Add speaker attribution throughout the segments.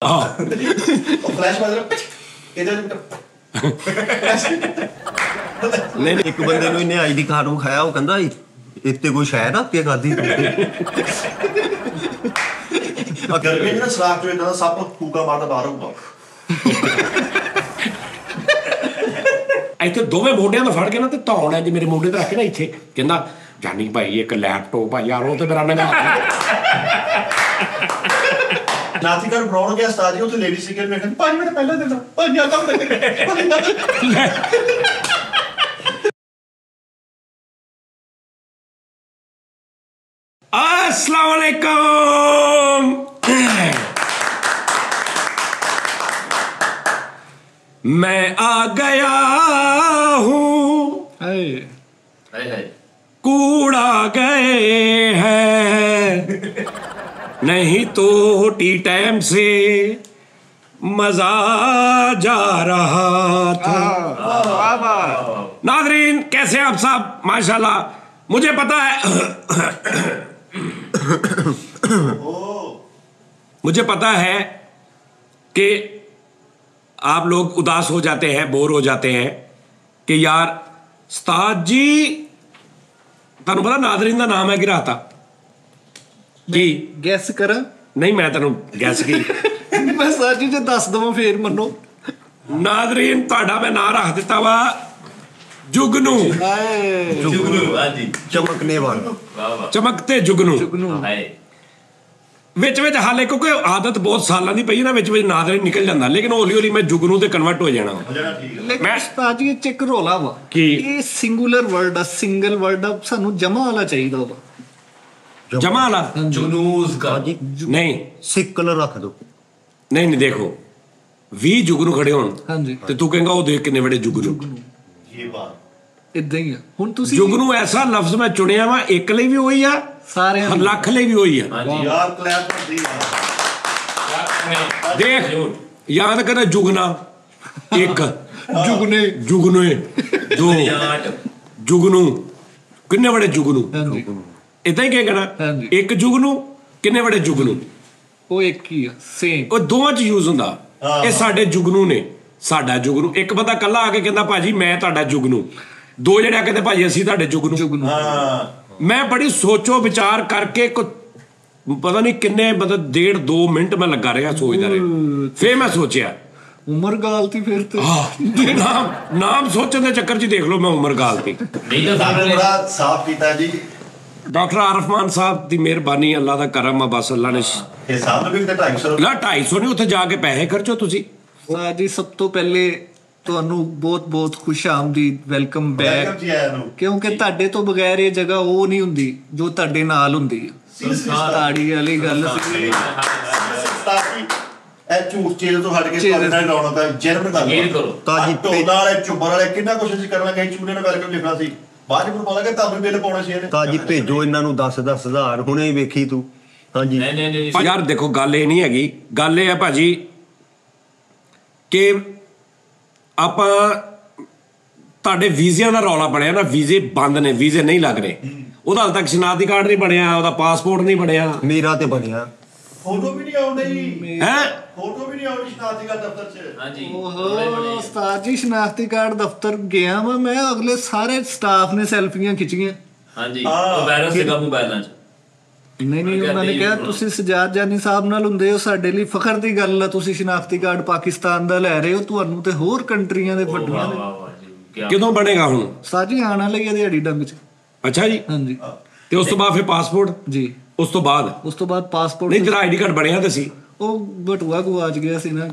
Speaker 1: Flash मार
Speaker 2: नहीं एक बंदे ਨੂੰ ਇਹਨੇ ਆਈਡੀ ਕਾਰਡ ਵਿਖਾਇਆ ਉਹ ਕਹਿੰਦਾ ਇੱਥੇ ਕੋਈ ਸ਼ਾਇਦ ਆ ਕੀ ਕਰਦੀ
Speaker 1: ਗਰਮੀ ਨਾ ਸਲਾਕ ਚੋਂ ਇਦਾਂ ਸੱਪ ਫੂਕਾ ਮਾਰਦਾ ਬਾਹਰ ਹੋਊਗਾ
Speaker 3: ਇੱਥੇ ਦੋਵੇਂ ਮੋਢਿਆਂ ਤੋਂ ਫੜ ਕੇ ਨਾ ਤੇ ਧੌਣ ਹੈ ਜੀ ਮੇਰੇ ਮੋਢੇ ਤੇ ਰੱਖ ਕੇ ਨਾ ਇੱਥੇ ਕਹਿੰਦਾ ਜਾਨੀ ਭਾਈ ਇੱਕ ਲੈਪਟਾਪ ਆ ਯਾਰ ਉਹ ਤੇ ਮੇਰਾ ਨੰਗਾ
Speaker 1: ਨਾਥੀਗੜ ਬਣਾਉਣ ਗਿਆ ਉਸਤਾਦ ਜੀ ਉੱਥੇ ਲੇਡੀ ਸਿਗਰਟ ਮੈਂ ਕਹਿੰਦੀ 5 ਮਿੰਟ ਪਹਿਲਾਂ ਦੇਣਾ 5
Speaker 3: अस्सलाम वालेकुम मैं आ गया हूँ कूड़ा गए हैं नहीं तो टी टाइम से मजा जा रहा था। नादरीन कैसे आप साहब माशाल्लाह मुझे पता है मुझे पता है कि आप लोग उदास हो जाते हैं बोर हो जाते हैं कि यार उस्ताद जी ਤੁਹਾਨੂੰ ਪਤਾ ਨਾਜ਼ਰੀਨ ਦਾ ਨਾਮ ਹੈ ਕਿ ਰਾਤਾ ਕੀ
Speaker 4: ਗੈਸ ਕਰਾਂ
Speaker 3: ਨਹੀਂ ਮੈਂ ਤੈਨੂੰ ਗੈਸ ਕੀ
Speaker 4: ਮੈਂ ਸਾਜੀ ਜੇ ਦੱਸ ਦਵਾਂ ਫੇਰ ਮੰਨੋ
Speaker 3: ਨਾਜ਼ਰੀਨ ਤੁਹਾਡਾ ਮੈਂ ਨਾਂ ਰੱਖ ਦਿੱਤਾ ਵਾ जुगनू
Speaker 2: ਹਾਂਜੀ ਚਮਕਨੇ ਵਾਲਾ
Speaker 3: ਚਮਕਤੇ ਜੁਗਨੂ ਵਿੱਚ ਵਿੱਚ ਹਾਲੇ ਕਿਉਂਕਿ ਆਦਤ ਬਹੁਤ ਸਾਲਾਂ ਦੀ ਪਈ ਨਾ ਵਿੱਚ ਵਿੱਚ ਨਾਜ਼ਰੀਨ ਨਿਕਲ ਜਾਂਦਾ ਲੇਕਿਨ ਹੌਲੀ ਹੌਲੀ ਮੈਂ ਜੁਗਨੂ ਤੇ ਕਨਵਰਟ ਹੋ ਜਾਣਾ
Speaker 4: ਮੈਂ ਉਸਤਾਦ ਜੀ ਚੈੱਕ ਰੋਲਾ ਵਾ
Speaker 3: ਕੀ
Speaker 4: ਇਹ ਸਿੰਗੂਲਰ ਵਰਡ ਆ ਸਿੰਗਲ ਵਰਡ ਆ ਸਾਨੂੰ ਜਮਾ ਵਾਲਾ ਚਾਹੀਦਾ ਵਾ
Speaker 3: ਜਮਾ ਵਾਲਾ
Speaker 2: ਜੁਗਨੂਸ ਦਾ ਜੀ
Speaker 3: ਨਹੀਂ
Speaker 2: ਸਿੱਕਲ ਰੱਖ ਦੋ
Speaker 3: ਨਹੀਂ ਨਹੀਂ ਦੇਖੋ 20 ਜੁਗਨੂ ਖੜੇ ਹੋਣ
Speaker 4: ਹਾਂਜੀ
Speaker 3: ਤੇ ਤੂੰ ਕਹੇਗਾ ਉਹ ਦੇਖ ਕਿੰਨੇ ਵੱਡੇ ਜੁਗਨੂ
Speaker 1: ਇਹ ਬਾਤ
Speaker 4: ਇਦਾਂ ਹੀ ਆ ਹੁਣ ਤੁਸੀਂ
Speaker 3: ਜੁਗਨੂ ਐਸਾ ਲਫ਼ਜ਼ ਮੈਂ ਚੁਣਿਆ ਵਾ ਇੱਕ ਲਈ ਵੀ ਹੋਈ ਆ
Speaker 4: ਸਾਰਿਆਂ
Speaker 3: ਲੱਖ ਲਈ ਵੀ ਹੋਈ ਆ
Speaker 1: ਯਾਰ ਕਲੈਪ ਕਰਦੀ
Speaker 3: ਦੇਖ ਯਾਦ ਕਰ ਜੁਗਨਾ ਇੱਕ
Speaker 4: ਜੁਗਨੇ
Speaker 3: ਜੁਗਨੇ ਦੋ ਜੁਗਨੂ ਕਿੰਨੇ ਵੱਡੇ ਜੁਗਨੂ ਇਦਾਂ ਹੀ ਕਹਿਣਾ ਇੱਕ ਜੁਗਨੂ ਕਿੰਨੇ ਵੱਡੇ ਜੁਗਨੂ
Speaker 4: ਉਹ ਇੱਕ ਹੀ ਆ ਸੇਮ
Speaker 3: ਉਹ ਦੋਵਾਂ ਚ ਯੂਜ਼ ਹੁੰਦਾ ਇਹ ਸਾਡੇ ਜੁਗਨੂ ਨੇ ਸਾਡਾ ਜੁਗਨੂ ਇੱਕ ਬੰਦਾ ਕੱਲਾ ਆ ਕੇ ਕਹਿੰਦਾ ਭਾਜੀ ਮੈਂ ਤੁਹਾਡਾ ਜੁਗਨੂ ਦੋ ਜਿਹੜੇ ਆ ਕਹਿੰਦੇ ਭਾਜੀ ਅਸੀਂ ਤੁਹਾਡੇ ਜੁਗਨੂ ਮੈਂ ਬੜੀ ਸੋਚੋ ਵਿਚਾਰ ਕਰਕੇ ਪਤਾ ਨਹੀਂ ਕਿੰਨੇ ਮਤਲਬ 1.5-2 ਮਿੰਟ ਮੈਂ ਲੱਗਾ ਰਿਹਾ ਸੋਚਦਾ ਰਿਹਾ ਫੇਰ ਮੈਂ ਸੋਚਿਆ
Speaker 4: ਉਮਰ ਗਾਲਤੀ ਫਿਰ ਤੇ
Speaker 3: ਨਾਮ ਸੋਚਣ ਦੇ ਚੱਕਰ 'ਚ ਦੇਖ ਲਓ ਮੈਂ ਉਮਰ ਗਾਲਤੀ
Speaker 1: ਬੜਾ ਸਾਫ਼ ਕੀਤਾ ਜੀ
Speaker 3: ਡਾਕਟਰ ਆਰਫਮਾਨ ਸਾਹਿਬ ਦੀ ਮਿਹਰਬਾਨੀ ਅੱਲਾ ਦਾ ਕਰਮ ਆ ਬਸ ਅੱਲਾ ਨੇ
Speaker 1: ਇਹ ਸਾਹਬ ਨੂੰ ਵੀ 250
Speaker 3: ਲਾ 250 ਨਹੀਂ ਉੱਥੇ ਜਾ ਕੇ ਪੈਸੇ ਖਰਚੋ ਤੁਸੀਂ
Speaker 4: ਜੀ ਸਭ ਤੋਂ ਪਹਿਲੇ ਤੁਹਾਨੂੰ ਬਹੁਤ ਬਹੁਤ ਖੁਸ਼ ਆਮਦੀਦ ਵੈਲਕਮ ਬੈਕ ਕਿਉਂਕਿ ਤੁਹਾਡੇ ਤੋਂ ਬਗੈਰ ਇਹ ਜਗ੍ਹਾ ਉਹ ਨਹੀਂ ਹੁੰਦੀ ਜੋ ਤੁਹਾਡੇ ਨਾਲ ਹੁੰਦੀ ਹੈ ਤਾੜੀ ਵਾਲੀ ਗੱਲ ਸੀ
Speaker 1: ਇਹ ਝੂਠ ਚੀਜ਼ ਤੋਂ ਹਟ ਕੇ ਤੁਹਾਡੇ ਨਾਲ ਲਾਉਣਾ ਤਾਂ ਜਨਮ ਗੱਲ
Speaker 2: ਤਾਜੀ
Speaker 1: ਟੋਲਾ ਵਾਲੇ ਚੁੱਬਰ ਵਾਲੇ ਕਿੰਨਾ ਕੋਸ਼ਿਸ਼ ਕਰਨਾ ਕਹੀਂ ਚੂਨੇ ਨਾਲ ਵੈਲਕਮ ਲਿਖਣਾ ਸੀ ਬਾਅਦ ਵਿੱਚ ਪਤਾ ਲੱਗਾ ਤੁਹਾਨੂੰ ਬਿੱਲ ਪਾਉਣਾ ਸੀ ਇਹਨੇ
Speaker 2: ਤਾਜੀ ਭੇਜੋ ਇਹਨਾਂ ਨੂੰ 10-10 ਹਜ਼ਾਰ ਹੁਣੇ ਹੀ ਵੇਖੀ ਤੂੰ ਹਾਂਜੀ
Speaker 3: ਯਾਰ ਦੇਖੋ ਗੱਲ ਇਹ ਨਹੀਂ ਹੈਗੀ ਗੱਲ ਇਹ ਹੈ ਭਾਜੀ ਕਿ ਆਪਾਂ ਤੁਹਾਡੇ ਵੀਜ਼ਿਆਂ ਦਾ ਰੌਲਾ ਬਣਿਆ ਨਾ ਵੀਜ਼ੇ ਬੰਦ ਨੇ ਵੀਜ਼ੇ ਨਹੀਂ ਲੱਗ ਰਹੇ ਉਹਦਾ ਹਾਲ ਤੱਕ ਸ਼ਨਾਖਤੀ ਕਾਰਡ ਨਹੀਂ ਬਣਿਆ ਉਹਦਾ ਪਾਸਪੋਰਟ ਨਹੀਂ ਬਣਿਆ
Speaker 2: ਮੇਰਾ ਤੇ ਬਣਿਆ
Speaker 1: ਫੋਟੋ ਵੀ ਨਹੀਂ ਆਉਂਦੀ
Speaker 3: ਹੈ
Speaker 1: ਫੋਟੋ ਵੀ ਨਹੀਂ ਆਉਂਦੀ ਸ਼ਨਾਖਤੀ ਕਾਰਡ ਦਫ਼ਤਰ 'ਚ
Speaker 4: ਹਾਂਜੀ ਓਹੋ ਉਸਤਾਦ ਜੀ ਸ਼ਨਾਖਤੀ ਕਾਰਡ ਦਫ਼ਤਰ ਗਿਆ ਵਾ ਮੈਂ ਅਗਲੇ ਸਾਰੇ ਸਟਾਫ ਨੇ ਸੈਲਫੀਆਂ ਖਿੱਚੀਆਂ
Speaker 5: ਹਾਂਜੀ ਉਹ ਵਾਇਰਸ ਸੀਗਾ ਮੋਬਾਈਲਾਂ 'ਚ
Speaker 4: ਨਹੀਂ ਉਹਨਾਂ ਨੇ ਕਿਹਾ ਤੁਸੀਂ ਸਜਾਦ ਜਾਨੀ ਸਾਹਿਬ ਨਾਲ ਹੁੰਦੇ ਹੋ ਸਾਡੇ ਲਈ ਫਖਰ ਦੀ ਗੱਲ ਆ ਤੁਸੀਂ ਸ਼ਨਾਖਤੀ ਕਾਰਡ ਪਾਕਿਸਤਾਨ ਦਾ ਲੈ ਰਹੇ ਹੋ ਤੁਹਾਨੂੰ ਤੇ ਹੋਰ ਕੰਟਰੀਆਂ ਦੇ ਵੱਡੀਆਂ ਦੇ
Speaker 3: ਕਿਦੋਂ ਬਣੇਗਾ ਹੁਣ
Speaker 4: ਸਾਜੀ ਆਉਣ ਵਾਲੀ ਹੈ ਦਿਹਾੜੀ ਡੰਗ 'ਚ
Speaker 3: ਅੱਛਾ ਜੀ
Speaker 4: ਹਾਂਜੀ
Speaker 3: ਤੇ ਉਸ ਤੋਂ ਬਾਅਦ ਫਿਰ ਪਾਸਪੋਰਟ
Speaker 4: ਜੀ
Speaker 3: ਉਸ ਤੋਂ ਬਾਅਦ
Speaker 4: ਪਾਸਪੋਰਟ
Speaker 3: ਨਹੀਂ ਤੇਰਾ ਆਈਡੀ ਕਾਰਡ ਬਣਿਆ ਤੇ ਸੀ
Speaker 4: ਉਹ ਬਟੂਆ ਗਵਾਚ ਗਿਆ ਸੀ ਨਾ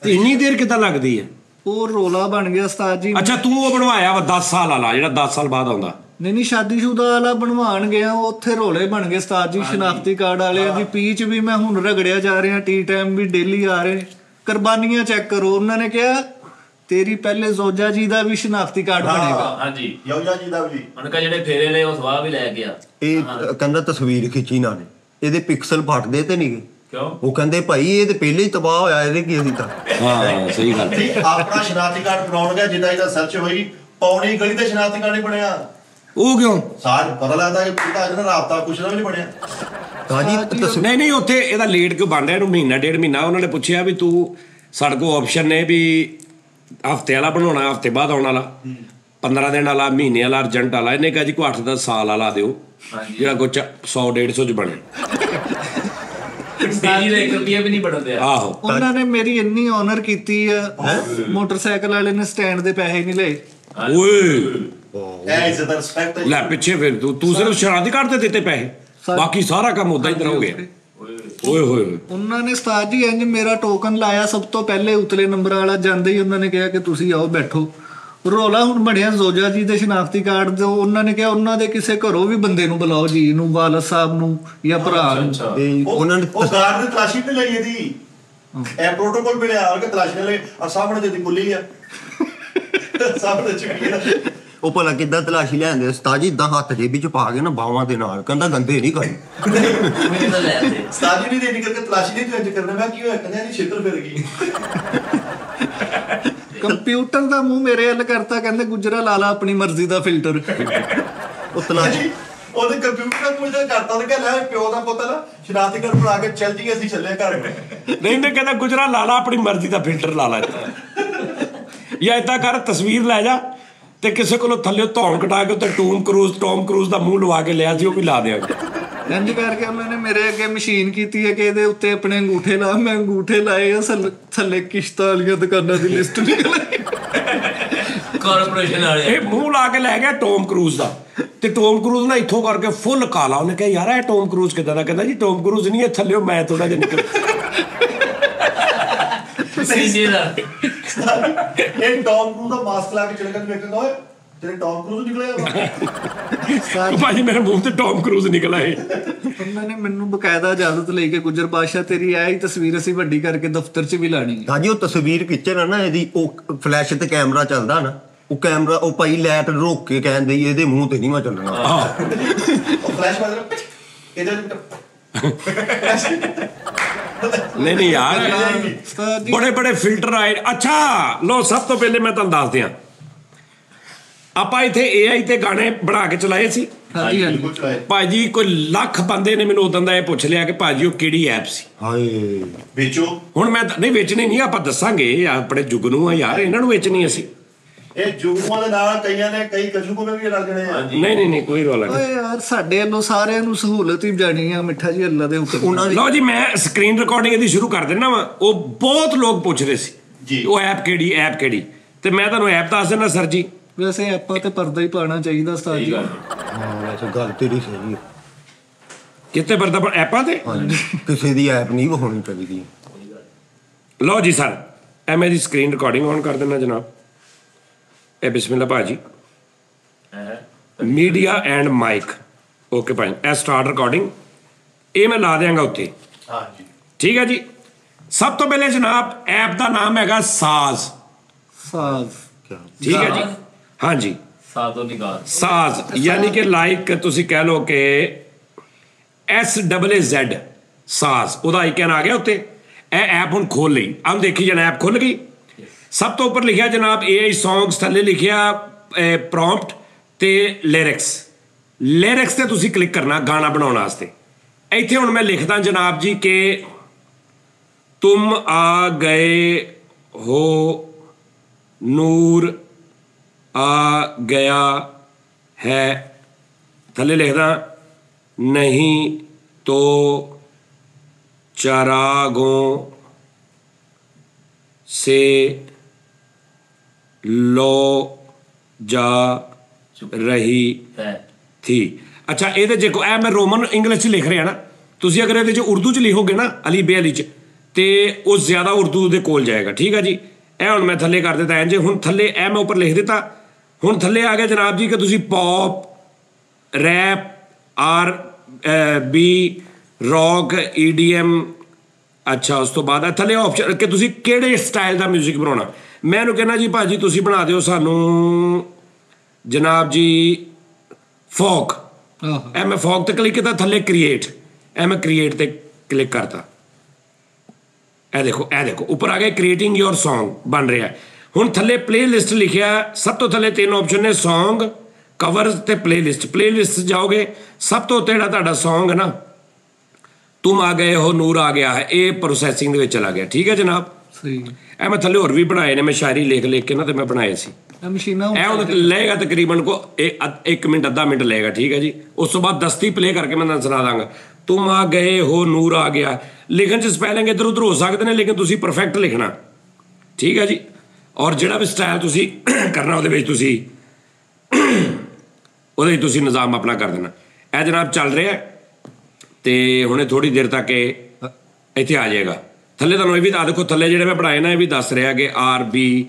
Speaker 3: ਤੇ ਇੰਨੀ ਦੇਰ ਕਿੱਦਾਂ ਲੱਗਦੀ ਹੈ
Speaker 4: ਉਹ ਰੋਲਾ ਬਣ ਗਿਆ ਉਸਤਾਦ ਜੀ
Speaker 3: ਅੱਛਾ ਤੂੰ ਉਹ ਬਣਵਾਇਆ ਵਾ 10 ਸਾਲ ਵਾਲਾ ਜਿਹੜਾ 10 ਸਾਲ ਬਾਅਦ ਆਉਂਦਾ
Speaker 4: ਨਹੀਂ ਸ਼ਾਦੀशुदा ਵਾਲਾ ਬਣਵਾਉਣ ਗਿਆ ਉੱਥੇ ਰੋਲੇ ਬਣ ਗਏ ਉਸਤਾਦ ਜੀ ਸ਼ਨਾਖਤੀ ਕਾਰਡ ਵਾਲਿਆਂ ਦੀ ਪੀਚ ਵੀ ਮੈਂ ਹੁਣ ਰਗੜਿਆ ਜਾ ਰਿਹਾ ਟੀ ਟਾਈਮ ਵੀ ਡੇਲੀ ਆ ਰਹੇ ਕੁਰਬਾਨੀਆਂ ਚੈੱਕ ਕਰੋ ਉਹਨਾਂ ਨੇ ਕਿਹਾ ਤੇਰੀ ਪਹਿਲੇ ਜ਼ੋਜਾ ਜੀ ਦਾ ਵੀ ਸ਼ਨਾਖਤੀ ਕਾਰਡ ਬਣੇਗਾ
Speaker 5: ਹਾਂਜੀ
Speaker 1: ਯੋਜਾ ਜੀ ਦਾ ਵੀ
Speaker 5: ਉਹਨਾਂ ਕਾ ਜਿਹੜੇ ਫੇਰੇ ਨੇ ਉਹ ਸਵਾਹ ਵੀ ਲੈ ਗਿਆ
Speaker 2: ਇਹ ਕਹਿੰਦਾ ਤਸਵੀਰ ਖਿੱਚੀ ਨਾ ਨੇ ਇਹਦੇ ਪਿਕਸਲ ਫਟਦੇ ਤੇ ਨਹੀਂ
Speaker 5: ਕਿਉਂ
Speaker 2: ਉਹ ਕਹਿੰਦੇ ਭਾਈ ਇਹ ਤੇ ਪਹਿਲੇ ਹੀ ਤਬਾਹ ਹੋਇਆ ਇਹਦੇ ਕੀ ਅਸੀਂ ਤਾਂ
Speaker 3: ਹਾਂ ਸਹੀ ਗੱਲ
Speaker 1: ਆਪਣਾ ਸ਼ਨਾਖਤੀ ਕਾਰਡ ਬਣਾਉਣ ਗਿਆ ਜਿੱਦਾਂ ਇਹਦਾ ਸਰਚ ਹੋਈ ਪੌਣੀ ਗਲੀ ਤੇ ਸ਼ਨਾਖਤੀ ਕਾਰਡ ਨਹੀਂ ਬਣਿਆ
Speaker 3: ਉਹ ਕਿਉਂ
Speaker 1: ਸਾਜ ਪਤਾ ਲੱਗਦਾ ਕਿ ਪੂਰਾ ਜਿਹੜਾ ਰਾਬਤਾ ਕੁਛ ਦਾ ਵੀ ਨਹੀਂ ਬਣਿਆ
Speaker 2: ਤਾਜੀ
Speaker 3: ਨਹੀਂ ਉੱਥੇ ਇਹਦਾ ਲੇਟ ਕਿਉਂ ਬਣ ਰਿਹਾ, ਇਹਨੂੰ ਮਹੀਨਾ ਡੇਢ ਮਹੀਨਾ। ਉਹਨਾਂ ਨੇ ਪੁੱਛਿਆ ਵੀ ਤੂੰ ਸਾਡੇ ਕੋਲ ਆਪਸ਼ਨ ਨੇ ਵੀ ਹਫਤੇ ਵਾਲਾ ਬਣਾਉਣਾ, ਹਫਤੇ ਬਾਅਦ ਆਉਣ ਵਾਲਾ, 15 ਦਿਨ ਵਾਲਾ, ਮਹੀਨੇ ਵਾਲਾ, ਅਰਜੈਂਟ ਵਾਲਾ। ਇਹਨੇ ਕਿਹਾ ਜੀ ਕੋਈ 8-10 ਸਾਲ ਵਾਲਾ ਦਿਓ ਜਿਹੜਾ ਕੁਝ 100-150 ਚ ਬਣੇ।
Speaker 5: ₹1 ਵੀ ਨਹੀਂ ਬਣਦੇ।
Speaker 3: ਆਹੋ
Speaker 4: ਉਹਨਾਂ ਨੇ ਮੇਰੀ ਇੰਨੀ ਆਨਰ ਕੀਤੀ ਆ, ਮੋਟਰਸਾਈਕਲ ਵਾਲੇ ਨੇ ਸਟੈਂਡ ਦੇ ਪੈਸੇ ਨਹੀਂ ਲਏ।
Speaker 3: ਓਏ
Speaker 1: ਐ ਇੱਜ਼ਤ ਰਿਸਪੈਕਟ
Speaker 3: ਲੈ ਪਿੱਛੇ ਫਿਰ ਤੂੰ ਸਿਰਫ ਸ਼ਰਾਰਤੀ ਕਾਰਡ ਤੇ ਦਿੱਤੇ ਪੈਸੇ, ਬਾਕੀ ਸਾਰਾ ਕੰਮ ਉਦਾਂ ਹੀ ਤਰ੍ਹਾਂ ਹੋ ਗਿਆ। ਓਏ ਹੋਏ
Speaker 4: ਉਹਨਾਂ ਨੇ ਉਸਤਾਦ ਜੀ ਇੰਜ ਮੇਰਾ ਟੋਕਨ ਲਾਇਆ, ਸਭ ਤੋਂ ਪਹਿਲੇ ਉਤਲੇ ਨੰਬਰ ਵਾਲਾ ਜਾਂਦੇ ਹੀ ਉਹਨਾਂ ਨੇ ਕਿਹਾ ਕਿ ਤੁਸੀਂ ਆਓ ਬੈਠੋ। ਰੌਲਾ ਹੁਣ ਬਣਿਆ ਜ਼ੋਜਾ ਜੀ ਦੇ ਸ਼ਨਾਖਤੀ ਕਾਰਡ ਦੇ। ਉਹਨਾਂ ਨੇ ਕਿਹਾ ਉਹਨਾਂ ਦੇ ਕਿਸੇ ਘਰੋਂ ਵੀ ਬੰਦੇ ਨੂੰ ਬੁਲਾਓ ਜੀ ਨੂੰ, ਵਾਲਦ ਸਾਹਿਬ ਨੂੰ ਜਾਂ ਭਰਾ ਨੂੰ।
Speaker 2: ਉਹਨਾਂ ਨੇ
Speaker 1: ਉਹ ਗਾਰਡ ਨੇ ਤਲਾਸ਼ੀ ਤੇ ਲਈ ਇਹਦੀ, ਇਹ ਪ੍ਰੋਟੋਕਾਲ ਮਿਲਿਆ ਕਿ ਤਲਾਸ਼ੀ ਨੇ ਲਈ। ਆ ਸਾਹਮਣੇ ਜਿਹਦੀ ਕੁੱਲੀ ਆ ਸਾਹਮਣੇ ਚੁੱਕੀ
Speaker 2: ਉਹ ਭਲਾ ਕਿੱਦਾਂ ਤਲਾਸ਼ੀ ਲੈਂਦੇ ਉਸਤਾਦ ਜੀ? ਇਦਾਂ ਹੱਥ ਜੇਬੀ ਚ ਪਾ ਕੇ ਨਾ ਬਾਹਾਂ ਦੇ ਨਾਲ, ਕਹਿੰਦਾ ਗੰਦੇ ਨਹੀਂ ਖਾਈ।
Speaker 1: ਸਾਜੀ ਨਹੀਂ ਦੇਣੀ ਕਰਕੇ ਤਲਾਸ਼ੀ ਨਹੀਂ ਚੇਂਜ ਕਰਨਾ। ਮੈਂ ਕੀ ਹੋਇਆ, ਕਹਿੰਦਾ ਇਹਦੀ ਛਿੱਤਰ ਫਿਰ ਗਈ।
Speaker 4: ਕੰਪਿਊਟਰ ਦਾ ਮੂੰਹ ਮੇਰੇ ਵੱਲ ਕਰਤਾ, ਕਹਿੰਦੇ ਗੁਜਰਾ ਲਾ ਲਾ ਆਪਣੀ ਮਰਜ਼ੀ ਦਾ ਫਿਲਟਰ।
Speaker 2: ਉਹ ਤਲਾਸ਼ੀ
Speaker 1: ਉਹਦੇ ਕੰਪਿਊਟਰ ਦਾ ਪੁੱਛਦਾ ਕਰਤਾ ਤੇ ਕਹਿੰਦਾ ਪਿਓ ਦਾ ਪੁੱਤ ਨਾ ਸ਼ਨਾਖਤੀ ਕਾਰਡ ਬਣਾ ਕੇ ਚੱਲ ਜੀ, ਅਸੀਂ ਚੱਲੇ ਘਰ।
Speaker 3: ਨਹੀਂ ਕਹਿੰਦਾ ਗੁਜਰਾ ਲਾ ਲਾ ਆਪਣੀ ਮਰਜ਼ੀ ਦਾ ਫਿਲਟਰ ਲਾ ਲਾ, ਜਾਂ ਏਦਾਂ ਕਰ ਤਸਵੀਰ ਲੈ ਜਾ ਤੇ ਕਿਸੇ ਕੋਲੋਂ ਥੱਲੇ ਧੌਣ ਕਟਾ ਕੇ ਉੱਤੇ ਟੌਮ ਕਰੂਜ਼ ਦਾ ਮੂੰਹ ਲਵਾ ਕੇ ਲਿਆ ਸੀ, ਉਹ ਵੀ ਲਾ ਦਿਆਂਗੇ।
Speaker 4: ਇੰਜ ਕਰਕੇ ਉਹਨਾਂ ਨੇ ਮੇਰੇ ਅੱਗੇ ਮਸ਼ੀਨ ਕੀਤੀ ਹੈ ਕਿ ਇਹਦੇ ਉੱਤੇ ਆਪਣੇ ਅੰਗੂਠੇ ਲਾ। ਮੈਂ ਅੰਗੂਠੇ ਲਾਏ ਆ, ਥੱਲੇ ਕਿਸ਼ਤਾਂ ਵਾਲੀਆਂ ਦੁਕਾਨਾਂ ਦੀ ਲਿਸਟ ਨਿਕਲ ਆਈ।
Speaker 5: ਕਾਰਪੋਰੇਸ਼ਨ ਵਾਲੇ
Speaker 3: ਇਹ ਮੂੰਹ ਲਾ ਕੇ ਲੈ ਗਿਆ ਟੌਮ ਕਰੂਜ਼ ਦਾ, ਤੇ ਟੌਮ ਕਰੂਜ਼ ਨਾ ਇੱਥੋਂ ਕਰਕੇ ਫੁੱਲ ਕਾਲਾ। ਉਹਨੇ ਕਿਹਾ ਯਾਰ ਇਹ ਟੌਮ ਕਰੂਜ਼ ਕਿੱਦਾਂ ਦਾ? ਕਹਿੰਦਾ ਜੀ ਟੌਮ ਕਰੂਜ਼ ਨਹੀਂ, ਇਹ ਥੱਲਿਓ ਮੈਂ ਥੋੜਾ ਜਿਹਾ ਨਿਕਲ।
Speaker 1: ਇਹ ਟੌਮ ਕਰੂਜ਼ ਦਾ ਮਾਸਕ ਲਾ ਕੇ ਚਲੇ ਗਿਆ। ਵੇਖਦਾ ਓਏ ਤੇਰੇ ਟੌਮ ਕਰੂਜ਼ ਨਿਕਲਿਆ।
Speaker 3: ਭਾਜੀ ਮੇਰੇ ਮੂੰਹ ਤੇ ਟੌਮ ਕਰੂਜ਼ ਨਿਕਲ ਆਏ।
Speaker 4: ਉਹਨਾਂ ਨੇ ਮੈਨੂੰ ਬਕਾਇਦਾ ਇਜਾਜ਼ਤ ਲਈ ਕਿ ਗੁਜਰ ਬਾਦਸ਼ਾਹ ਤੇਰੀ ਇਹ ਹੀ ਤਸਵੀਰ ਅਸੀਂ ਵੱਡੀ ਕਰਕੇ ਦਫ਼ਤਰ 'ਚ ਵੀ ਲਾਣੀ ਹੈ।
Speaker 2: ਤਾਜੀ ਉਹ ਤਸਵੀਰ ਖਿੱਚਣ ਨਾ ਇਹਦੀ, ਉਹ ਫਲੈਸ਼ ਤੇ ਕੈਮਰਾ ਚੱਲਦਾ ਨਾ, ਉਹ ਕੈਮਰਾ ਉਹ ਭਾਈ ਲਾਈਟ ਰੋਕ ਕੇ ਕਹਿੰਦੇ ਇਹਦੇ ਮੂੰਹ ਤੇ ਨਹੀਂ ਮੈਂ ਚੱਲਣਾ।
Speaker 1: ਉਹ ਫਲੈਸ਼ ਮਾਰ ਇਹਦੇ
Speaker 3: ਨਹੀਂ ਯਾਰ ਬੜੇ ਫਿਲਟਰ ਆਏ। ਅੱਛਾ ਲੋ, ਸਭ ਤੋਂ ਪਹਿਲੇ ਮੈਂ ਤੁਹਾਨੂੰ ਦੱਸ ਦਿਆਂ, ਆਪਾਂ ਇੱਥੇ AI ਤੇ ਗਾਣੇ ਬਣਾ ਕੇ ਚਲਾਏ ਸੀ ਭਾਜੀ। ਕੋਈ ਲੱਖ ਬੰਦੇ ਨੇ ਮੈਨੂੰ ਉਦੋਂ ਦਾ ਇਹ ਪੁੱਛ ਲਿਆ ਕਿ ਭਾਜੀ ਉਹ ਕਿਹੜੀ ਐਪ ਸੀ।
Speaker 2: ਹਾਏ
Speaker 1: ਵੇਚੋ।
Speaker 3: ਹੁਣ ਮੈਂ ਨਹੀਂ ਵੇਚਣੀ ਨਹੀਂ, ਆਪਾਂ ਦੱਸਾਂਗੇ ਆਪਣੇ ਜੁਗਨੂ ਆ ਯਾਰ, ਇਹਨਾਂ ਨੂੰ ਵੇਚਣੀ ਅਸੀਂ।
Speaker 1: ਇਹ ਜੁਗਨੂਆਂ ਦੇ ਨਾਲ ਕਈਆਂ ਨੇ ਕਈ ਕਸ਼ੂਕੋਵੇਂ ਵੀ ਲੱਗ ਜਣੇ ਆ।
Speaker 3: ਨਹੀਂ ਕੋਈ ਰੌਲਾ ਨਹੀਂ।
Speaker 4: ਓਏ ਯਾਰ ਸਾਡੇ ਵੱਲੋਂ ਸਾਰਿਆਂ ਨੂੰ ਸਹੂਲਤ ਹੀ ਜਾਣੀ ਆ ਮਿੱਠਾ ਜੀ, ਅੱਲਾ ਦੇ ਹੁਕਮ।
Speaker 3: ਲਓ ਜੀ ਮੈਂ ਸਕਰੀਨ ਰਿਕਾਰਡਿੰਗ ਇਹਦੀ ਸ਼ੁਰੂ ਕਰ ਦਿੰਦਾ ਵਾ। ਉਹ ਬਹੁਤ ਲੋਕ ਪੁੱਛ ਰਹੇ ਸੀ ਉਹ ਐਪ ਕਿਹੜੀ, ਤੇ ਮੈਂ ਤੁਹਾਨੂੰ ਐਪ ਦੱਸ ਦਿੰਦਾ ਸਰ ਜੀ।
Speaker 4: ਵੈਸੇ ਐਪਾਂ ਤੇ ਪਰਦਾ ਹੀ ਪਾਣਾ ਚਾਹੀਦਾ ਉਸਤਾਦ ਜੀ।
Speaker 2: ਹਾਂ ਵੈਸੇ ਗੱਲ ਤੇਰੀ ਸਹੀ ਹੈ।
Speaker 3: ਕਿੱਥੇ ਪਰਦਾ ਐਪਾਂ ਤੇ?
Speaker 2: ਕਿਸੇ ਦੀ ਐਪ ਨਹੀਂ ਹੋਣੀ ਚਾਹੀਦੀ।
Speaker 3: ਲਓ ਜੀ ਸਰ, ਇਹ ਮੈਂ ਦੀ ਸਕਰੀਨ ਰਿਕਾਰਡਿੰਗ ਔਨ ਕਰ ਦਿੰਦਾ ਜਨਾਬ। ਇਹ ਬਿਸਮਿਲ੍ਲਾ ਭਾਜੀ, ਮੀਡੀਆ ਐਂਡ ਮਾਈਕ। ਓਕੇ ਭਾਈ, ਇਹ ਸਟਾਰਟ ਰਿਕਾਰਡਿੰਗ। ਇਹ ਮੈਂ ਲਾ ਦਿਆਂਗਾ ਉੱਤੇ। ਠੀਕ ਹੈ ਜੀ। ਸਭ ਤੋਂ ਪਹਿਲੇ ਜਨਾਬ ਐਪ ਦਾ ਨਾਮ ਹੈਗਾ ਸਾਜ਼। ਠੀਕ ਹੈ ਜੀ, ਹਾਂਜੀ ਸਾਜ਼, ਯਾਨੀ ਕਿ ਲਾਈਕ ਤੁਸੀਂ ਕਹਿ ਲਓ ਕਿ SAAZ ਸਾਜ਼, ਉਹਦਾ ਆਈਕਨ ਆ ਗਿਆ ਉੱਤੇ। ਇਹ ਐਪ ਹੁਣ ਖੋਲ ਲਈ, ਆਮ ਦੇਖੀ ਜਾਣਾ ਐਪ ਖੁੱਲ ਗਈ। ਸਭ ਤੋਂ ਉੱਪਰ ਲਿਖਿਆ ਜਨਾਬ AI Songs, ਥੱਲੇ ਲਿਖਿਆ ਪ੍ਰੌਂਪਟ ਤੇ ਲਿਰਿਕਸ ਤੇ ਤੁਸੀਂ ਕਲਿੱਕ ਕਰਨਾ ਗਾਣਾ ਬਣਾਉਣ ਵਾਸਤੇ। ਇੱਥੇ ਹੁਣ ਮੈਂ ਲਿਖਦਾ ਜਨਾਬ ਜੀ ਕਿ ਤੁਮ ਆ ਗਏ ਹੋ ਨੂਰ ਆ ਗਿਆ ਹੈ, ਥੱਲੇ ਲਿਖਦਾ ਨਹੀਂ ਤੋ ਚਰਾਗੋਂ से लो जा रही थी। अच्छा ਇਹਦੇ ਜੇ ਕੋ ਮੈਂ ਰੋਮਨ ਇੰਗਲਿਸ਼ 'ਚ ਲਿਖ ਰਿਹਾ ਨਾ, ਤੁਸੀਂ ਅਗਰ ਇਹਦੇ 'ਚ ਉਰਦੂ 'ਚ ਲਿਖੋਗੇ ਨਾ ਅਲੀ ਬੇ ਅਲੀ 'ਚ, ਤੇ ਉਹ ਜ਼ਿਆਦਾ ਉਰਦੂ ਦੇ ਕੋਲ ਜਾਏਗਾ। ਠੀਕ ਹੈ ਜੀ। ਇਹ ਹੁਣ ਮੈਂ ਥੱਲੇ ਕਰ ਦਿੱਤਾ ਇੰਜ। ਹੁਣ ਥੱਲੇ ਇਹ ਮੈਂ ਉੱਪਰ ਲਿਖ ਦਿੱਤਾ। ਹੁਣ ਥੱਲੇ ਆ ਗਿਆ ਜਨਾਬ ਜੀ ਕਿ ਤੁਸੀਂ pop, rap, R&B, rock, EDM। ਅੱਛਾ ਉਸ ਤੋਂ ਬਾਅਦ ਥੱਲੇ ਆਪਸ਼ਨ ਕਿ ਤੁਸੀਂ ਕਿਹੜੇ ਸਟਾਈਲ ਦਾ ਮਿਊਜ਼ਿਕ ਬਣਾਉਣਾ। ਮੈਂ ਇਹਨੂੰ ਕਹਿੰਦਾ ਜੀ ਭਾਜੀ ਤੁਸੀਂ ਬਣਾ ਦਿਓ ਸਾਨੂੰ ਜਨਾਬ ਜੀ ਫੋਕ। ਇਹ ਮੈਂ ਫੋਕ ਤੇ ਕਲਿੱਕ ਕੀਤਾ, ਥੱਲੇ ਕ੍ਰੀਏਟ, ਇਹ ਮੈਂ ਕ੍ਰੀਏਟ ਤੇ ਕਲਿੱਕ ਕਰਤਾ। ਇਹ ਦੇਖੋ ਉੱਪਰ ਆ ਗਿਆ ਕ੍ਰੀਏਟਿੰਗ ਯੋਰ ਸੌਂਗ ਬਣ ਰਿਹਾ। ਹੁਣ ਥੱਲੇ ਪਲੇ ਲਿਸਟ ਲਿਖਿਆ। ਸਭ ਤੋਂ ਥੱਲੇ 3 ਆਪਸ਼ਨ ਨੇ, ਸੌਂਗ, ਕਵਰਸ ਤੇ ਪਲੇ ਲਿਸਟ। ਪਲੇ ਲਿਸਟ ਜਾਓਗੇ, ਸਭ ਤੋਂ ਉੱਤੇ ਜਿਹੜਾ ਤੁਹਾਡਾ ਸੌਂਗ ਹੈ ਨਾ ਤੁਮ ਆ ਗਏ ਹੋ ਨੂਰ ਆ ਗਿਆ ਹੈ, ਇਹ ਪ੍ਰੋਸੈਸਿੰਗ ਦੇ ਵਿੱਚ ਚਲਾ ਗਿਆ। ਠੀਕ ਹੈ ਜਨਾਬ,
Speaker 4: ਸਹੀ।
Speaker 3: ਇਹ ਮੈਂ ਥੱਲੇ ਹੋਰ ਵੀ ਬਣਾਏ ਨੇ, ਮੈਂ ਸ਼ਾਇਰੀ ਲਿਖ ਕੇ ਨਾ ਤੇ ਮੈਂ ਬਣਾਏ ਸੀ।
Speaker 4: ਮਸ਼ੀਨਾਂ
Speaker 3: ਇਹ ਹੁਣ ਲਏਗਾ ਤਕਰੀਬਨ ਕੋ 1 ਮਿੰਟ ਅੱਧਾ ਮਿੰਟ ਲਏਗਾ। ਠੀਕ ਹੈ ਜੀ, ਉਸ ਤੋਂ ਬਾਅਦ ਦਸਤੀ ਪਲੇ ਕਰਕੇ ਮੈਂ ਤੁਹਾਨੂੰ ਸੁਣਾ ਦਾਂਗਾ। ਤੁਮ ਆ ਗਏ ਹੋ ਨੂਰ ਆ ਗਿਆ। ਲਿਖਣ 'ਚ ਸਪੈਲਿੰਗ ਇੱਧਰ ਉੱਧਰ ਹੋ ਸਕਦੇ ਨੇ, ਲੇਕਿਨ ਤੁਸੀਂ ਪਰਫੈਕਟ ਲਿਖਣਾ। ਠੀਕ ਹੈ ਜੀ, ਔਰ ਜਿਹੜਾ ਵੀ ਸਟਾਈਲ ਤੁਸੀਂ ਕਰਨਾ ਉਹਦੇ ਵਿੱਚ ਤੁਸੀਂ ਨਿਜ਼ਾਮ ਆਪਣਾ ਕਰ ਦੇਣਾ। ਇਹ ਜਨਾਬ ਚੱਲ ਰਿਹਾ ਤੇ ਹੁਣੇ ਥੋੜੀ ਦੇਰ ਤੱਕ ਇਹ ਇੱਥੇ ਆ ਜਾਏਗਾ। ਥੱਲੇ ਤੁਹਾਨੂੰ ਇਹ ਵੀ ਦੱਸ ਦੇਖੋ, ਥੱਲੇ ਜਿਹੜੇ ਮੈਂ ਬਣਾਏ ਨਾ ਇਹ ਵੀ ਦੱਸ ਰਿਹਾ ਕਿ RB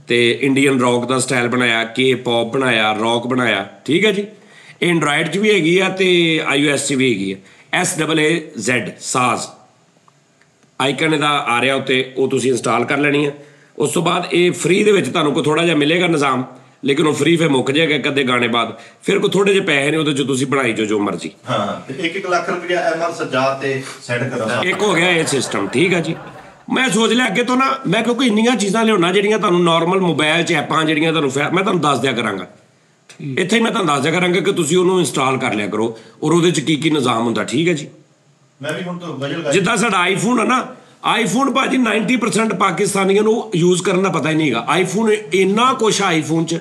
Speaker 3: ਤੇ ਇੰਡੀਅਨ ਰੌਕ ਦਾ ਸਟਾਈਲ ਬਣਾਇਆ, K-pop ਬਣਾਇਆ, ਰੌਕ ਬਣਾਇਆ। ਠੀਕ ਹੈ ਜੀ, ਇਹ ਐਂਡਰਾਇਡ 'ਚ ਵੀ ਹੈਗੀ ਆ ਤੇ iOS 'ਚ ਵੀ ਹੈਗੀ ਆ। SAAZ ਸਾਜ਼ ਆਈਕਨ ਇਹਦਾ ਆ ਰਿਹਾ ਉੱਤੇ, ਉਹ ਤੁਸੀਂ ਇੰਸਟਾਲ ਕਰ ਲੈਣੀ ਹੈ। ਉਸ ਤੋਂ ਬਾਅਦ ਇਹ ਫ੍ਰੀ ਦੇ ਵਿੱਚ ਤੁਹਾਨੂੰ ਕੋਈ ਥੋੜ੍ਹਾ ਜਿਹਾ ਮਿਲੇਗਾ ਨਿਜ਼ਾਮ, ਲੇਕਿਨ ਉਹ ਫ੍ਰੀ ਫਿਰ ਮੁੱਕ ਜਾਏਗਾ ਇੱਕ ਅੱਧੇ ਗਾਣੇ ਬਾਅਦ। ਫਿਰ ਕੋਈ ਥੋੜ੍ਹੇ ਜਿਹੇ ਪੈਸੇ ਨੇ ਉਹਦੇ 'ਚ ਤੁਸੀਂ ਬਣਾਈ ਜੋ ਮਰਜ਼ੀ।
Speaker 1: ਹਾਂ, ਤੇ 1 ਲੱਖ ਰੁਪਇਆ MR ਸਜਾ ਤੇ ਸੈਂਡ ਕਰਾ।
Speaker 3: ਇੱਕ ਹੋ ਗਿਆ ਇਹ ਸਿਸਟਮ। ਠੀਕ ਹੈ ਜੀ, ਮੈਂ ਸੋਚ ਲਿਆ ਅੱਗੇ ਤੋਂ ਨਾ ਮੈਂ, ਕਿਉਂਕਿ ਇੰਨੀਆਂ ਚੀਜ਼ਾਂ ਲਿਆਉਣਾ ਜਿਹੜੀਆਂ ਤੁਹਾਨੂੰ ਨਾਰਮਲ ਮੋਬਾਈਲ 'ਚ ਐਪਾਂ ਜਿਹੜੀਆਂ ਤੁਹਾਨੂੰ ਮੈਂ ਤੁਹਾਨੂੰ ਦੱਸ ਦਿਆ ਕਰਾਂਗਾ। ਇੱਥੇ ਹੀ ਮੈਂ ਤੁਹਾਨੂੰ ਦੱਸ ਦਿਆ ਕਰਾਂਗਾ ਕਿ ਤੁਸੀਂ ਉਹਨੂੰ ਇੰਸਟਾਲ ਕਰ ਲਿਆ ਕਰੋ ਔਰ ਉਹਦੇ 'ਚ ਕੀ ਨਿਜ਼ਾਮ ਹੁੰਦਾ। ਠੀਕ ਹੈ ਜੀ,
Speaker 1: ਮੈਂ ਵੀ ਹੁਣ ਤੋਂ ਗਜ਼ਲ ਗਾ।
Speaker 3: ਜਿੱਦਾਂ ਸਾਡਾ ਆਈਫੋਨ ਹੈ ਨਾ, ਆਈਫੋਨ ਭਾਜੀ 90% ਪਾਕਿਸਤਾਨੀਆਂ ਨੂੰ ਯੂਜ਼ ਕਰਨ ਦਾ ਪਤਾ ਹੀ ਨਹੀਂ ਹੈਗਾ। ਆਈਫੋਨ ਇੰਨਾ ਕੁਛ ਆ ਆਈਫੋਨ 'ਚ,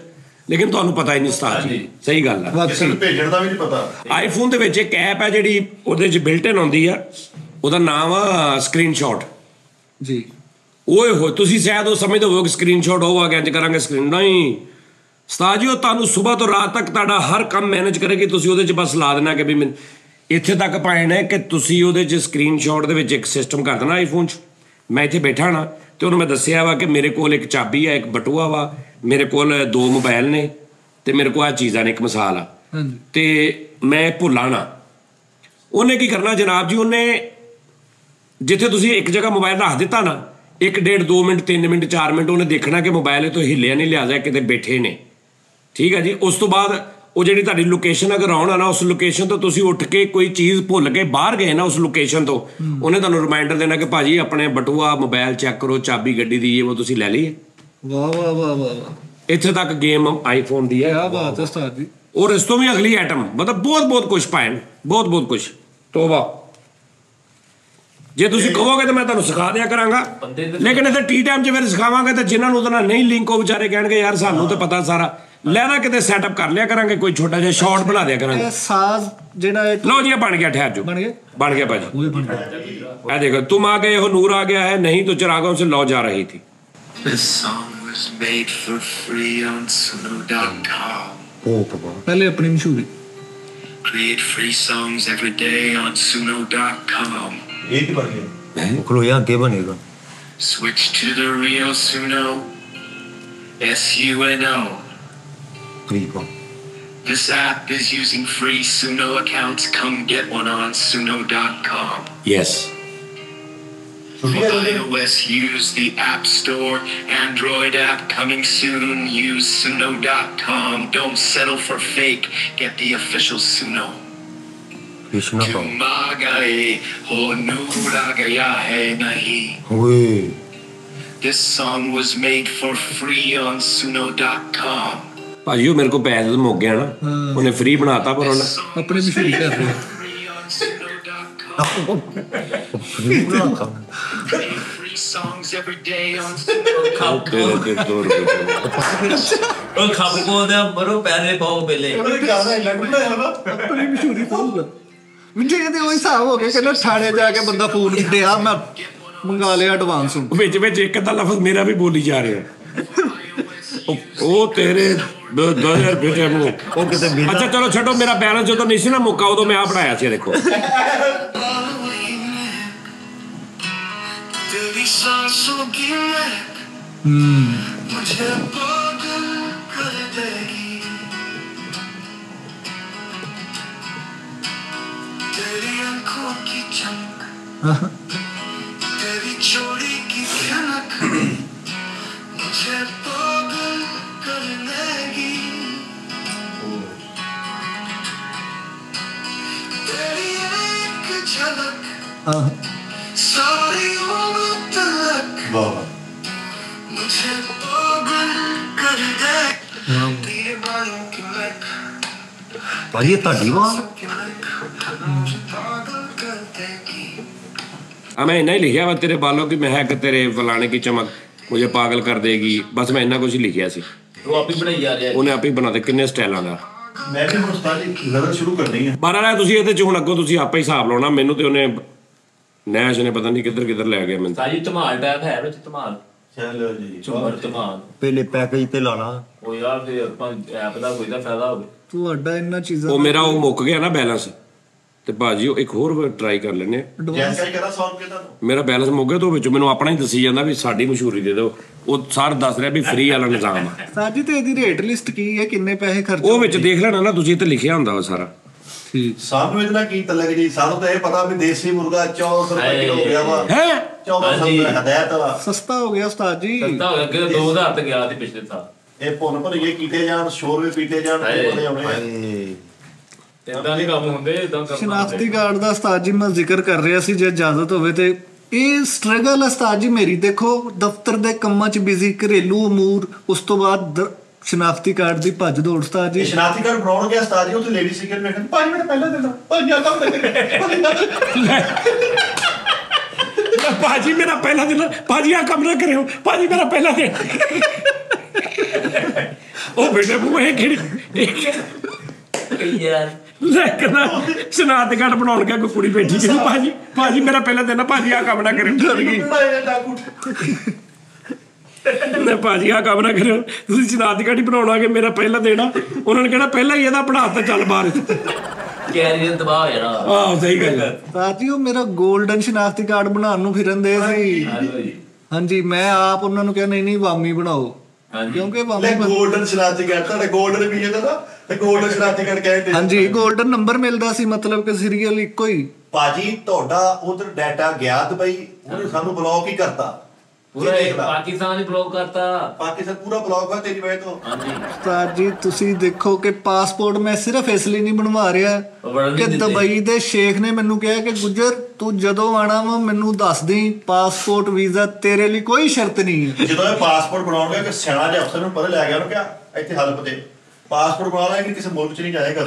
Speaker 3: ਲੇਕਿਨ ਤੁਹਾਨੂੰ ਪਤਾ ਹੀ ਨਹੀਂ ਉਸਤਾਦ ਜੀ। ਸਹੀ ਗੱਲ ਹੈ,
Speaker 1: ਕਿਸੇ ਨੂੰ ਭੇਜਣ ਦਾ ਵੀ ਨਹੀਂ ਪਤਾ।
Speaker 3: ਆਈਫੋਨ ਦੇ ਵਿੱਚ ਇੱਕ ਐਪ ਹੈ ਜਿਹੜੀ ਉਹਦੇ 'ਚ ਬਿਲਟ ਇਨ ਆਉਂਦੀ ਆ, ਉਹਦਾ ਨਾਮ ਆ ਸਕਰੀਨਸ਼ਾਟ
Speaker 4: ਜੀ।
Speaker 3: ਓਏ ਹੋਏ, ਤੁਸੀਂ ਸ਼ਾਇਦ ਉਹ ਸਮਝਦੇ ਹੋਵੋ ਕਿ ਸਕਰੀਨਸ਼ਾਟ ਹੋਊਗਾ ਇੰਜ ਕਰਾਂਗੇ ਸਕਰੀਨ, ਨਹੀਂ ਉਸਤਾਦ ਜੀ, ਉਹ ਤੁਹਾਨੂੰ ਸਵੇਰ ਤੋਂ ਰਾਤ ਤੱਕ ਤੁਹਾਡਾ ਹਰ ਕੰਮ ਮੈਨੇਜ ਕਰੇਗੀ। ਤੁਸੀਂ ਉਹਦੇ 'ਚ ਬਸ ਲਾ ਦੇਣਾ ਕਿ ਵੀ ਮੈਨੂੰ ਇੱਥੇ ਤੱਕ ਪਾਉਣਾ ਹੈ ਕਿ ਤੁਸੀਂ ਉਹਦੇ 'ਚ ਸਕਰੀਨਸ਼ਾਟ ਦੇ ਵਿੱਚ ਇੱਕ ਸਿਸਟਮ ਕਰ ਦੇਣਾ ਆਈਫੋਨ 'ਚ। ਮੈਂ ਇੱਥੇ ਬੈਠਾ ਨਾ ਤੇ ਉਹਨੂੰ ਮੈਂ ਦੱਸਿਆ ਵਾ ਕਿ ਮੇਰੇ ਕੋਲ ਇੱਕ ਚਾਬੀ ਆ, ਇੱਕ ਬਟੂਆ ਵਾ, ਮੇਰੇ ਕੋਲ 2 ਮੋਬਾਈਲ ਨੇ ਤੇ ਮੇਰੇ ਕੋਲ ਆਹ ਚੀਜ਼ਾਂ ਨੇ, ਇੱਕ ਮਿਸਾਲ ਆ, ਤੇ ਮੈਂ ਭੁੱਲਾਂ ਨਾ। ਉਹਨੇ ਕੀ ਕਰਨਾ ਜਨਾਬ ਜੀ, ਉਹਨੇ ਜਿੱਥੇ ਤੁਸੀਂ ਇੱਕ ਜਗ੍ਹਾ ਮੋਬਾਈਲ ਰੱਖ ਦਿੱਤਾ ਨਾ, 1 1.5 2 ਮਿੰਟ 3 ਮਿੰਟ 4 ਮਿੰਟ ਉਹਨੇ ਦੇਖਣਾ ਕਿ ਮੋਬਾਈਲ ਇਹ ਤੋਂ ਹਿੱਲਿਆ ਨਹੀਂ ਲਿਆ ਜਾ, ਕਿਤੇ ਬੈਠੇ ਨੇ। ਠੀਕ ਹੈ ਜੀ, ਉਸ ਤੋਂ ਬਾਅਦ ਉਹ ਜਿਹੜੀ ਤੁਹਾਡੀ ਲੋਕੇਸ਼ਨ ਅਗਰ ਆਉਣਾ ਨਾ, ਉਸ ਲੋਕੇਸ਼ਨ ਤੋਂ ਤੁਸੀਂ ਉੱਠ ਕੇ ਕੋਈ ਚੀਜ਼ ਭੁੱਲ ਕੇ ਬਾਹਰ ਗਏ ਨਾ ਉਸ ਲੋਕੇਸ਼ਨ ਤੋਂ, ਉਹਨੇ ਤੁਹਾਨੂੰ ਰਿਮਾਈਂਡਰ ਦੇਣਾ ਕਿ ਭਾਜੀ ਆਪਣੇ ਬਟੂਆ ਮੋਬਾਈਲ ਚੈੱਕ ਕਰੋ, ਚਾਬੀ ਗੱਡੀ ਦੀ ਉਹ ਤੁਸੀਂ ਲੈ ਲਈ ਹੈ।
Speaker 4: ਵਾਹ ਵਾਹ ਵਾਹ ਵਾਹ,
Speaker 3: ਇੱਥੇ ਤੱਕ ਗੇਮ ਆਈਫੋਨ ਦੀ ਹੈ।
Speaker 4: ਕਿਆ ਬਾਤ ਹੈ ਉਸਤਾਦ ਜੀ।
Speaker 3: ਔਰ ਇਸ ਤੋਂ ਵੀ ਅਗਲੀ ਆਈਟਮ, ਮਤਲਬ ਬਹੁਤ ਕੁਛ ਪਾਇਨ, ਬਹੁਤ ਕੁਛ। ਤੋਬਾ, ਜੇ ਤੁਸੀਂ ਕਹੋਗੇ ਤਾਂ ਮੈਂ ਤੁਹਾਨੂੰ ਸਿਖਾ ਦਿਆ ਕਰਾਂਗਾ, ਲੇਕਿਨ ਇੱਥੇ ਟੀ ਟਾਈਮ 'ਚ ਫਿਰ ਸਿਖਾਵਾਂਗੇ ਤਾਂ ਜਿਨ੍ਹਾਂ ਨੂੰ ਉਹਦੇ ਨਾਲ ਨਹੀਂ ਲਿੰਕ, ਉਹ ਵਿਚਾਰੇ ਕਹਿਣਗੇ ਯਾਰ ਸਾਨੂੰ ਤਾਂ ਪਤਾ ਸਾਰਾ। ਲੈਦਾ ਕਿਤੇ ਸੈਟਅਪ ਕਰ ਲਿਆ ਕਰਾਂਗੇ, ਕੋਈ ਛੋਟਾ ਜਿਹਾ ਸ਼ਾਰਟ ਬਣਾ ਦਿਆ ਕਰਾਂਗੇ।
Speaker 4: ਇਹ ਸਾਜ਼ ਜਿਹੜਾ
Speaker 3: ਲਓ ਜੀ, ਬਣ ਗਿਆ, ਠਹਿਰ ਜੋ,
Speaker 4: ਬਣ ਗਿਆ
Speaker 3: ਭਾਜੀ। ਇਹ ਦੇਖੋ, ਤੁਮ ਆ ਗਏ ਹੋ ਨੂਰ ਆ ਗਿਆ ਹੈ, ਨਹੀਂ तो चिरागों से लौ जा रही थी।
Speaker 6: This song was made for free on Suno.com.
Speaker 4: ਪਹਿਲੇ ਆਪਣੀ ਮਸ਼ਹੂਰੀ।
Speaker 6: Create free songs every day on Suno.com.
Speaker 1: ਇਹ ਕੀ ਬਣ ਗਿਆ?
Speaker 2: ਖਲੋ ਯਾ ਅੱਗੇ ਬਣੇਗਾ।
Speaker 6: Switch to the real Suno. SUNO.
Speaker 2: ਠੀਕ ਆ।
Speaker 6: This app is using free Suno accounts. Come get one on Suno.com.
Speaker 3: Yes.
Speaker 6: For iOS, use the App Store. Android app coming soon. Use Suno.com. Don't settle for fake. Get the official Suno.
Speaker 2: Krishna का
Speaker 6: तुम आ गए हो नूर आ गया है नहीं.
Speaker 2: ओए
Speaker 6: This song was made for free on Suno.com.
Speaker 3: ਭਾਜੀ ਉਹ ਮੇਰੇ ਕੋਲ ਪੈਸੇ ਤਾਂ ਮੁੱਕ ਗਿਆ ਨਾ, ਉਹਨੇ ਫ੍ਰੀ ਬਣਾਤਾ ਪਰ ਉਹਨੇ
Speaker 4: ਆਪਣੀ ਮਸ਼ਹੂਰੀ ਕਰ ਰਹੇ।
Speaker 6: Free on Suno.com. Free songs every day on Suno.com.
Speaker 3: ਤੇਰੇ ਤੇ 2 ਰੁਪਏ
Speaker 5: ਉਹ ਖੱਪ ਕੋਦੇ ਮਰੋ ਪੈਸੇ ਪਾਓ ਪਹਿਲੇ।
Speaker 4: ਆਪਣੀ ਮਸ਼ਹੂਰੀ ਪਾਊਗਾ। ਮਿੰਟੇ ਦੇ ਉਹ ਹਿਸਾਬ ਹੋ ਗਿਆ ਕਿ ਥਾਣੇ ਜਾ ਕੇ ਬੰਦਾ ਫੋਨ ਡਿਆ, ਮੈਂ ਮੰਗਾ ਲਿਆ ਐਡਵਾਂਸ ਹੁਣ।
Speaker 3: ਵਿੱਚ ਇੱਕ ਅੱਧਾ ਲਫ਼ਜ਼ ਮੇਰਾ ਵੀ ਬੋਲੀ ਜਾ ਰਿਹਾ। ਉਹ ਤੇਰੇ 2000 ਰੁਪਏ ਤੇ ਮੂੰਹ
Speaker 2: ਉਹ ਕਿਤੇ ਬਿਨਾ
Speaker 3: ਅੱਛਾ ਚਲੋ ਛੱਡੋ, ਮੇਰਾ ਬੈਲੈਂਸ ਜਦੋਂ ਨਹੀਂ ਸੀ ਨਾ ਮੁੱਕਾ ਉਦੋਂ ਮੈਂ ਆ ਬਣਾਇਆ ਸੀ। ਦੇਖੋ
Speaker 6: तेरी चोरी की खनक मुझे पागल कर देगी. तेरी एक झलक सारी उम्र तक मुझे पागल कर देगी. दीवानों की लक
Speaker 2: ਭਾਜੀ ਇਹ ਤੁਹਾਡੀ ਆਵਾਜ਼
Speaker 6: मुझे पागल कर देगी.
Speaker 3: मैं इतना ही लिखा वा तेरे बालों की महक तेरे फलाने की चमक मुझे पागल कर देगी, बस मैं इतना कुछ ही लिखिਆ ਸੀ।
Speaker 5: ਉਹ ਆਪੇ ਬਣਾਈ ਜਾ ਰਿਹਾ
Speaker 3: ਉਹਨੇ ਆਪੇ ਬਣਾ ਦੇ ਕਿੰਨੇ ਸਟਾਈਲਾਂ ਦਾ।
Speaker 1: ਮੈਂ ਵੀ ਹੁਣ ਉਸਤਾਦ ਜੀ ਨਜ਼ਰ ਸ਼ੁਰੂ ਕਰਨੀ ਹੈ।
Speaker 3: ਬਾਰਾ ਤੁਸੀਂ ਇਹਦੇ ਚ ਹੁਣ ਅੱਗੋਂ ਤੁਸੀਂ ਆਪੇ ਹੀ ਹਿਸਾਬ ਲਾਉਣਾ, ਮੈਨੂੰ ਤੇ ਉਹਨੇ ਨੈਸ਼ ਨੇ ਪਤਾ ਨਹੀਂ ਕਿੱਧਰ ਲੈ ਗਿਆ ਮੈਨੂੰ।
Speaker 5: ਸਾਜੀ ਧਮਾਲ ਟੈਪ ਹੈ ਵਿੱਚ ਧਮਾਲ
Speaker 1: ਚਲੋ ਜੀ
Speaker 5: ਝੂਮਰ ਧਮਾਲ
Speaker 2: ਪਹਿਲੇ ਪੈਕੇਜ ਤੇ ਲਾਣਾ।
Speaker 5: ਉਹ ਯਾਰ ਫਿਰ ਆਪਾਂ ਐਪ ਦਾ ਕੋਈ ਤਾਂ ਫਾਇਦਾ ਹੋਵੇ।
Speaker 4: ਤੁਹਾਡਾ ਇਹਨਾਂ ਚੀਜ਼ਾਂ
Speaker 3: ਉਹ ਮੇਰਾ ਉਹ ਮੁੱਕ ਗਿਆ ਨਾ ਬੈਲੈਂਸ, ਤੇ ਭਾਜੀ ਉਹ ਇੱਕ ਹੋਰ ਟਰਾਈ ਕਰ ਲੈਂਦੇ ਆ।
Speaker 1: ਜੈਸਾ ਹੀ ਕਰਾ 100 ਰੁਪਏ ਤੁਹਾਨੂੰ।
Speaker 3: ਮੇਰਾ ਬੈਲੈਂਸ ਮੁੱਕ ਗਿਆ, ਤੋਂ ਵਿੱਚੋਂ ਮੈਨੂੰ ਆਪਣਾ ਹੀ ਦੱਸੀ ਜਾਂਦਾ ਵੀ ਸਾਡੀ ਮਸ਼ਹੂਰੀ ਦੇ ਦਿਓ। ਉਹ ਸਾਰ ਦੱਸ ਰਿਹਾ ਵੀ ਫ੍ਰੀ ਵਾਲਾ ਨਿਜ਼ਾਮ ਆ।
Speaker 4: ਸਾਜੀ ਤੇ ਇਹਦੀ ਰੇਟ ਲਿਸਟ ਕੀ ਹੈ, ਕਿੰਨੇ ਪੈਸੇ ਖਰਚ
Speaker 3: ਉਹ ਵਿੱਚ ਦੇਖ ਲੈਣਾ ਨਾ ਤੁਸੀਂ, ਤੇ ਲਿਖਿਆ ਹੁੰਦਾ ਵਾ ਸਾਰਾ।
Speaker 4: ਠੀਕ।
Speaker 1: ਸਾਨੂੰ ਇਹਦਾ ਕੀ ਤਲਕ ਜੀ, ਸਾਨੂੰ ਤਾਂ ਇਹ ਪਤਾ ਵੀ ਦੇਸੀ ਮੁਰਗਾ 1400 ਰੁਪਏ ਕਿਲੋ ਹੋ ਗਿਆ ਵਾ।
Speaker 3: ਹੈ
Speaker 1: 1400 ਰੁਪਏ ਹਦਾਇਤ ਵਾ।
Speaker 4: ਸਸਤਾ ਹੋ ਗਿਆ ਉਸਤਾਦ ਜੀ।
Speaker 5: ਸਸਤਾ ਹੋ ਗਿਆ, ਅੱਗੇ ਤਾਂ 2000 ਤੇ ਗਿਆ ਸੀ ਪਿਛਲੇ ਸਾਲ।
Speaker 1: ਇਹ ਭੁੰਨ ਭਰੀਏ ਕੀਤੇ ਜਾਣ, ਸ਼ੋਰ ਵੀ ਪੀਤੇ ਜਾਣ, ਬੜੇ ਆਉਣੇ ਆ।
Speaker 5: ਇਦਾਂ ਨਹੀਂ ਕੰਮ ਹੁੰਦੇ, ਇਦਾਂ ਕੰਮ
Speaker 4: ਸ਼ਨਾਖਤੀ ਕਾਰਡ ਦਾ ਉਸਤਾਦ ਜੀ ਮੈਂ ਜ਼ਿਕਰ ਕਰ ਰਿਹਾ ਸੀ, ਜੇ ਇਜਾਜ਼ਤ ਹੋਵੇ ਤੇ ਇਹ ਸਟਰਗਲ ਉਸਤਾਦ ਜੀ ਮੇਰੀ। ਦੇਖੋ ਦਫ਼ਤਰ ਦੇ ਕੰਮਾਂ 'ਚ ਬਿਜ਼ੀ, ਘਰੇਲੂ ਅਮੂਰ, ਉਸ ਤੋਂ ਬਾਅਦ ਸ਼ਨਾਖਤੀ ਕਾਰਡ ਦੀ ਭੱਜ ਦੌੜ ਉਸਤਾਦ ਜੀ।
Speaker 1: ਇਹ ਸ਼ਨਾਖਤੀ ਕਾਰਡ ਬਣਾਉਣ ਗਿਆ ਉਸਤਾਦ ਜੀ, ਉੱਥੇ ਲੇਡੀ ਸੀਕਰ ਮੈਂ ਕਹਿੰਦਾ 5 ਮਿੰਟ ਪਹਿਲਾਂ ਦੇਣਾ, 5 ਆ
Speaker 3: ਭਾਜੀ ਮੇਰਾ ਪਹਿਲਾ ਦਿਨ, ਭਾਜੀ ਆ ਕੰਮ ਨਾ ਕਰਿਓ, ਭਾਜੀ ਮੇਰਾ ਪਹਿਲਾ ਦਿਨ। ਉਹ ਬੇਟੇ ਮੂੰਹ ਇਹ ਕਿਹੜੀ
Speaker 5: ਯਾਰ
Speaker 3: ਲੈ ਕਹਿੰਦਾ ਸ਼ਨਾਖਤੀ ਕਾਰਡ ਬਣਾਉਣ ਗਿਆ ਕੋਈ ਕੁੜੀ ਬੈਠੀ ਸੀ, ਭਾਜੀ ਮੇਰਾ ਪਹਿਲਾ ਦਿਨ ਆ, ਭਾਜੀ ਆ ਕੰਮ ਨਾ ਕਰਿਓ। ਡਰ ਗਈ ਨਾ ਭਾਜੀ ਆ ਕੰਮ ਨਾ ਕਰਿਓ, ਤੁਸੀਂ ਸ਼ਨਾਖਤੀ ਕਾਰਡ ਹੀ ਬਣਾਉਣਾਗੇ, ਮੇਰਾ ਪਹਿਲਾ ਦੇਣਾ। ਉਹਨਾਂ ਨੇ ਕਹਿਣਾ ਪਹਿਲਾਂ ਹੀ ਇਹਦਾ ਬਣਾ ਤਾ, ਚੱਲ ਬਾਹਰ।
Speaker 5: ਕੈਰੀਅਰ ਤਬਾਹ ਹੋ ਜਾਣਾ।
Speaker 3: ਆਹ ਸਹੀ ਗੱਲ ਹੈ।
Speaker 4: ਉਸਤਾਦ ਜੀ ਉਹ ਮੇਰਾ 골ਡਨ ਸ਼ਨਾਖਤੀ ਕਾਰਡ ਬਣਾਉਣ ਨੂੰ ਫਿਰਨ ਦੇ ਸੀ। ਹਾਂਜੀ ਮੈਂ ਆਪ ਉਹਨਾਂ ਨੂੰ ਕਿਹਾ ਨਹੀਂ ਵਾਮੀ ਬਣਾਓ, ਕਿਉਂਕਿ ਵਾਮੀ
Speaker 1: 골ਡਨ ਸ਼ਨਾਖਤੀ ਕਾਰਡ ਤੁਹਾਡਾ 골ਡਨ ਵੀ ਇਹਦਾ ਨਾ, ਤੇ 골ਡਨ ਸ਼ਨਾਖਤੀ ਕਾਰਡ ਕਹਿੰਦੇ।
Speaker 4: ਹਾਂਜੀ 골ਡਨ ਨੰਬਰ ਮਿਲਦਾ ਸੀ, ਮਤਲਬ ਕਿ ਸੀਰੀਅਲ ਇੱਕੋ ਹੀ।
Speaker 1: ਭਾਜੀ ਤੁਹਾਡਾ ਉਧਰ ਡਾਟਾ ਗਿਆ ਦੁਬਈ, ਉਹਨੇ ਸਾਨੂੰ ਬਲੌਕ ਹੀ ਕਰਤਾ
Speaker 5: ਪੂਰਾ ਪਾਕਿਸਤਾਨ ਹੀ ਬਲੌਕ ਕਰਤਾ।
Speaker 1: ਪਾਕਿਸਤਾਨ ਪੂਰਾ ਬਲੌਕ ਹੋਇਆ ਤੇਰੀ ਵਜ੍ਹਾ ਤੋਂ।
Speaker 4: ਉਸਤਾਦ ਜੀ ਤੁਸੀਂ ਦੇਖੋ ਕਿ ਪਾਸਪੋਰਟ ਮੈਂ ਸਿਰਫ ਇਸ ਲਈ ਨਹੀਂ ਬਣਵਾ ਰਿਹਾ ਕਿ ਦੁਬਈ ਦੇ ਸ਼ੇਖ ਨੇ ਮੈਨੂੰ ਕਿਹਾ ਕਿ ਗੁੱਜਰ ਤੂੰ ਜਦੋਂ ਆਣਾ ਵਾ ਮੈਨੂੰ ਦੱਸ ਦੇ, ਪਾਸਪੋਰਟ ਵੀਜ਼ਾ ਤੇਰੇ ਲਈ ਕੋਈ ਸ਼ਰਤ ਨਹੀਂ ਹੈ।
Speaker 1: ਜਦੋਂ ਇਹ ਪਾਸਪੋਰਟ ਬਣਾਉਣਗੇ ਕਿ ਸਿਆਣਾ ਜਿਹਾ ਅਫਸਰ ਨੂੰ ਪਤਾ ਲੈ ਗਿਆ ਉਹਨੂੰ ਕਿਹਾ ਇੱਥੇ ਹਲਪ ਦੇ ਪਾਸਪੋਰਟ ਬਣਾ ਲੈ ਕਿ ਕਿਸੇ ਮੁਲਕ 'ਚ ਨਹੀਂ ਜਾਏਗਾ,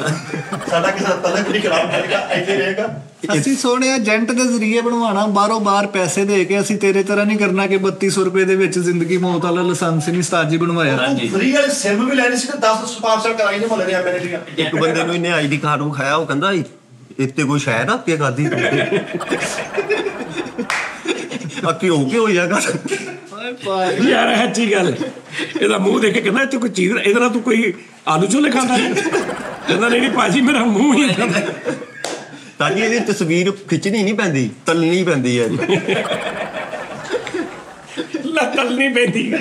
Speaker 1: ਸਾਡਾ ਕਿਸੇ ਦਾ ਤਲਕ ਨਹੀਂ ਖਰਾਬ ਕਰੇਗਾ, ਇੱਥੇ ਰਹੇਗਾ।
Speaker 4: ਅਸੀਂ ਸੋਹਣੇ ਏਜੰਟ ਦੇ ਜ਼ਰੀਏ ਬਣਵਾਣਾ, ਬਾਹਰੋਂ ਬਾਹਰ ਪੈਸੇ ਦੇ ਕੇ। ਅਸੀਂ ਤੇਰੇ ਤਰ੍ਹਾਂ ਨਹੀਂ ਕਰਨਾ ਕਿ 3200 ਰੁਪਏ ਦੇ ਵਿੱਚ ਜ਼ਿੰਦਗੀ ਮੌਤ ਵਾਲਾ ਲਾਇਸੈਂਸ ਨਹੀਂ ਉਸਤਾਦ ਜੀ ਬਣਵਾਇਆ।
Speaker 1: ਫਰੀ ਵਾਲੀ ਸਿਮ ਵੀ ਲੈਣੀ ਸੀ ਤੇ 10 ਸਪਾਂਸਰ ਕਰਾਈ ਨੇ ਮੁੱਲ ਦੇ ਐਮਐਲਏ ਦੀਆਂ।
Speaker 2: ਇੱਕ ਬੰਦੇ ਨੂੰ ਇਹਨੇ ਆਈਡੀ ਕਾਰਡ ਵਿਖਾਇਆ, ਉਹ ਕਹਿੰਦਾ ਇੱਥੇ ਕੋਈ ਸ਼ਾਇਦ ਆ ਕੇ ਕਰਦੀ ਅੱਕੀ ਹੋ ਕੇ ਹੋਇਆ ਕਰ।
Speaker 3: ਯਾਰ ਅੱਛੀ ਗੱਲ, ਇਹਦਾ ਮੂੰਹ ਦੇਖ ਕੇ ਕਹਿੰਦਾ ਇੱਥੇ ਕੋਈ ਚੀਜ਼, ਇਹਦੇ ਨਾਲ ਤੂੰ ਕੋਈ ਆਲੂ ਛੋਲੇ ਖਾਂਦਾ? ਕਹਿੰਦਾ ਨਹੀਂ ਭਾਜੀ ਮੇਰਾ ਮੂੰਹ ਹੀ ਖਾਂਦਾ।
Speaker 2: ਤਾਂ ਜੀ ਇਹਦੀ ਤਸਵੀਰ ਖਿੱਚਣੀ ਨਹੀਂ ਪੈਂਦੀ, ਤਲਣੀ ਪੈਂਦੀ ਹੈ।
Speaker 3: ਤਲਣੀ ਪੈਂਦੀ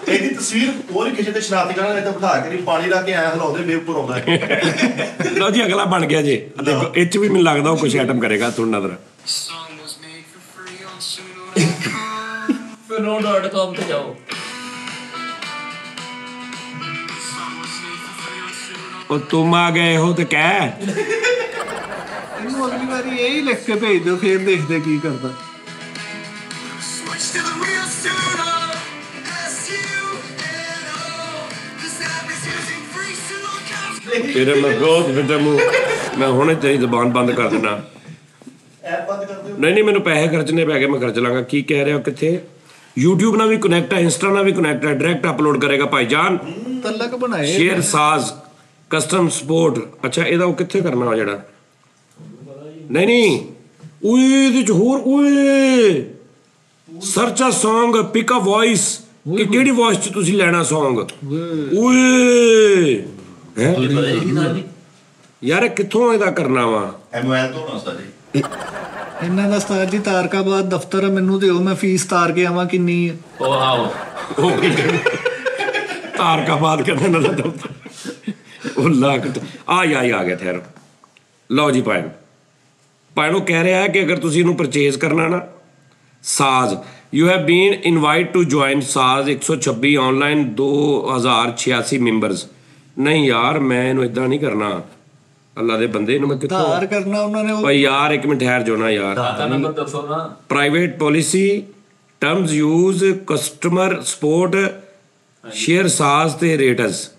Speaker 1: ਇਹਦੀ ਤਸਵੀਰ ਹੋਰ ਕਿਸੇ ਦੇ ਸ਼ਨਾਖਤੀ ਕਾਰਡ ਇੱਥੇ ਬਿਠਾ ਕੇ ਪਾਣੀ ਲਾ ਕੇ ਆਇਆ ਹਲਾਉਂਦੇ ਬੇਵਕੂਫ ਆਉਂਦਾ ਹੈ।
Speaker 3: ਲਓ ਜੀ ਅਗਲਾ ਬਣ ਗਿਆ ਜੇ। ਦੇਖੋ ਇਹ 'ਚ ਵੀ ਮੈਨੂੰ ਲੱਗਦਾ ਉਹ ਕੁਛ ਆਈਟਮ ਕਰੇਗਾ, ਤੁਹਾਨੂੰ ਨਜ਼ਰ।
Speaker 6: Song was made for free on Suno.com.
Speaker 5: Suno.com ਤੇ ਜਾਓ।
Speaker 3: ਉਹ ਤੁਮ ਆ ਗਏ ਹੋ ਤੇ ਕਹਿ।
Speaker 4: ਇਹਨੂੰ ਅਗਲੀ ਵਾਰੀ ਇਹੀ ਲਿਖ ਕੇ ਭੇਜ ਦਿਓ, ਫੇਰ ਦੇਖਦੇ ਕੀ ਕਰਦਾ।
Speaker 6: Switch to the real Suno. SUNO. This app is using free Suno.
Speaker 3: ਤੇਰੇ ਮੈਂ ਬਹੁਤ ਬਿੰਦਾ ਮੂੰਹ, ਮੈਂ ਹੁਣੇ ਤੇਰੀ ਜ਼ਬਾਨ ਬੰਦ ਕਰ ਦੇਣਾ।
Speaker 1: ਐਪ ਬੰਦ ਕਰ ਦਿਓ।
Speaker 3: ਨਹੀਂ ਮੈਨੂੰ ਪੈਸੇ ਖਰਚਣੇ ਪੈ ਗਏ, ਮੈਂ ਖਰਚ ਲਾਂਗਾ। ਕੀ ਕਹਿ ਰਹੇ ਹੋ? ਕਿੱਥੇ? YouTube ਨਾਲ ਵੀ ਕਨੈਕਟ ਹੈ, ਇੰਸਟਾ ਨਾਲ ਵੀ ਕਨੈਕਟ ਹੈ, ਡਾਇਰੈਕਟ ਅਪਲੋਡ ਕਰੇਗਾ ਭਾਈਜਾਨ।
Speaker 4: ਤਲਕ ਬਣਾਏ
Speaker 3: ਸ਼ੇਅਰ ਸਾਜ਼ ਕਸਟਮ ਸਪੋਰਟ। ਅੱਛਾ ਇਹਦਾ ਉਹ ਕਿੱਥੇ ਕਰਨਾ ਵਾ ਜਿਹੜਾ? ਨਹੀਂ ਓਏ ਇਹਦੇ ਚ ਹੋਰ ਓਏ ਸਰਚ ਅ Song, ਪਿਕ ਅ ਵੌਇਸ, ਕਿ ਕਿਹੜੀ ਵੌਇਸ ਚ ਤੁਸੀਂ ਲੈਣਾ Song। ਓਏ ਹੈ ਯਾਰ ਕਿੱਥੋਂ ਇਹਦਾ ਕਰਨਾ ਵਾ?
Speaker 1: ਐਮਐਲ ਤੋਂ ਨਾ ਉਸਤਾਦ ਜੀ।
Speaker 4: ਇਹਨਾਂ ਦਾ ਉਸਤਾਦ ਜੀ ਤਾਰਕਾਬਾਦ ਦਫ਼ਤਰ ਮੈਨੂੰ ਦਿਓ, ਮੈਂ ਫੀਸ ਤਾਰ ਕੇ ਆਵਾਂ ਕਿੰਨੀ ਹੈ।
Speaker 5: ਉਹ ਆਓ
Speaker 3: ਤਾਰਕਾਬਾਦ ਕਹਿੰਦੇ ਨਾ ਦਫ਼ਤਰ। ਉਹ ਲਾਕਟ ਆ ਗਿਆ ਠਹਿਰੋ। ਲਓ ਜੀ ਭਾਈ ਨੂੰ ਕਹਿ ਰਿਹਾ ਹੈ ਕਿ ਅਗਰ ਤੁਸੀਂ ਇਹਨੂੰ ਪਰਚੇਜ਼ ਕਰਨਾ ਨਾ, ਸਾਜ਼ you have been invite to join ਸਾਜ਼ 126 ਆਨਲਾਈਨ 2086 ਮੈਂਬਰਸ। ਨਹੀਂ ਯਾਰ ਮੈਂ ਇਹਨੂੰ ਇਦਾਂ ਨਹੀਂ ਕਰਨਾ, ਅੱਲਾ ਦੇ ਬੰਦੇ ਇਹਨੂੰ ਮੈਂ ਕਿੱਥੋਂ
Speaker 4: ਧਾਰ ਕਰਨਾ ਉਹਨਾਂ ਨੇ।
Speaker 3: ਭਾਈ ਯਾਰ ਇੱਕ ਮਿੰਟ ਠਹਿਰ ਜਾਓ ਨਾ ਯਾਰ।
Speaker 5: ਖਾਤਾ ਨੰਬਰ ਦੱਸੋ ਨਾ।
Speaker 3: Private policy, terms use, customer support, share ਸਾਜ਼ ਤੇ ਰੇਟਸ।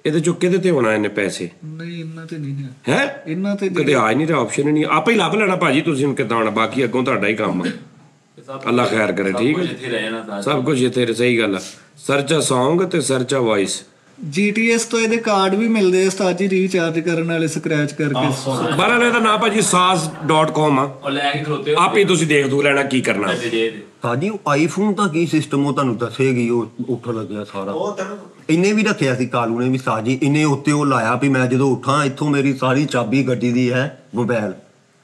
Speaker 3: ਇਹਦੇ ਚੋਂ ਕਿਹਦੇ ਤੇ ਹੋਣਾ ਇਹਨੇ ਪੈਸੇ?
Speaker 4: ਨਹੀਂ ਇਹਨਾਂ ਤੇ ਨਹੀਂ
Speaker 3: ਹੈ
Speaker 4: ਇਹਨਾਂ ਤੇ
Speaker 3: ਕਦੇ ਆ ਹੀ ਨਹੀਂ ਰਿਹਾ, ਆਪਸ਼ਨ ਹੀ ਨਹੀਂ। ਆਪੇ ਹੀ ਲੱਭ ਲੈਣਾ ਭਾਜੀ ਤੁਸੀਂ ਹੁਣ ਕਿੱਦਾਂ ਆਉਣਾ, ਬਾਕੀ ਅੱਗੋਂ ਤੁਹਾਡਾ ਹੀ ਕੰਮ ਆ। ਅੱਲਾ ਖੈਰ ਕਰੇ। ਠੀਕ
Speaker 5: ਕੁਝ ਇੱਥੇ ਰਹਿ ਜਾਣਾ
Speaker 3: ਸਭ ਕੁਝ ਇੱਥੇ ਸਹੀ ਗੱਲ ਆ। ਸਰਚ ਆ Song ਤੇ ਸਰਚ ਆ Voice।
Speaker 4: GTS ਤੋਂ ਇਹਦੇ ਕਾਰਡ ਵੀ ਮਿਲਦੇ ਆ ਉਸਤਾਦ ਜੀ, ਰੀਚਾਰਜ ਕਰਨ ਵਾਲੇ ਸਕ੍ਰੈਚ ਕਰਕੇ।
Speaker 3: ਬਾਹਰ ਇਹਦਾ ਨਾਂ ਭਾਜੀ saz.com ਆ।
Speaker 5: ਉਹ ਲੈ ਕੇ ਖਲੋਤੇ
Speaker 3: ਆਪ ਹੀ ਤੁਸੀਂ ਦੇਖ ਦੂ ਲੈਣਾ ਕੀ ਕਰਨਾ।
Speaker 2: ਸਾਜੀ ਉਹ ਆਈਫੋਨ ਦਾ ਕੀ ਸਿਸਟਮ ਉਹ ਤੁਹਾਨੂੰ ਦੱਸੇਗੀ, ਉਹ ਉੱਠ ਲੱਗਿਆ ਸਾਰਾ।
Speaker 1: ਉਹ ਤੈਨੂੰ
Speaker 2: ਇਹਨੇ ਵੀ ਰੱਖਿਆ ਸੀ ਕਾਲੂ ਨੇ ਵੀ ਸਾਜੀ, ਇਹਨੇ ਉੱਤੇ ਉਹ ਲਾਇਆ ਵੀ ਮੈਂ ਜਦੋਂ ਉੱਠਾਂ ਇੱਥੋਂ ਮੇਰੀ ਸਾਰੀ ਚਾਬੀ ਗੱਡੀ ਦੀ ਹੈ ਮੋਬਾਈਲ,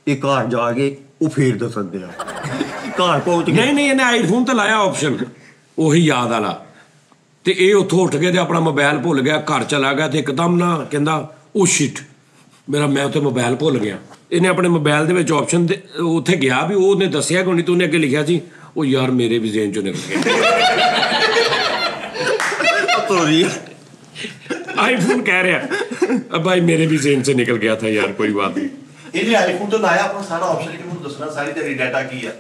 Speaker 2: ਇਹ ਘਰ ਜਾ ਕੇ ਉਹ ਫੇਰ ਦੱਸਦੇ ਆ ਘਰ ਪਹੁੰਚ ਗਏ।
Speaker 3: ਨਹੀਂ ਇਹਨੇ ਆਈਫੋਨ ਤੇ ਲਾਇਆ ਆਪਸ਼ਨ ਉਹੀ ਯਾਦ ਵਾਲਾ, ਤੇ ਇਹ ਉੱਥੋਂ ਉੱਠ ਕੇ ਤੇ ਆਪਣਾ ਮੋਬਾਈਲ ਭੁੱਲ ਗਿਆ, ਘਰ ਚਲਾ ਗਿਆ ਤੇ ਇੱਕਦਮ ਨਾ ਕਹਿੰਦਾ ਉਹ ਸ਼ਿਟ ਮੈਂ ਉੱਥੇ ਮੋਬਾਈਲ ਭੁੱਲ ਗਿਆ। ਇਹਨੇ ਆਪਣੇ ਮੋਬਾਈਲ ਦੇ ਵਿੱਚ ਆਪਸ਼ਨ ਉੱਥੇ ਗਿਆ ਵੀ ਉਹਨੇ ਦੱਸਿਆ ਕਿ ਨਹੀਂ, ਤੂੰ ਉਹਨੇ ਅੱਗੇ ਲਿਖਿਆ ਸੀ ਉਹ ਯਾਰ ਮੇਰੇ ਵੀ ਜ਼ੇਨ ਚੋਂ ਨਿਕਲ ਗਿਆ। आईफोन कह रहा है अब भाई मेरे भी जेन से निकल गया था यार, कोई बात नहीं।
Speaker 1: ਇਹਨੇ ਆਈਫੋਨ ਤੋਂ ਲਾਇਆ ਆਪਣਾ ਸਾਰਾ ਆਪਸ਼ਨ ਕਿ ਮੈਨੂੰ ਦੱਸਣਾ ਸਾਰੀ ਤੇਰੀ ਡਾਟਾ ਕੀ ਆ।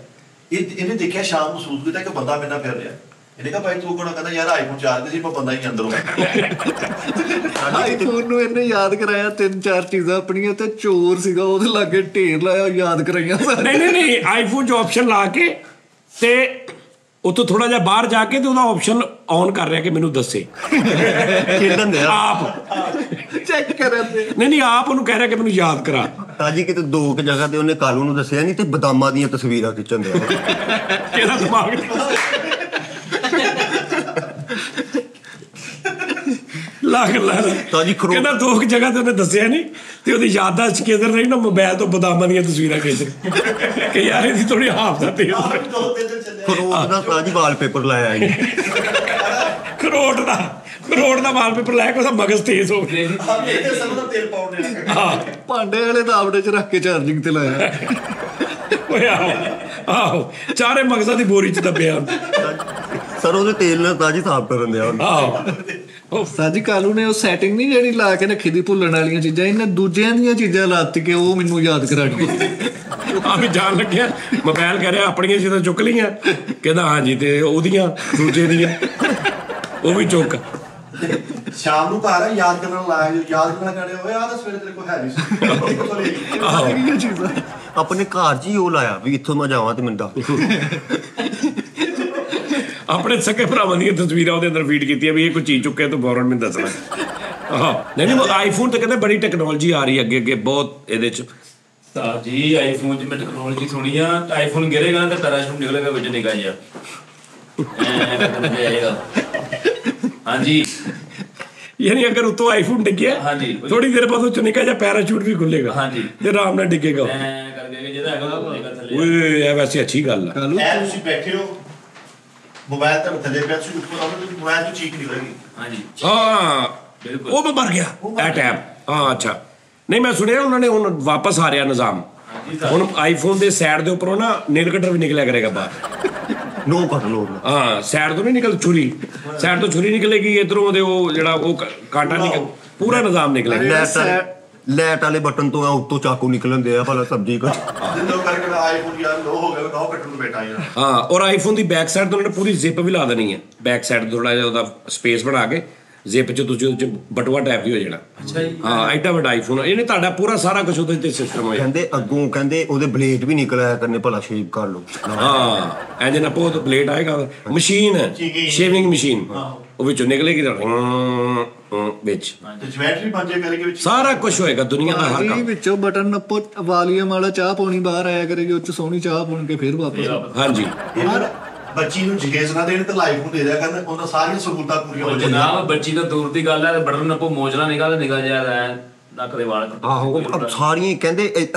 Speaker 1: ਇਹਨੇ ਦੇਖਿਆ ਸ਼ਾਮ ਨੂੰ ਸੂਝ ਕੀਤਾ ਕਿ ਬੰਦਾ ਮੇਰੇ ਨਾਲ ਫਿਰ ਰਿਹਾ। ਇਹਨੇ ਕਿਹਾ ਭਾਈ ਤੂੰ ਕੋਣਾ, ਕਹਿੰਦਾ ਯਾਰ ਆਈਫੋਨ ਚਾਰਜ ਸੀ ਮੈਂ ਬੰਦਾ ਹੀ ਅੰਦਰੋਂ।
Speaker 4: ਆਈਫੋਨ ਨੂੰ ਇਹਨੇ ਯਾਦ ਕਰਾਇਆ 3-4 ਚੀਜ਼ਾਂ ਆਪਣੀਆਂ, ਤੇ ਚੋਰ ਸੀਗਾ ਉਹਦੇ ਲਾਗੇ ਢੇਰ ਲਾਇਆ ਯਾਦ ਕਰਾਈਆਂ।
Speaker 3: ਨਹੀਂ ਆਈਫੋਨ 'ਚ ਆਪਸ਼ਨ ਲਾ ਕੇ ਤੇ ਉੱਥੋਂ ਥੋੜਾ ਜਿਹਾ ਬਾਹਰ ਜਾ ਕੇ ਤੇ ਉਹਦਾ ਆਪਸ਼ਨ ਔਨ ਕਰ ਰਿਹਾ ਕਿ ਮੈਨੂੰ ਦੱਸੇ
Speaker 2: ਖੇਡਣ ਦੇ
Speaker 3: ਆਪ
Speaker 4: ਚੈੱਕ ਕਰਨ ਦੇ।
Speaker 3: ਨਹੀਂ ਆਪ ਉਹਨੂੰ ਕਹਿ ਰਿਹਾ ਕਿ ਮੈਨੂੰ ਯਾਦ ਕਰਾ।
Speaker 2: ਤਾਜੀ ਕਿਤੇ 2 ਜਗ੍ਹਾ ਤੇ ਉਹਨੇ ਕਾਲੂ ਨੂੰ ਦੱਸਿਆ ਨਹੀਂ ਤੇ ਬਦਾਮਾਂ ਦੀਆਂ ਤਸਵੀਰਾਂ ਖਿੱਚਣ ਦਿਆ।
Speaker 3: ਕਿਹੜਾ ਦਿਮਾਗ ਲੱਗ
Speaker 2: ਤਾਜੀ ਖਰੋ
Speaker 3: ਕਹਿੰਦਾ 2 ਜਗ੍ਹਾ ਤੇ ਉਹਨੇ ਦੱਸਿਆ ਨਹੀਂ ਤੇ ਉਹਦੀ ਯਾਦਾਸ਼ਤ ਕਿਧਰ ਰਹੀ ਨਾ, ਮੋਬਾਈਲ ਤੋਂ ਬਦਾਮਾਂ ਦੀਆਂ ਤਸਵੀਰਾਂ ਖਿੱਚ ਕਿ ਯਾਰ ਇਹਦੀ ਥੋੜੀ ਹਾਫ ਦਾ ਤੇਜ਼
Speaker 2: ਖਰੋਟ ਦਾ ਤਾਜੀ ਵਾਲਪੇਪਰ ਲਾਇਆ ਜੀ।
Speaker 3: ਕਰੋੜ ਦਾ ਵਾਲਪੇਪਰ ਲੈ ਕੇ ਉਹਦਾ ਮਗਜ਼ ਤੇਜ਼ ਹੋ ਗਿਆ।
Speaker 1: ਤੇਲ ਪਾਉਣੇ
Speaker 4: ਭਾਂਡੇ ਵਾਲੇ ਤਾਂ ਆਪੜੇ 'ਚ ਰੱਖ ਕੇ ਚਾਰਜਿੰਗ ਤੇ ਲਾਇਆ।
Speaker 3: ਓਏ ਆਹੋ ਚਾਰੇ ਮਗਜ਼ਾਂ ਦੀ ਬੋਰੀ 'ਚ ਦੱਬਿਆ।
Speaker 2: ਸਰ ਉਹਦੇ ਤੇਲ ਨਾਲ ਤਾਜੀ ਸਾਫ਼ ਕਰਨ ਦਿਆ।
Speaker 3: ਆਹੋ
Speaker 4: ਸਾਜੀ ਕਾਲੂ ਨੇ ਉਹ ਸੈਟਿੰਗ ਨਹੀਂ ਜਿਹੜੀ ਲਾ ਕੇ ਰੱਖੀ ਦੀ ਭੁੱਲਣ ਵਾਲੀਆਂ ਚੀਜ਼ਾਂ, ਇਹਨੇ ਦੂਜਿਆਂ ਦੀਆਂ ਚੀਜ਼ਾਂ ਲਾਤੀ ਕਿ ਉਹ ਮੈਨੂੰ ਯਾਦ ਕਰਾਣੀ।
Speaker 3: ਆ ਵੀ ਜਾਣ ਲੱਗਿਆ ਮੋਬਾਈਲ ਕਹਿ ਰਿਹਾ ਆਪਣੀਆਂ ਚੀਜ਼ਾਂ ਚੁੱਕ ਲਈਆਂ, ਕਹਿੰਦਾ ਹਾਂਜੀ ਤੇ ਉਹਦੀਆਂ ਦੂਜੇ ਦੀਆਂ ਉਹ ਵੀ ਚੁੱਕ।
Speaker 1: ਸ਼ਾਮ ਨੂੰ ਘਰ ਯਾਦ ਕਰਨ ਲਾਇਆ, ਯਾਦ ਕਰਨਾ ਕਹਿੰਦੇ ਓਏ ਆਹ ਸਵੇਰੇ ਤੇਰੇ ਕੋਲ ਹੈ ਨਹੀਂ ਸੀ।
Speaker 2: ਆਪਣੇ ਘਰ 'ਚ ਹੀ ਉਹ ਲਾਇਆ ਵੀ ਇੱਥੋਂ ਮੈਂ ਜਾਵਾਂ ਤੇ ਮੈਨੂੰ ਦੱਸ।
Speaker 3: ਆਪਣੇ ਸਕੇ ਭਰਾਵਾਂ ਦੀਆਂ ਤਸਵੀਰਾਂ ਉਹਦੇ ਅੰਦਰ ਫੀਡ ਕੀਤੀਆਂ ਵੀ ਇਹ ਕੋਈ ਚੀਜ਼ ਚੁੱਕਿਆ ਤੂੰ ਫੌਰਨ ਮੈਨੂੰ ਦੱਸਣਾ। ਨਹੀਂ ਆਈਫੋਨ ਤੇ ਕਹਿੰਦੇ ਬੜੀ ਟੈਕਨੋਲੋਜੀ ਆ ਰਹੀ ਹੈ ਅੱਗੇ ਬਹੁਤ ਇਹਦੇ 'ਚ।
Speaker 5: ਤਾਂ ਜੀ ਆਈਫੋਨ 'ਚ ਮੈਂ ਟੈਕਨੋਲੋਜੀ ਸੁਣੀ ਆ, ਆਈਫੋਨ ਗਿਰੇਗਾ ਤਾਂ ਪੈਰਾਸ਼ੂਟ ਨਿਕਲੇਗਾ ਵਿੱਚ ਨਿਕਾ ਜਿਹਾ। ਹਾਂਜੀ
Speaker 3: ਯਾਨੀ ਅਗਰ ਉਤੋਂ ਆਈਫੋਨ ਡਿੱਗਿਆ
Speaker 5: ਹਾਂਜੀ
Speaker 3: ਥੋੜੀ ਦੇਰ ਬਾਅਦ ਉਹ ਚ ਨਿਕਾ ਜਿਹਾ ਪੈਰਾਸ਼ੂਟ ਵੀ ਖੁੱਲੇਗਾ
Speaker 5: ਹਾਂਜੀ
Speaker 3: ਤੇ ਆਰਾਮ ਨਾਲ ਡਿੱਗੇਗਾ।
Speaker 5: ਕਰਕੇ ਜਿਹਦਾ ਹੈਗਾ ਉਹ ਖੁੱਲੇਗਾ ਥੱਲੇ।
Speaker 3: ਓਏ ਇਹ ਵੈਸੇ ਅੱਛੀ ਗੱਲ ਆ।
Speaker 1: ਐ ਤੁਸੀਂ ਬੈਠੇ ਹੋ ਮੋਬਾਈਲ ਤੇ ਥੱਲੇ ਪਿਆ, ਤੁਸੀਂ ਉੱਪਰ ਆਉਂਦੇ ਤੇ ਮੋਬਾਈਲ ਤੋਂ ਚੀਕ ਨਿਕਲੇਗੀ।
Speaker 5: ਹਾਂਜੀ
Speaker 3: ਹਾਂ
Speaker 5: ਬਿਲਕੁਲ
Speaker 3: ਉਹ ਮੈਂ ਮਰ ਗਿਆ ਇਹ ਟੈਬ। ਹਾਂ ਅੱਛਾ ਨਹੀਂ ਮੈਂ ਸੁਣਿਆ ਉਹਨਾਂ ਨੇ ਹੁਣ ਵਾਪਸ ਆ ਰਿਹਾ ਨਿਜ਼ਾਮ, ਹੁਣ ਆਈਫੋਨ ਦੇ ਸਾਈਡ ਦੇ ਉੱਪਰੋਂ ਨਾ ਨੇਲ ਕਟਰ ਵੀ ਨਿਕਲਿਆ ਕਰੇਗਾ ਬਾਹਰ।
Speaker 2: ਨੋ ਕਰ ਲੋ
Speaker 3: ਹਾਂ ਸਾਈਡ ਤੋਂ ਨਹੀਂ ਨਿਕਲ ਛੁਰੀ, ਸਾਈਡ ਤੋਂ ਛੁਰੀ ਨਿਕਲੇਗੀ, ਇਧਰੋਂ ਉਹਦੇ ਉਹ ਜਿਹੜਾ ਉਹ ਕਾਂਟਾ ਨਿਕਲ ਪੂਰਾ ਨਿਜ਼ਾਮ ਨਿਕਲੇਗਾ।
Speaker 2: ਲੈਟ ਵਾਲੇ ਬਟਨ ਤੋਂ ਉੱਤੋਂ ਚਾਕੂ ਨਿਕਲਣ ਦੇ ਆ ਭਲਾ ਸਬਜ਼ੀ ਕੋ
Speaker 1: ਜਿੰਦੋਂ ਕਰਕੇ ਆਈਫੋਨ ਯਾਰ ਲੋ ਹੋ ਗਿਆ, ਨਾ ਕੱਟਣ ਨੂੰ ਬੈਠਾ ਯਾਰ।
Speaker 3: ਹਾਂ ਔਰ ਆਈਫੋਨ ਦੀ ਬੈਕ ਸਾਈਡ ਤੋਂ ਉਹਨਾਂ ਨੇ ਪੂਰੀ ਜ਼ਿਪ ਵੀ ਲਾ ਦੇਣੀ ਹੈ, ਬੈਕ ਸਾਈਡ ਥੋੜਾ ਜਿਹਾ ਉਹਦਾ ਸਪੇਸ ਬਣਾ ਕੇ ਜ਼ਿਪ 'ਚ ਤੁਸੀਂ ਉਹਦੇ 'ਚ ਬਟੂਆ ਟੈਪ ਵੀ ਹੋ ਜਾਣਾ।
Speaker 5: ਅੱਛਾ ਜੀ
Speaker 3: ਹਾਂ ਐਡਾ ਵੱਡਾ ਆਈਫੋਨ ਇਹਨੇ ਤੁਹਾਡਾ ਪੂਰਾ ਸਾਰਾ ਕੁਝ ਉਹਦੇ ਤੇ ਸਿਸਟਮ ਹੋਇਆ।
Speaker 2: ਕਹਿੰਦੇ ਅੱਗੋਂ ਕਹਿੰਦੇ ਉਹਦੇ ਬਲੇਡ ਵੀ ਨਿਕਲ ਆਇਆ ਕਰਨੇ ਭਲਾ ਸ਼ੇਪ ਕਰ ਲੋ।
Speaker 3: ਹਾਂ ਇੰਜਨ ਆਪੋ ਤੇ ਬਲੇਡ ਆਏਗਾ, ਮਸ਼ੀਨ ਹੈ ਸ਼ੇਵਿੰਗ ਮਸ਼ੀਨ, ਉਹ ਵਿੱਚੋਂ ਨਿਕਲੇਗੀ ਤਾਂ ਵਿੱਚ
Speaker 1: ਤੇ ਜਵੈਂਟਰੀ ਪੰਜੇ ਕਰਕੇ ਵਿੱਚ
Speaker 3: ਸਾਰਾ ਕੁਝ ਹੋਏਗਾ ਦੁਨੀਆ ਦਾ ਹਰ ਕੰਮ।
Speaker 4: ਵਿੱਚੋਂ ਬਟਨ ਨੱਪੋ, ਵਾਲੀਅਮ ਵਾਲਾ ਚਾਹ ਪਾਉਣੀ ਬਾਹਰ ਆਇਆ ਕਰੇਗੀ, ਉੱਚ ਸੋਹਣੀ ਚਾਹ ਪਾਉਣ ਕੇ ਫਿਰ ਵਾਪਸ।
Speaker 3: ਹਾਂਜੀ
Speaker 1: ਬੱਚੀ ਨੂੰ ਜਹੇਜ਼ ਨਾ ਦੇਣ ਤੇ ਲਾਈਫ ਨੂੰ ਦੇ ਦਿਆ ਕਰਨ, ਉਹਨਾਂ ਸਾਰੀਆਂ ਸਹੂਲਤਾਂ ਪੂਰੀਆਂ ਹੋ ਜਾਣਗੀਆਂ।
Speaker 5: ਜਨਾਬ ਬੱਚੀ ਤਾਂ ਦੂਰ ਦੀ ਗੱਲ ਹੈ, ਬਟਨ ਨੱਪੋ ਮੋਜਰਾ ਨਿਕਾ ਜਿਆਦਾ ਨੱਕ ਦੇ ਵਾਲ।
Speaker 2: ਆਹੋ ਸਾਰੀਆਂ ਕਹਿੰਦੇ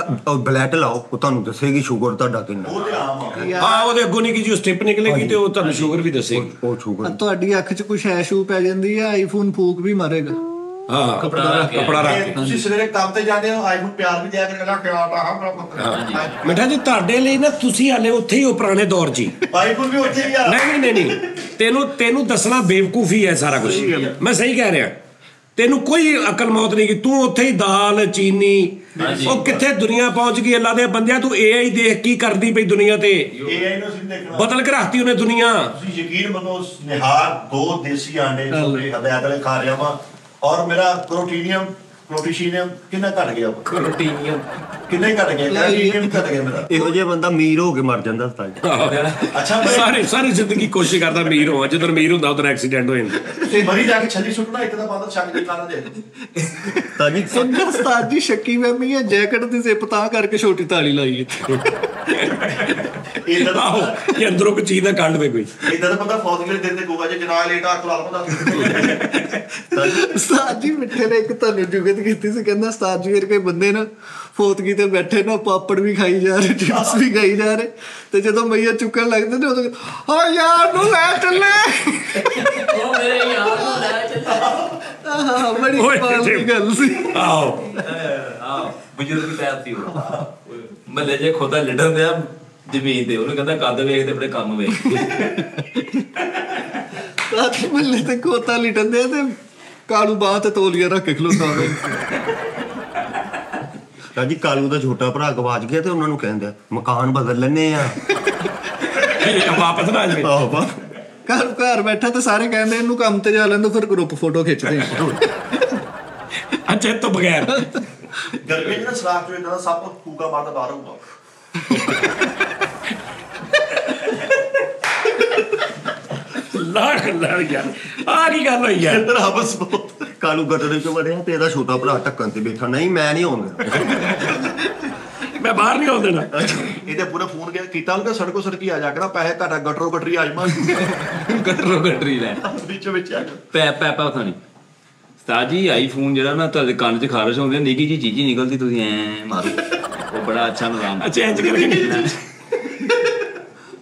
Speaker 2: ਬਲੈਟ ਲਾਓ ਉਹ ਤੁਹਾਨੂੰ ਦੱਸੇਗੀ ਸ਼ੂਗਰ ਤੁਹਾਡਾ ਕਿੰਨਾ।
Speaker 1: ਉਹ ਤੇ ਆਮ ਆ।
Speaker 3: ਹਾਂ ਉਹਦੇ ਅੱਗੋਂ ਨਿੱਕੀ ਜਿਹੀ ਸਟ੍ਰਿਪ ਨਿਕਲੇਗੀ ਤੇ ਉਹ ਤੁਹਾਨੂੰ ਸ਼ੂਗਰ ਵੀ ਦੱਸੇਗੀ।
Speaker 2: ਉਹ ਸ਼ੂਗਰ
Speaker 4: ਤੁਹਾਡੀ ਅੱਖ 'ਚ ਕੁਛ ਐਸ਼ੂ ਪੈ ਜਾਂਦੀ ਹੈ, ਆਈਫੋਨ ਫੂਕ ਵੀ ਮਾਰੇਗਾ।
Speaker 3: ਹਾਂ ਕੱਪੜਾ ਰੱਖ ਕੇ
Speaker 1: ਤੁਸੀਂ ਸਵੇਰੇ ਕੰਮ ਤੇ ਜਾਂਦੇ ਹੋ, ਆਈਫੋਨ ਪਿਆਰ ਵੀ ਦਿਆ ਕਰੇਗਾ ਖਿਆਲ ਆ
Speaker 3: ਮਿੱਠਾ ਜੀ ਤੁਹਾਡੇ ਲਈ ਨਾ ਤੁਸੀਂ ਹਾਲੇ ਉੱਥੇ ਹੀ ਹੋ ਪੁਰਾਣੇ ਦੌਰ 'ਚ ਹੀ।
Speaker 1: ਆਈਫੋਨ ਵੀ ਉੱਥੇ ਹੀ ਆ।
Speaker 3: ਨਹੀਂ ਤੈਨੂੰ ਦੱਸਣਾ ਬੇਵਕੂਫੀ ਹੈ ਸਾਰਾ ਕੁਝ, ਮੈਂ ਸਹੀ ਕਹਿ ਰਿਹਾ। ਤੈਨੂੰ ਕੋਈ ਅਕਲ ਮੌਤ ਨਹੀਂ ਕਿ ਤੂੰ ਉੱਥੇ ਹੀ ਦਾਲ ਚੀਨੀ, ਉਹ ਕਿੱਥੇ ਦੁਨੀਆ ਪਹੁੰਚ ਗਈ ਅੱਲਾ ਦੇ ਬੰਦਿਆਂ। ਤੂੰ AI ਦੇਖ ਕੀ ਕਰਦੀ ਪਈ ਦੁਨੀਆ ਤੇ,
Speaker 1: AI ਨੂੰ ਅਸੀਂ ਦੇਖਣਾ
Speaker 3: ਬਦਲ ਕੇ ਰੱਖਤੀ ਉਹਨੇ ਦੁਨੀਆ।
Speaker 1: ਤੁਸੀਂ ਯਕੀਨ ਮੰਨੋ ਨਿਹਾਰ 2 ਦੇਸੀ ਆਂਡੇ ਹਦਾਇਤ ਵਾਲੇ ਖਾ ਰਿਹਾ ਵਾਂ, ਔਰ ਮੇਰਾ ਪ੍ਰੋਟੀਨੀਅਮ ਪ੍ਰੋਟੀਸ਼ੀਨੀਅਮ ਕਿੰਨਾ ਘਟ ਗਿਆ
Speaker 5: ਕਰੋਟੀਨੀਅਮ
Speaker 1: ਕਿੰਨਾ ਹੀ ਘਟ ਗਿਆ ਕੈਲਸ਼ੀਅਮ ਘਟ ਗਿਆ ਮੇਰਾ
Speaker 2: ਇਹੋ ਜਿਹਾ ਬੰਦਾ ਅਮੀਰ ਹੋ ਕੇ ਮਰ ਜਾਂਦਾ ਉਸਤਾਦ ਜੀ।
Speaker 1: ਅੱਛਾ
Speaker 3: ਸਾਰੀ ਜ਼ਿੰਦਗੀ ਕੋਸ਼ਿਸ਼ ਕਰਦਾ ਅਮੀਰ ਹੋਵਾਂ, ਜਦੋਂ ਅਮੀਰ ਹੁੰਦਾ ਉਦੋਂ ਐਕਸੀਡੈਂਟ ਹੋ ਜਾਂਦਾ।
Speaker 1: ਤੇ ਮਰੀ ਜਾ ਕੇ ਛੱਲੀ ਸੁੱਟਣਾ ਇੱਕ ਤਾਂ ਬਾਅਦ ਸ਼ੱਕ ਦੇ ਕਾਰਨ ਦੇ
Speaker 2: ਉਸਤਾਦ ਜੀ
Speaker 4: ਕਹਿੰਦਾ ਉਸਤਾਦ ਜੀ ਸ਼ੱਕੀ ਵਹਿਮੀ ਹੈ, ਜੈਕਟ ਦੀ ਜ਼ਿਪ ਤਾਂ ਕਰਕੇ ਛੋਟੀ ਤਾਲੀ ਲਾਈ ਇੱਥੇ।
Speaker 1: ਇਦਾਂ ਦਾ
Speaker 3: ਆਹੋ ਕਿ ਅੰਦਰੋਂ ਕੋਈ ਚੀਜ਼ ਦਾ ਕੱਢ ਦੇ ਕੋਈ।
Speaker 1: ਇਦਾਂ ਦਾ ਬੰਦਾ ਫੌਜ ਦੇ ਦਿਨ ਦੇ ਗੋਗਾ ਜੇ ਜਨਾਲ ਲੇਟਾ ਖਲਾ ਬੰਦਾ।
Speaker 4: ਉਸਤਾਦ ਜੀ ਮਿੱਠੇ ਨੇ ਇੱਕ ਤੁਹਾਨੂੰ ਜੁਗਤ ਕੀਤੀ ਸੀ, ਕਹਿੰਦਾ ਉਸਤਾਦ ਜੀ ਵਰਗੇ ਬੰਦੇ ਨਾ ਫੋਤਗੀ ਤੇ ਬੈਠੇ ਨਾ ਪਾਪੜ ਵੀ ਖਾਈ ਜਾ ਰਹੇ, ਚਿਪਸ ਵੀ ਖਾਈ ਜਾ ਰਹੇ, ਤੇ ਜਦੋਂ ਮਈਆ ਚੁੱਕਣ ਲੱਗਦੇ ਨੇ ਉਦੋਂ ਹਾਂ ਯਾਰ ਨੂੰ ਲੈ ਚੱਲੇ।
Speaker 5: ਉਹ ਮੇਰੇ ਯਾਰ ਨੂੰ ਲੈ ਚੱਲੇ।
Speaker 4: ਆਹ ਬੜੀ
Speaker 3: ਓਏ
Speaker 4: ਕਮਾਲ ਦੀ ਗੱਲ ਸੀ।
Speaker 3: ਆਹੋ
Speaker 5: ਆਹ ਬਜ਼ੁਰਗ ਟਾਈਪ ਸੀ ਉਹ। ਮੱਲੇ ਜੇ ਖੋਦਾ ਲਿਡਣ ਦਿਆ ਜ਼ਮੀਨ ਤੇ, ਉਹਨੂੰ ਕਹਿੰਦਾ ਕੱਦ ਵੇਖ ਤੇ ਆਪਣੇ ਕੰਮ ਵੇਖ।
Speaker 4: ਸਾਥੀ ਮੱਲੇ ਤੇ ਕੋਤਾ ਲਿਟਣ ਦੇ ਤੇ ਕਾਲੂ ਬਾਹ ਤੇ ਤੋਲੀਆ ਰੱਖ ਕੇ ਖਲੋਤਾ ਹੋਵੇ।
Speaker 2: ਉਸਤਾਦ ਜੀ ਕਾਲੂ ਦਾ ਛੋਟਾ ਭਰਾ ਗਵਾਚ ਗਿਆ ਤੇ ਉਹਨਾਂ ਨੂੰ ਕਹਿੰਦੇ ਮਕਾਨ ਬਦਲ ਲੈਨੇ ਆ।
Speaker 3: ਵਾਪਸ ਨਾ ਆ ਜਾਵੇ।
Speaker 2: ਆਹੋ ਬਾ
Speaker 4: ਘਰ ਬੈਠਾ ਤੇ ਸਾਰੇ ਕਹਿੰਦੇ ਇਹਨੂੰ ਕੰਮ ਤੇ ਜਾ ਲੈਂਦੋ, ਫਿਰ ਗਰੁੱਪ ਫੋਟੋ ਖਿੱਚਦੇ।
Speaker 3: ਅੱਛਾ ਇਹ ਤੋਂ ਬਗੈਰ
Speaker 1: ਗਰਮੀ ਚ ਨਾ ਸਰਾਖ ਚੋਂ ਇਦਾਂ ਦਾ ਸੱਪ ਫੂਕਾ ਮਾਰਦਾ ਬਾਹਰ ਹੋਊਗਾ।
Speaker 3: ਲੱਗ ਯਾਰ ਆ ਕੀ ਗੱਲ ਹੋਈ ਯਾਰ।
Speaker 1: ਅੰਦਰ ਹਵਸ ਬਹੁਤ।
Speaker 2: ਕਾਲੂ ਗਟਰ ਚ ਵੜਿਆ ਤੇ ਇਹਦਾ ਛੋਟਾ ਭਰਾ ਢੱਕਣ ਤੇ ਬੈਠਾ, ਨਹੀਂ ਮੈਂ ਨਹੀਂ ਆਉਂਦਾ।
Speaker 3: ਮੈਂ ਬਾਹਰ ਨਹੀਂ ਆਉਣ ਦੇਣਾ।
Speaker 1: ਇਹਦੇ ਪੂਰਾ ਫੋਨ ਕੀਤਾ ਉਹਨੇ ਸੜਕੋ ਸੜਕੀ ਆ ਜਾ ਕੇ ਨਾ ਪੈਸੇ ਘਾਟਾ ਗਟਰੋ ਗਟਰੀ ਆਜਮਾ
Speaker 5: ਗਟਰੋ ਗਟਰੀ ਲੈ
Speaker 1: ਵਿੱਚੋਂ ਵਿੱਚ ਆ ਗਿਆ।
Speaker 5: ਪੈ ਥਾਣੀ। ਉਸਤਾਦ ਜੀ ਆਈਫੋਨ ਜਿਹੜਾ ਨਾ ਤੁਹਾਡੇ ਕੰਨ 'ਚ ਖਾਰਸ਼ ਹੁੰਦੀ, ਨਿੱਕੀ ਜੀ ਚੀਜ਼ ਹੀ ਨਿਕਲਦੀ, ਤੁਸੀਂ ਐ ਮਾਰੋ, ਉਹ ਬੜਾ ਅੱਛਾ ਨਿਜ਼ਾਮ।
Speaker 3: ਅੱਛਾ ਇੰਜ ਕਰਕੇ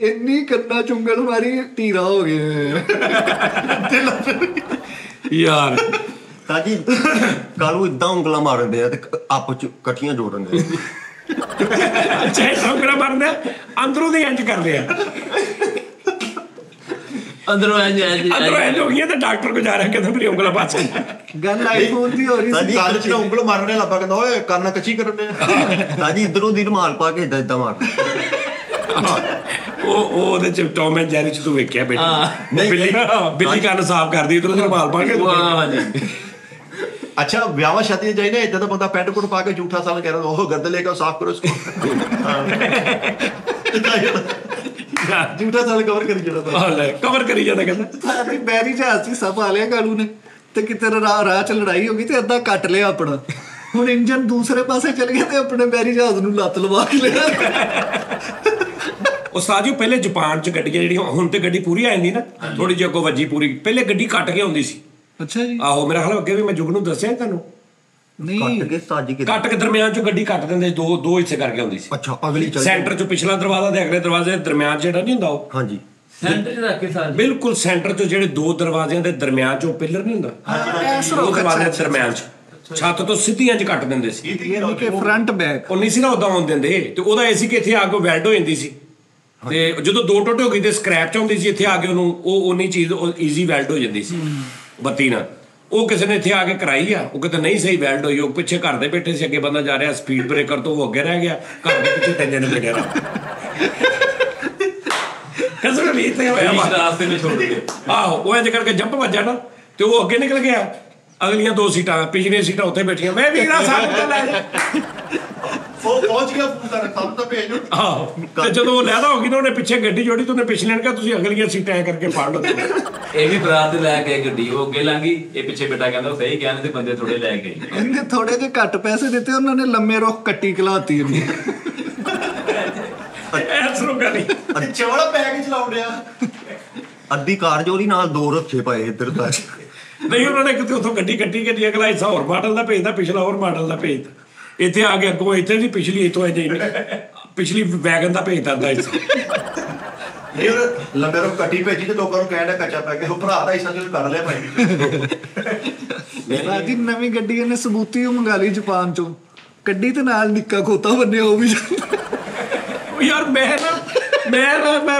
Speaker 4: ਇੰਨੀ ਕੰਨਾ ਚੁੰਗਲ ਮਾਰੀ ਧੀਰਾ ਹੋ ਗਿਆ
Speaker 3: ਯਾਰ।
Speaker 2: ਉਸਤਾਦ ਜੀ ਕਾਲੂ ਇਦਾਂ ਉਂਗਲਾਂ ਮਾਰਦੇ ਆ ਤੇ ਆਪਸ ਚ ਇਕੱਠੀਆਂ ਜੋੜਨ ਦੇ।
Speaker 3: ਅੱਛਾ ਇਹ ਸੌਂਕੜਾ ਮਾਰਦੇ ਅੰਦਰੋਂ ਦੇ ਇੰਜ ਕਰਦੇ ਆ,
Speaker 5: ਅੰਦਰੋਂ
Speaker 3: ਅੰਦਰੋਂ ਇੰਜ ਹੋ ਗਈਆਂ ਤੇ ਡਾਕਟਰ ਕੋ ਜਾ ਰਿਹਾ ਕਹਿੰਦਾ ਮੇਰੀ ਉਂਗਲਾਂ ਪਾਸੇ।
Speaker 4: ਗੱਲ ਆਈਫੋਨ ਦੀ ਹੋ ਰਹੀ ਸੀ।
Speaker 1: ਕੰਨ ਚ ਨਾ ਉਂਗਲ ਮਾਰਨੇ ਲੱਗਾ ਕਹਿੰਦਾ ਓਏ ਕੰਨ ਕੱਚੀ ਕਰਨੇ।
Speaker 2: ਉਸਤਾਦ ਜੀ ਇਧਰੋਂ ਦੀ ਰੁਮਾਲ ਪਾ ਕੇ ਇਦਾਂ ਮਾਰਦੇ।
Speaker 3: ਉਹ ਉਹਦੇ ਚ ਟੌਮ ਐਂਡ ਜੈਰੀ ਚ ਤੂੰ ਵੇਖਿਆ ਬੇਟਾ, ਬਿੱਲੀ ਕੰਨ ਸਾਫ਼ ਕਰਦੀ ਇਧਰੋਂ ਰੁਮਾਲ ਪਾ ਕੇ।
Speaker 5: ਵਾਹ ਜੀ।
Speaker 1: ਅੱਛਾ ਵਿਆਹਾਂ ਸ਼ਾਦੀਆਂ ਜਾਈ ਨਾ ਇਦਾਂ ਦਾ ਬੰਦਾ ਪੈਂਟ ਕੋਟ ਪਾ ਕੇ ਝੂਠਾ ਸਾਲ ਕਹਿ ਰਿਹਾ ਉਹ ਗਰਦ ਲੈ ਕੇ ਸਾਫ਼ ਕਰੋ ਇਸਕੋ। ਝੂਠਾ ਸਾਲ ਕਵਰ ਕਰੀ ਜਿਹੜਾ
Speaker 3: ਕਵਰ ਕਰੀ ਜਾਂਦਾ ਕਹਿੰਦਾ।
Speaker 4: ਸਾਡੀ ਬੈਰੀ ਜਹਾਜ਼ ਸੀ ਸਭ ਆ ਲਿਆ ਕਾਲੂ ਨੇ, ਤੇ ਕਿਤੇ ਰਾਹ ਚ ਲੜਾਈ ਹੋ ਗਈ ਤੇ ਅੱਧਾ ਕੱਟ ਲਿਆ ਆਪਣਾ। ਹੁਣ ਇੰਜਨ ਦੂਸਰੇ ਪਾਸੇ ਚਲ ਗਿਆ ਤੇ ਆਪਣੇ ਬੈਰੀ ਜਹਾਜ਼ ਨੂੰ ਲੱਤ ਲਵਾ ਕੇ ਲਿਆ।
Speaker 3: ਉਸਤਾਦ ਜੀ ਪਹਿਲੇ ਜਾਪਾਨ ਚ ਗੱਡੀਆਂ ਜਿਹੜੀਆਂ, ਹੁਣ ਤੇ ਗੱਡੀ ਪੂਰੀ ਆ ਜਾਂਦੀ ਨਾ, ਥੋੜੀ ਜਿਹੀ ਅੱਗੋਂ ਵੱਜੀ ਪੂਰੀ, ਪਹਿਲੇ ਗੱਡੀ ਕੱਟ ਕੇ ਆਉਂਦੀ ਸੀ।
Speaker 4: ਅੱਛਾ ਜੀ।
Speaker 3: ਆਹੋ ਮੇਰਾ ਖਿਆਲ ਅੱਗੇ ਵੀ ਮੈਂ ਜੁਗ ਨੂੰ ਦੱਸਿਆ ਤੁਹਾਨੂੰ।
Speaker 4: ਨਹੀਂ
Speaker 2: ਕੱਟ ਕੇ ਉਸਤਾਦ ਜੀ
Speaker 3: ਕੱਟ ਕੇ ਦਰਮਿਆਨ ਚੋਂ ਗੱਡੀ ਕੱਟ ਦਿੰਦੇ, ਦੋ ਹਿੱਸੇ ਕਰਕੇ ਆਉਂਦੀ ਸੀ।
Speaker 2: ਅੱਛਾ ਅਗਲੀ ਚੱਲ
Speaker 3: ਸੈਂਟਰ ਚੋਂ ਪਿਛਲਾ ਦਰਵਾਜ਼ਾ ਤੇ ਅਗਲੇ ਦਰਵਾਜ਼ੇ ਦੇ ਦਰਮਿਆਨ ਜਿਹੜਾ ਨਹੀਂ ਹੁੰਦਾ ਉਹ।
Speaker 2: ਹਾਂਜੀ
Speaker 5: ਸੈਂਟਰ 'ਚ ਰੱਖ ਕੇ ਸਾਲ
Speaker 3: ਬਿਲਕੁਲ ਸੈਂਟਰ ਚੋਂ ਜਿਹੜੇ ਦੋ ਦਰਵਾਜ਼ਿਆਂ ਦੇ ਦਰਮਿਆਨ ਚੋਂ ਪਿੱਲਰ ਨਹੀਂ ਹੁੰਦਾ, ਉਹ ਦਰਵਾਜ਼ੇ ਦੇ ਦਰਮਿਆਨ ਚ ਛੱਤ ਤੋਂ ਸਿੱਧੀਆਂ ਚ ਕੱਟ ਦਿੰਦੇ ਸੀ।
Speaker 4: ਯਾਨੀ ਕਿ ਫਰੰਟ ਬੈਕ
Speaker 3: ਉਹ ਨਹੀਂ ਸੀ ਨਾ ਉਦਾਂ ਆਉਣ ਦਿੰਦੇ, ਤੇ ਉਹਦਾ ਇਹ ਸੀ ਕਿ ਇੱਥੇ ਆ ਕੇ ਵੈਲਡ ਹੋ ਜਾਂਦੀ ਸੀ, ਤੇ ਜਦੋਂ ਦੋ ਟੁੱਟ ਹੋ ਗਈ ਤੇ ਸਕ੍ਰੈਪ ਚ ਆਉਂਦੀ ਸੀ, ਇੱਥੇ ਆ ਕੇ ਉਹਨੂੰ ਉਹ ਉਨੀ ਚੀਜ਼ ਈਜ਼ੀ ਵੈਲਡ ਹੋ ਜਾਂਦੀ ਸੀ ਬੱਤੀ ਨਾਲ। ਉਹ ਕਿਸੇ ਨੇ ਇੱਥੇ ਆ ਕੇ ਕਰਾਈ ਆ, ਉਹ ਕਿਤੇ ਨਹੀਂ ਸਹੀ ਵੈਲਡ ਹੋਈ, ਉਹ ਪਿੱਛੇ ਘਰ ਦੇ ਬੈਠੇ ਸੀ, ਅੱਗੇ ਬੰਦਾ ਜਾ ਰਿਹਾ ਸਪੀਡ ਬ੍ਰੇਕਰ ਤੋਂ, ਉਹ ਅੱਗੇ ਰਹਿ ਗਿਆ, ਘਰ ਦੇ ਪਿੱਛੇ ਤੰਨੇ ਨੇ ਬੈਠਿਆ ਕਸਰ ਵੀ ਇੱਥੇ ਹੋਇਆ
Speaker 5: ਰਾਸਤੇ ਨੂੰ ਛੋੜ ਕੇ।
Speaker 3: ਆਹੋ ਉਹ ਇੰਜ ਕਰਕੇ ਜੰਪ ਵੱਜਾ ਨਾ ਤੇ ਉਹ ਅੱਗੇ ਨਿਕਲ ਗਿਆ, ਅਗਲੀਆਂ ਦੋ ਸੀਟਾਂ ਪਿਛਲੀਆਂ ਸੀਟਾਂ ਉੱਥੇ ਬੈਠੀਆਂ, ਮੈਂ ਵੀਰਾ ਸਾਨੂੰ ਤਾਂ ਲੈ ਜਾ।
Speaker 1: ਉਹ ਪਹੁੰਚ ਗਿਆ ਫੋਨ ਕਰ ਸਾਨੂੰ ਤਾਂ ਭੇਜ ਦਿਓ।
Speaker 3: ਆਹੋ ਤੇ ਜਦੋਂ ਉਹ ਲੈਦਾ ਹੋ ਗਈ ਨਾ ਉਹਨੇ ਪਿੱਛੇ ਗੱਡੀ ਜੋੜੀ ਤੇ ਉਹਨੇ ਪਿਛਲੇ ਨੇ ਕਿਹਾ ਤੁਸੀਂ ਅਗਲੀਆਂ ਸੀਟਾਂ ਐ ਕਰਕੇ ਫੜ ਲਓ।
Speaker 5: ਇਹ ਵੀ ਬਰਾਤ ਤੇ ਲੈ ਕੇ ਗੱਡੀ, ਉਹ ਅੱਗੇ ਲੰਘੀ, ਇਹ ਪਿੱਛੇ ਬੇਟਾ ਕਹਿੰਦਾ ਉਹ ਸਹੀ ਕਹਿੰਦੇ ਤੇ ਬੰਦੇ ਥੋੜੇ ਲੈ ਗਏ।
Speaker 4: ਇਹਨੇ ਥੋੜੇ ਜਿਹੇ ਘੱਟ ਪੈਸੇ ਦਿੱਤੇ, ਉਹਨਾਂ ਨੇ ਲੰਮੇ ਰੁੱਖ ਕੱਟੀ ਕਲਾਤੀ ਇਹਨੂੰ।
Speaker 3: ਐਸਰੋ ਗਾਲੀ
Speaker 1: ਚਵੜਾ ਪੈ ਕੇ ਚਲਾਉਣ ਡਿਆ।
Speaker 2: ਅੱਧੀ ਕਾਰ ਜੋਰੀ ਨਾਲ ਦੋ ਰੱਖੇ ਪਏ ਇੱਧਰ ਦਾ।
Speaker 3: ਨਹੀਂ ਉਹਨਾਂ ਨੇ ਕਿਤੇ ਉੱਥੋਂ ਗੱਡੀ ਕੱਟੀ ਕਿ ਅਗਲਾ ਹਿੱਸਾ ਹੋਰ ਮਾਡਲ ਦਾ ਭੇਜਦਾ, ਪਿਛਲਾ ਹੋਰ ਮਾਡਲ ਦਾ ਭੇਜਦਾ, ਇੱਥੇ ਆ ਕੇ ਅੱਗੋਂ ਇੱਥੇ ਦੀ ਪਿਛਲੀ ਇੱਥੋਂ ਪਿਛਲੀ ਵੈਗਨ ਦਾ ਭੇਜਦਾ ਅੱਧਾ ਹਿੱਸਾ।
Speaker 1: ਇਹ ਲੰਬੇ ਰੋ ਕੱਟੀ ਭੇਜੀ ਤੇ ਲੋਕਾਂ ਨੂੰ ਕਹਿਣ ਡਿਆ ਕੱਚਾ ਪੈ ਗਿਆ, ਉਹ ਭਰਾ ਦਾ ਹਿੱਸਾ ਜੋ ਕਰ ਲਿਆ ਭਾਈ।
Speaker 4: ਰਾਜੀ ਨਵੀਂ ਗੱਡੀ ਇਹਨੇ ਸਬੂਤੀ ਉਹ ਮੰਗਾ ਲਈ ਜਾਪਾਨ ਚੋਂ, ਗੱਡੀ ਤੇ ਨਾਲ ਨਿੱਕਾ ਖੋਤਾ ਬੰਨਿਆ ਉਹ ਵੀ ਜਾਂਦਾ।
Speaker 3: ਯਾਰ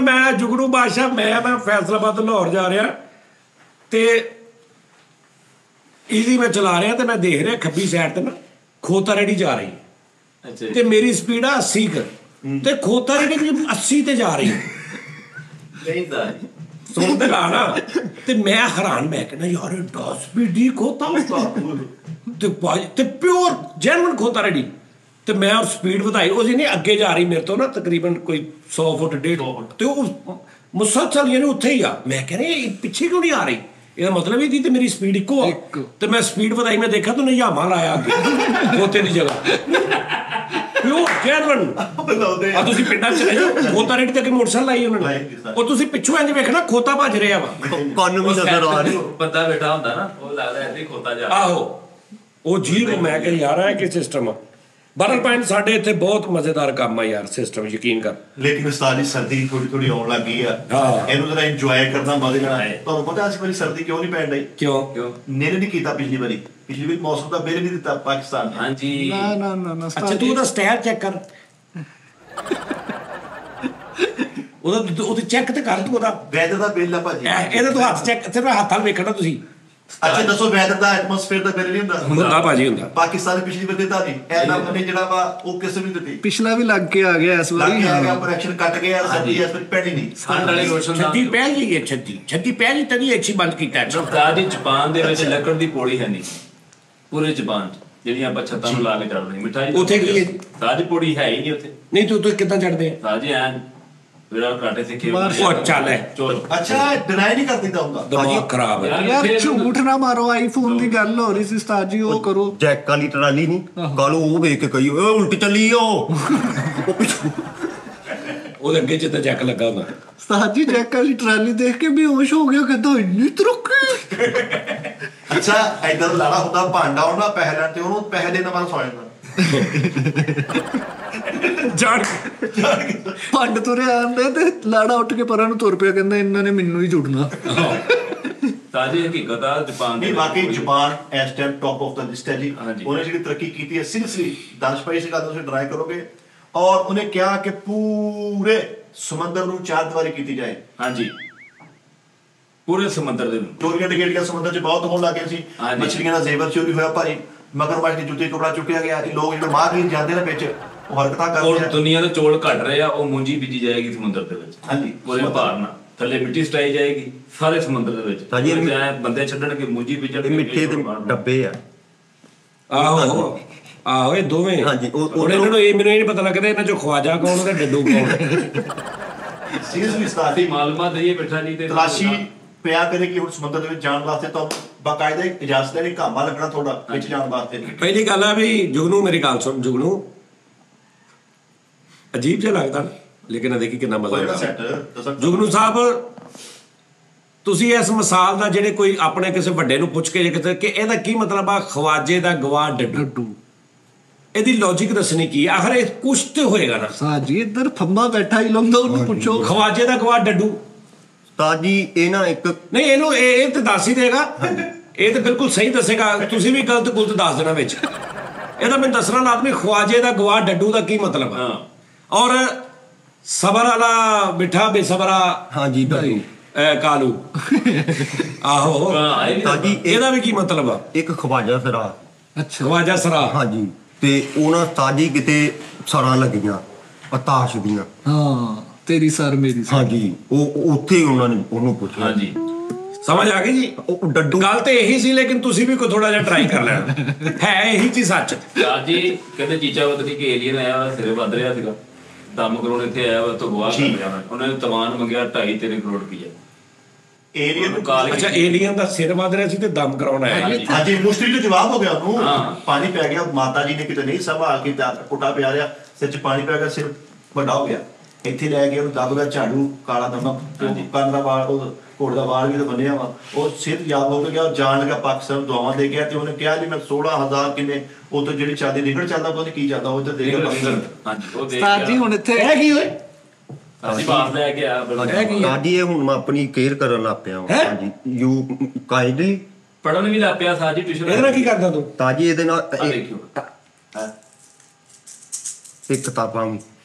Speaker 3: ਮੈਂ ਜੁਗਨੂ ਬਾਦਸ਼ਾਹ, ਮੈਂ ਨਾ ਫੈਸਲਾਬਾਦ ਲਾਹੌਰ ਜਾ ਰਿਹਾ ਤੇ ਈਜ਼ੀ ਮੈਂ ਚਲਾ ਰਿਹਾ ਤੇ ਮੈਂ ਦੇਖ ਰਿਹਾ ਖੱਬੀ ਸਾਈਡ ਤੇ ਨਾ ਖੋਤਾ ਰੇੜੀ ਜਾ ਰਹੀ
Speaker 5: ਅੱਛਾ
Speaker 3: ਤੇ ਮੇਰੀ ਸਪੀਡ ਆ 80 ਤੇ ਖੋਤਾ ਰੇੜੀ 80 ਤੇ ਜਾ ਰਹੀ
Speaker 5: ਨਹੀਂ ਤਾਂ
Speaker 3: ਸੁਣਦੇ ਨਾ ਤੇ ਮੈਂ ਹੈਰਾਨ, ਮੈਂ ਕਹਿੰਦਾ ਯਾਰ 10 ਸਪੀਡ ਦੀ ਖੋਤਾ ਹੁੰਦਾ ਤੇ ਭਾਜੀ ਤੇ ਪਿਓਰ ਜੈਨੂਇਨ ਖੋਤਾ ਰੈਡੀ ਤੇ ਮੈਂ ਉਹ ਸਪੀਡ ਵਧਾਈ ਉਹ ਸੀ ਨਹੀਂ ਅੱਗੇ ਜਾ ਰਹੀ ਮੇਰੇ ਤੋਂ ਨਾ ਤਕਰੀਬਨ ਕੋਈ 100 ਫੁੱਟ 150 ਤੇ ਉਹ ਮੁਸਲਸਲ ਯਾਨੀ ਉੱਥੇ ਹੀ ਆ ਮੈਂ ਕਹਿੰਦਾ ਇਹ ਪਿੱਛੇ ਕਿਉਂ ਨਹੀਂ ਆ ਰਹੀ ਇਹਦਾ ਮਤਲਬ ਇਹ ਤੇ ਮੇਰੀ ਸਪੀਡ ਇੱਕੋ ਆ ਤੇ ਮੈਂ ਸਪੀਡ ਵਧਾਈ ਮੈਂ ਦੇਖਿਆ ਤੂੰ ਨਿਯਾਮਾ ਲਾਇਆ ਅੱਗੇ ਖੋਤੇ ਦੀ ਜਗ੍ਹਾ ਪਿਓਰ ਜੈਨੂਇਨ ਆ ਤੁਸੀਂ ਪਿੰਡਾਂ ਚ ਰਹੇ ਹੋ ਖੋਤਾ ਰੈਡੀ ਤੇ ਅੱਗੇ ਮੋਟਰਸਾਈਕਲ ਲਾਈ ਉਹਨਾਂ ਨੇ ਉਹ ਤੁਸੀਂ ਪਿੱਛੋਂ ਇੰਜ ਵੇਖਣਾ ਖੋਤਾ ਭੱਜ ਰਿਹਾ ਵਾ
Speaker 2: ਕੰਨ ਵੀ ਨਜ਼ਰ ਆ ਰਹੇ
Speaker 5: ਬੰਦਾ ਬੈਠਾ ਹੁੰਦਾ ਨਾ ਉਹ ਲੱਗਦਾ ਐਵੇਂ ਖੋਤਾ ਜਾ
Speaker 3: ਆਹੋ ਉਹ ਜੀਰੋ ਮੈਂ ਕਿ ਯਾਰ ਹੈ ਕਿ ਸਿਸਟਮ ਆ ਬਟਰ ਪੁਆਇੰਟ ਸਾਡੇ ਇੱਥੇ ਬਹੁਤ ਮਜ਼ੇਦਾਰ ਕੰਮ ਆ ਯਾਰ ਸਿਸਟਮ ਯਕੀਨ ਕਰ
Speaker 1: ਲੇਕਿਨ ਉਸਤਾਦ ਜੀ ਸਰਦੀ ਥੋੜੀ ਥੋੜੀ ਆਉਣ ਲੱਗੀ ਆ ਇਹਨੂੰ ਜਰਾ ਇੰਜੋਏ ਕਰਨਾ ਮਜ਼ੇ ਨਾਲ ਤੁਹਾਨੂੰ ਪਤਾ ਇਸ ਵਾਰੀ ਸਰਦੀ ਕਿਉਂ ਨਹੀਂ ਪੈਣ ਡਈ
Speaker 3: ਕਿਉਂ
Speaker 1: ਨੇਰੇ ਨਹੀਂ ਕੀਤਾ ਪਿਛਲੀ ਵਾਰੀ ਮੌਸਮ ਦਾ ਬਿੱਲ ਨਹੀਂ ਦਿੱਤਾ ਪਾਕਿਸਤਾਨ ਨੇ
Speaker 5: ਹਾਂਜੀ
Speaker 4: ਨਾ
Speaker 3: ਅੱਛਾ ਤੂੰ ਉਹਦਾ ਸਟਾਈਲ ਚੈੱਕ ਕਰ ਉਹਦੇ ਚੈੱਕ ਤੇ ਕਰ ਤੂੰ ਉਹਦਾ
Speaker 1: ਵੈਦਰ ਦਾ ਬਿੱਲ ਆ ਭਾਜੀ
Speaker 3: ਇਹਦਾ ਤੂੰ ਹੱਥ ਚੈੱਕ ਸਿਰਫ ਹੱਥ ਨਾਲ ਵੇਖਣਾ ਤੁਸੀਂ
Speaker 1: ਅੱਛਾ ਦੱਸੋ ਵੈਦਰ ਦਾ ਐਟਮੋਸਫੇਅਰ ਦਾ ਬਿੱਲ ਨਹੀਂ
Speaker 3: ਹੁੰਦਾ ਭਾਜੀ ਹੁੰਦਾ
Speaker 1: ਪਾਕਿਸਤਾਨ ਨੇ ਪਿਛਲੀ ਵਾਰ ਦਿੱਤਾ ਨਹੀਂ ਐਨਾ ਬੰਨੇ ਜਿਹੜਾ ਵਾ ਉਹ ਕਿਸੇ ਨੂੰ ਦਿੱਤੀ
Speaker 4: ਪਿਛਲਾ ਵੀ ਲੱਗ ਕੇ ਆ ਗਿਆ ਇਸ ਵਾਰੀ
Speaker 1: ਲੱਗ ਗਿਆ ਗਿਆ ਪ੍ਰੋਡਕਸ਼ਨ ਕੱਟ ਗਿਆ ਸਰਦੀ ਇਸ ਵਾਰ ਪੈਣੀ ਨਹੀਂ
Speaker 5: ਠੰਡ ਵਾਲੇ ਰੋਸ਼ਨ ਦਾ
Speaker 3: 36 ਪੈ ਗਈ ਹੈ 36 ਪੈ ਗਈ ਤਦੀ ਅੱਛੀ ਬੰਦ ਕੀਤਾ
Speaker 5: ਉਸਤਾਦ ਜੀ ਜਾਪਾਨ ਦੇ ਵਿੱਚ ਲੱਕੜ ਦੀ ਪੌੜੀ ਹੈ ਨਹੀਂ ਪੂਰੇ ਜਾਪਾਨ ਜਿਹੜੀਆਂ ਆਪਾਂ ਛੱਤਾਂ ਨੂੰ ਲਾ ਕੇ ਚੜ੍ਹਦੇ ਮਿਠਾਈ
Speaker 3: ਉੱਥੇ ਕੀ ਹੈ
Speaker 5: ਸਾਡੀ ਪੌੜੀ ਹੈ ਹੀ ਨਹੀਂ ਉੱਥੇ
Speaker 3: ਨਹੀਂ ਤੂੰ ਕਿੱਦਾਂ ਚੜਦੇ ਆ
Speaker 5: ਸਾਜੀ ਐਨ ਵੀਰਾ ਕਾਟੇ ਸਿੱਖੇ
Speaker 3: ਉਹ ਚੱਲ ਹੈ
Speaker 1: ਅੱਛਾ ਡਿਨਾਈ ਨਹੀਂ ਕਰ ਦਿੰਦਾ ਹੁੰਦਾ
Speaker 3: ਦਿਮਾਗ ਖਰਾਬ ਹੈ
Speaker 4: ਯਾਰ ਝੂਠ ਨਾ ਮਾਰੋ ਆਈਫੋਨ ਦੀ ਗੱਲ ਹੋ ਰਹੀ ਸੀ ਉਸਤਾਦ ਜੀ ਉਹ ਕਰੋ
Speaker 2: ਜੈਕ ਵਾਲੀ ਟਰਾਲੀ ਨਹੀਂ ਕੱਲ ਉਹ ਵੇਖ ਕੇ ਕਹੀ ਓਏ ਉਲਟ ਚੱਲੀ ਉਹ ਪਿੱਛੋਂ
Speaker 3: ਉਹਦੇ ਅੱਗੇ ਜਿੱਦਾਂ ਜੈਕ ਲੱਗਾ ਹੁੰਦਾ
Speaker 4: ਉਸਤਾਦ ਜੀ ਜੈਕ ਵਾਲੀ ਟਰਾਲੀ ਦੇਖ ਕੇ ਬੇਹੋਸ਼ ਹੋ ਗਿਆ ਕਹਿੰਦਾ ਇੰਨੀ ਤਰੱਕੀ
Speaker 1: ਅੱਛਾ ਇਧਰ ਲਾੜਾ ਹੁੰਦਾ ਭਾਂਡਾ ਉਹਨਾਂ ਪੈਸੇ ਲੈਣ ਤੇ ਉਹਨੂੰ ਪੈਸੇ ਦੇਣ ਵਾਲਾ ਸੌ ਜਾਂਦਾ
Speaker 3: ਜਾਣ
Speaker 4: ਪੰਡ ਤੁਰਿਆ ਆਂਦੇ ਤੇ ਲਾੜਾ ਉੱਠ ਕੇ ਪਰਾਂ ਨੂੰ ਤੁਰ ਪਿਆ ਕਹਿੰਦਾ ਇਹਨਾਂ ਨੇ ਮੈਨੂੰ ਹੀ ਜੁੜਨਾ
Speaker 5: ਸਾਜੀ ਹਕੀਕਤ ਆ ਜਾਪਾਨ
Speaker 1: ਨਹੀਂ ਵਾਕਈ ਜਾਪਾਨ ਇਸ time top of the list ਹੈ ਜੀ
Speaker 5: ਹਾਂਜੀ।
Speaker 1: ਉਹਨੇ ਜਿਹੜੀ ਤਰੱਕੀ ਕੀਤੀ ਹੈ ਸੀਰੀਅਸਲੀ ਦਾਨਸ਼ਪਾਈ ਸੀ ਗੱਲ ਤੁਸੀਂ ਟਰਾਈ ਕਰੋਗੇ ਔਰ ਉਹਨੇ ਕਿਹਾ ਕਿ ਪੂਰੇ ਸਮੁੰਦਰ ਨੂੰ ਚਾਰ ਦੀਵਾਰੀ ਕੀਤੀ ਜਾਏ
Speaker 5: ਹਾਂਜੀ ਪੂਰੇ ਸਮੁੰਦਰ ਦੇ ਵਿੱਚ
Speaker 1: ਚੋਰੀਆਂ ਡਕੈਤੀਆਂ ਸਮੁੰਦਰ 'ਚ ਬਹੁਤ ਹੋਣ ਲੱਗ ਗਏ ਸੀ
Speaker 5: ਹਾਂਜੀ।
Speaker 1: ਮੱਛਲੀਆਂ ਦਾ ਜ਼ੇਵਰ ਚੋਰੀ ਹੋਇਆ ਭਾਰੀ ਮਗਰਮੱਛ ਦੀ ਜੁੱਤੀ ਟੁਕੜਾ ਚੁੱਕਿਆ ਗਿਆ ਇਹ ਲੋਕ ਜਿਹੜੇ ਮਾਰ ਨਹੀਂ ਜਾਂਦੇ ਨੇ ਵਿੱਚ ਉਹ ਹਰਕਤਾਂ
Speaker 5: ਔਰ
Speaker 1: ਕਰਦੇ ਆ
Speaker 5: ਦੁਨੀਆ ਦੇ ਚੋਲ ਘਟ ਰਹੇ ਆ ਉਹ ਮੂੰਜੀ ਬੀਜੀ ਜਾਏਗੀ ਸਮੁੰਦਰ ਦੇ ਵਿੱਚ
Speaker 1: ਹਾਂਜੀ
Speaker 5: ਪੂਰੇ ਭਾਰ ਨਾਲ ਥੱਲੇ ਮਿੱਟੀ ਸਟਾਈ ਜਾਏਗੀ ਸਾਰੇ ਸਮੁੰਦਰ ਦੇ ਵਿੱਚ
Speaker 2: ਸਾਜੀ ਇਹ
Speaker 5: ਐਂ ਬੰਦੇ ਛੱਡਣਗੇ ਮੂੰਜੀ ਬੀਜਣਗੇ
Speaker 2: ਮਿੱਠੇ ਦੇ ਡੱਬੇ ਆ
Speaker 3: ਆਹੋ ਇਹ ਦੋਵੇਂ
Speaker 2: ਹਾਂਜੀ,
Speaker 3: ਹੁਣ ਇਹਨਾਂ ਨੂੰ ਇਹ ਮੈਨੂੰ ਇਹ ਨਹੀਂ ਪਤਾ ਲੱਗਦਾ ਇਹਨਾਂ ਚੋਂ ਖਵਾਜਾ ਕੌਣ ਤੇ ਡੱਡੂ ਕੌਣ
Speaker 1: ਸੀਰੀਅਸਲੀ
Speaker 5: ਸਾਡੀ ਮਾਲੂਮਾਤ ਦਈਏ ਬੈਠਾ ਨਹੀਂ ਤੇ
Speaker 1: ਤਲਾਸ਼ੀ ਪਿਆ ਕਰੇ ਕਿ ਹੁਣ ਸਮੁੰਦਰ ਦੇ ਵਿੱਚ ਜਾਣ ਵਾਸਤੇ ਤਾਂ ਬਾਕਾਇਦਾ ਇੱਕ ਇਜਾਜ਼ਤ ਲੈਣੀ ਘਾਮਾ ਲੱਗਣਾ ਤੁਹਾਡਾ ਵਿੱਚ ਜਾਣ ਵਾਸਤੇ
Speaker 3: ਪਹਿਲੀ ਗੱਲ ਆ ਵੀ ਜੁਗਨੂ ਮੇਰੀ ਗੱਲ ਸੁਣ ਜੁਗਨੂ ਅਜੀਬ ਜਿਹਾ ਲੱਗਦਾ ਨਾ, ਲੇਕਿਨ ਦੇਖੀ ਕਿੰਨਾ ਮਜ਼ਾ ਆਉਂਦਾ ਜੁਗਨੂ ਸਾਹਿਬ ਤੁਸੀਂ ਇਸ ਮਿਸਾਲ ਦਾ ਜਿਹੜੇ ਕੋਈ ਆਪਣੇ ਕਿਸੇ ਵੱਡੇ ਨੂੰ ਪੁੱਛ ਕੇ ਜੇ ਕਿਤੇ ਕਿ ਇਹਦਾ ਕੀ ਮਤਲਬ ਆ ਖਵਾਜੇ ਦਾ ਗਵਾਹ ਡੱਡੂ ਇਹਦੀ ਲੌਜੀਕ ਦੱਸਣੀ ਕੀ ਆ ਆਖਰ ਇਹ ਕੁਛ ਤੇ ਹੋਏਗਾ ਨਾ
Speaker 4: ਉਸਤਾਦ ਜੀ ਇੱਧਰ ਫੰਬਾ ਬੈਠਾ ਹੀ ਲੰਦਾ ਉਹਨੂੰ ਪੁੱਛੋ
Speaker 3: ਖਵਾਜੇ ਦਾ ਗਵਾਹ ਡੱਡੂ
Speaker 2: ਤਾਂ ਜੀ ਇਹ ਨਾ ਇੱਕ
Speaker 3: ਨਹੀਂ ਇਹਨੂੰ ਇਹ ਤੇ ਦੱਸ ਹੀ ਦੇਗਾ ਇਹ ਤਾਂ ਬਿਲਕੁਲ ਸਹੀ ਦੱਸੇਗਾ ਤੁਸੀਂ ਵੀ ਗਲਤ ਗੁਲਤ ਦੱਸ ਦੇਣਾ ਵਿੱਚ ਇਹਦਾ ਮੈਨੂੰ ਦੱਸਣਾ ਲਾਜ਼ਮੀ ਖਵਾਜੇ ਦਾ ਗਵਾਹ ਡੱਡੂ ਦਾ ਕੀ ਮਤਲਬ ਆ ਔਰ ਸਬਰ ਵਾਲਾ ਮਿੱਠਾ ਬੇਸਬਰਾ
Speaker 2: ਹਾਂਜੀ ਡੱਡੂ
Speaker 3: ਕਾਲੂ ਆਹੋ
Speaker 2: ਤਾਂ ਜੀ
Speaker 3: ਇਹਦਾ ਵੀ ਕੀ ਮਤਲਬ ਆ
Speaker 2: ਇੱਕ ਖਵਾਜਾ ਸਰਾ
Speaker 4: ਅੱਛਾ
Speaker 3: ਖਵਾਜਾ ਸਰਾ
Speaker 2: ਹਾਂਜੀ ਤੇ ਉਹਨਾਂ ਤਾਜੀ ਕਿਤੇ ਸਰਾਂ ਲੱਗੀਆਂ ਪਤਾਸ਼ ਦੀਆਂ
Speaker 4: ਹਾਂ ਤੇਰੀ ਸਰ ਮੇਰੀ ਸਰ
Speaker 2: ਹਾਂਜੀ ਉਹ ਉੱਥੇ ਹੀ ਉਹਨਾਂ ਨੇ ਉਹਨੂੰ ਪੁੱਛਿਆ
Speaker 5: ਹਾਂਜੀ
Speaker 3: ਸਮਝ ਆ ਗਈ ਜੀ
Speaker 2: ਉਹ ਡੱਡੂ
Speaker 3: ਗੱਲ ਤੇ ਇਹੀ ਸੀ ਲੇਕਿਨ ਤੁਸੀਂ ਵੀ ਕੋਈ ਥੋੜਾ ਜਿਹਾ ਟਰਾਈ ਕਰ ਲੈਣਾ ਹੈ ਇਹੀ ਚੀਜ਼ ਸੱਚ
Speaker 5: ਜੀ ਕਹਿੰਦੇ ਚੀਚਾ ਬਦਲੀ ਕਿ ਏਲੀਅਨ ਆਇਆ ਵਾ ਸਿਰੇ ਵੱਧ ਰਿਹਾ ਸੀਗਾ ਦਮ ਕਰੋੜ ਇੱਥੇ ਆਇਆ ਵਾ ਤੋਂ ਗਵਾਹ ਕਰ ਗਿਆ ਉਹਨਾਂ ਨੇ ਤਮਾਨ ਮੰਗਿਆ 2.5-3 ਕਰੋੜ ਰੁਪਈਆ
Speaker 1: ਏਰੀਆ ਨੂੰ
Speaker 3: ਅੱਛਾ ਏਲੀਅਨ ਦਾ ਸਿਰ ਵੱਧ ਰਿਹਾ ਸੀ ਤੇ ਦਮ ਕਰਾਉਣਾ ਹੈ
Speaker 1: ਹਾਂਜੀ ਮੁਸ਼ਕਿਲ ਤੋਂ ਜਵਾਬ ਹੋ ਗਿਆ ਉਹਨੂੰ ਪਾਣੀ ਪੈ ਗਿਆ ਮਾਤਾ ਜੀ ਨੇ ਕਿਤੇ ਨਹੀਂ ਸੰਭਾਲ ਕੇ ਕੁੱਟਾ ਪਿਆ ਰਿਹਾ ਸਿਰ 'ਚ ਪਾਣੀ ਪੈ ਗਿਆ ਸਿਰ ਵੱਡਾ ਹੋ ਗਿਆ ਇੱਥੇ ਲੈ ਕੇ ਉਹਨੂੰ ਦੱਬ ਗਿਆ ਝਾੜੂ ਕਾਲਾ ਦਮਾ ਕੰਨ ਦਾ ਵਾਲ ਉਹ ਘੋੜ ਦਾ ਵਾਲ ਵੀ ਤਾਂ ਬੰਨਿਆ ਵਾ ਉਹ ਸਿਰ ਯਾਦ ਹੋ ਗਿਆ ਉਹ ਜਾਣ ਲੱਗਾ ਪਾਕਿਸਤਾਨ ਦੁਆਵਾਂ ਦੇ ਗਿਆ ਤੇ ਉਹਨੇ ਕਿਹਾ ਜੀ ਮੈਂ 16,000 ਕਿੰਨੇ ਉਹ ਤੋਂ ਜਿਹੜੀ ਚਾਂਦੀ ਨਿਕਲ ਚੱਲਦਾ ਉਹਨੇ ਕੀ ਜਾਂਦਾ ਉਹ ਇੱਧਰ ਦੇ ਗਿਆ ਪਾਕਿਸਤਾਨ
Speaker 5: ਹਾਂਜੀ ਉਹ ਦੇਖ
Speaker 4: ਉਸਤਾਦ ਜੀ ਹੁਣ ਇੱਥੇ
Speaker 3: ਇਹ ਕੀ ਹੋਏ
Speaker 5: ਅਸੀਂ ਬਾਹਰ ਲੈ ਕੇ ਆ
Speaker 2: ਸਾਡੀ ਇਹ ਹੁਣ ਮੈਂ ਆਪਣੀ ਕੇਅਰ ਕਰਨ ਲੱਗ ਪਿਆ ਹਾਂ ਹਾਂਜੀ ਯੂ ਕਾਈਂਡਲੀ
Speaker 5: ਪੜਨ ਵੀ ਲੱਗ ਪਿਆ ਸਾਜੀ ਟਿਊਸ਼ਨ
Speaker 3: ਇਹਦੇ ਨਾਲ ਕੀ ਕਰਦਾ ਤੂੰ
Speaker 2: ਤਾਜੀ ਇਹਦੇ ਨਾਲ
Speaker 5: ਦੇਖਿਓ
Speaker 2: ਇਹ ਕਿਤਾਬਾਂ ਵੀ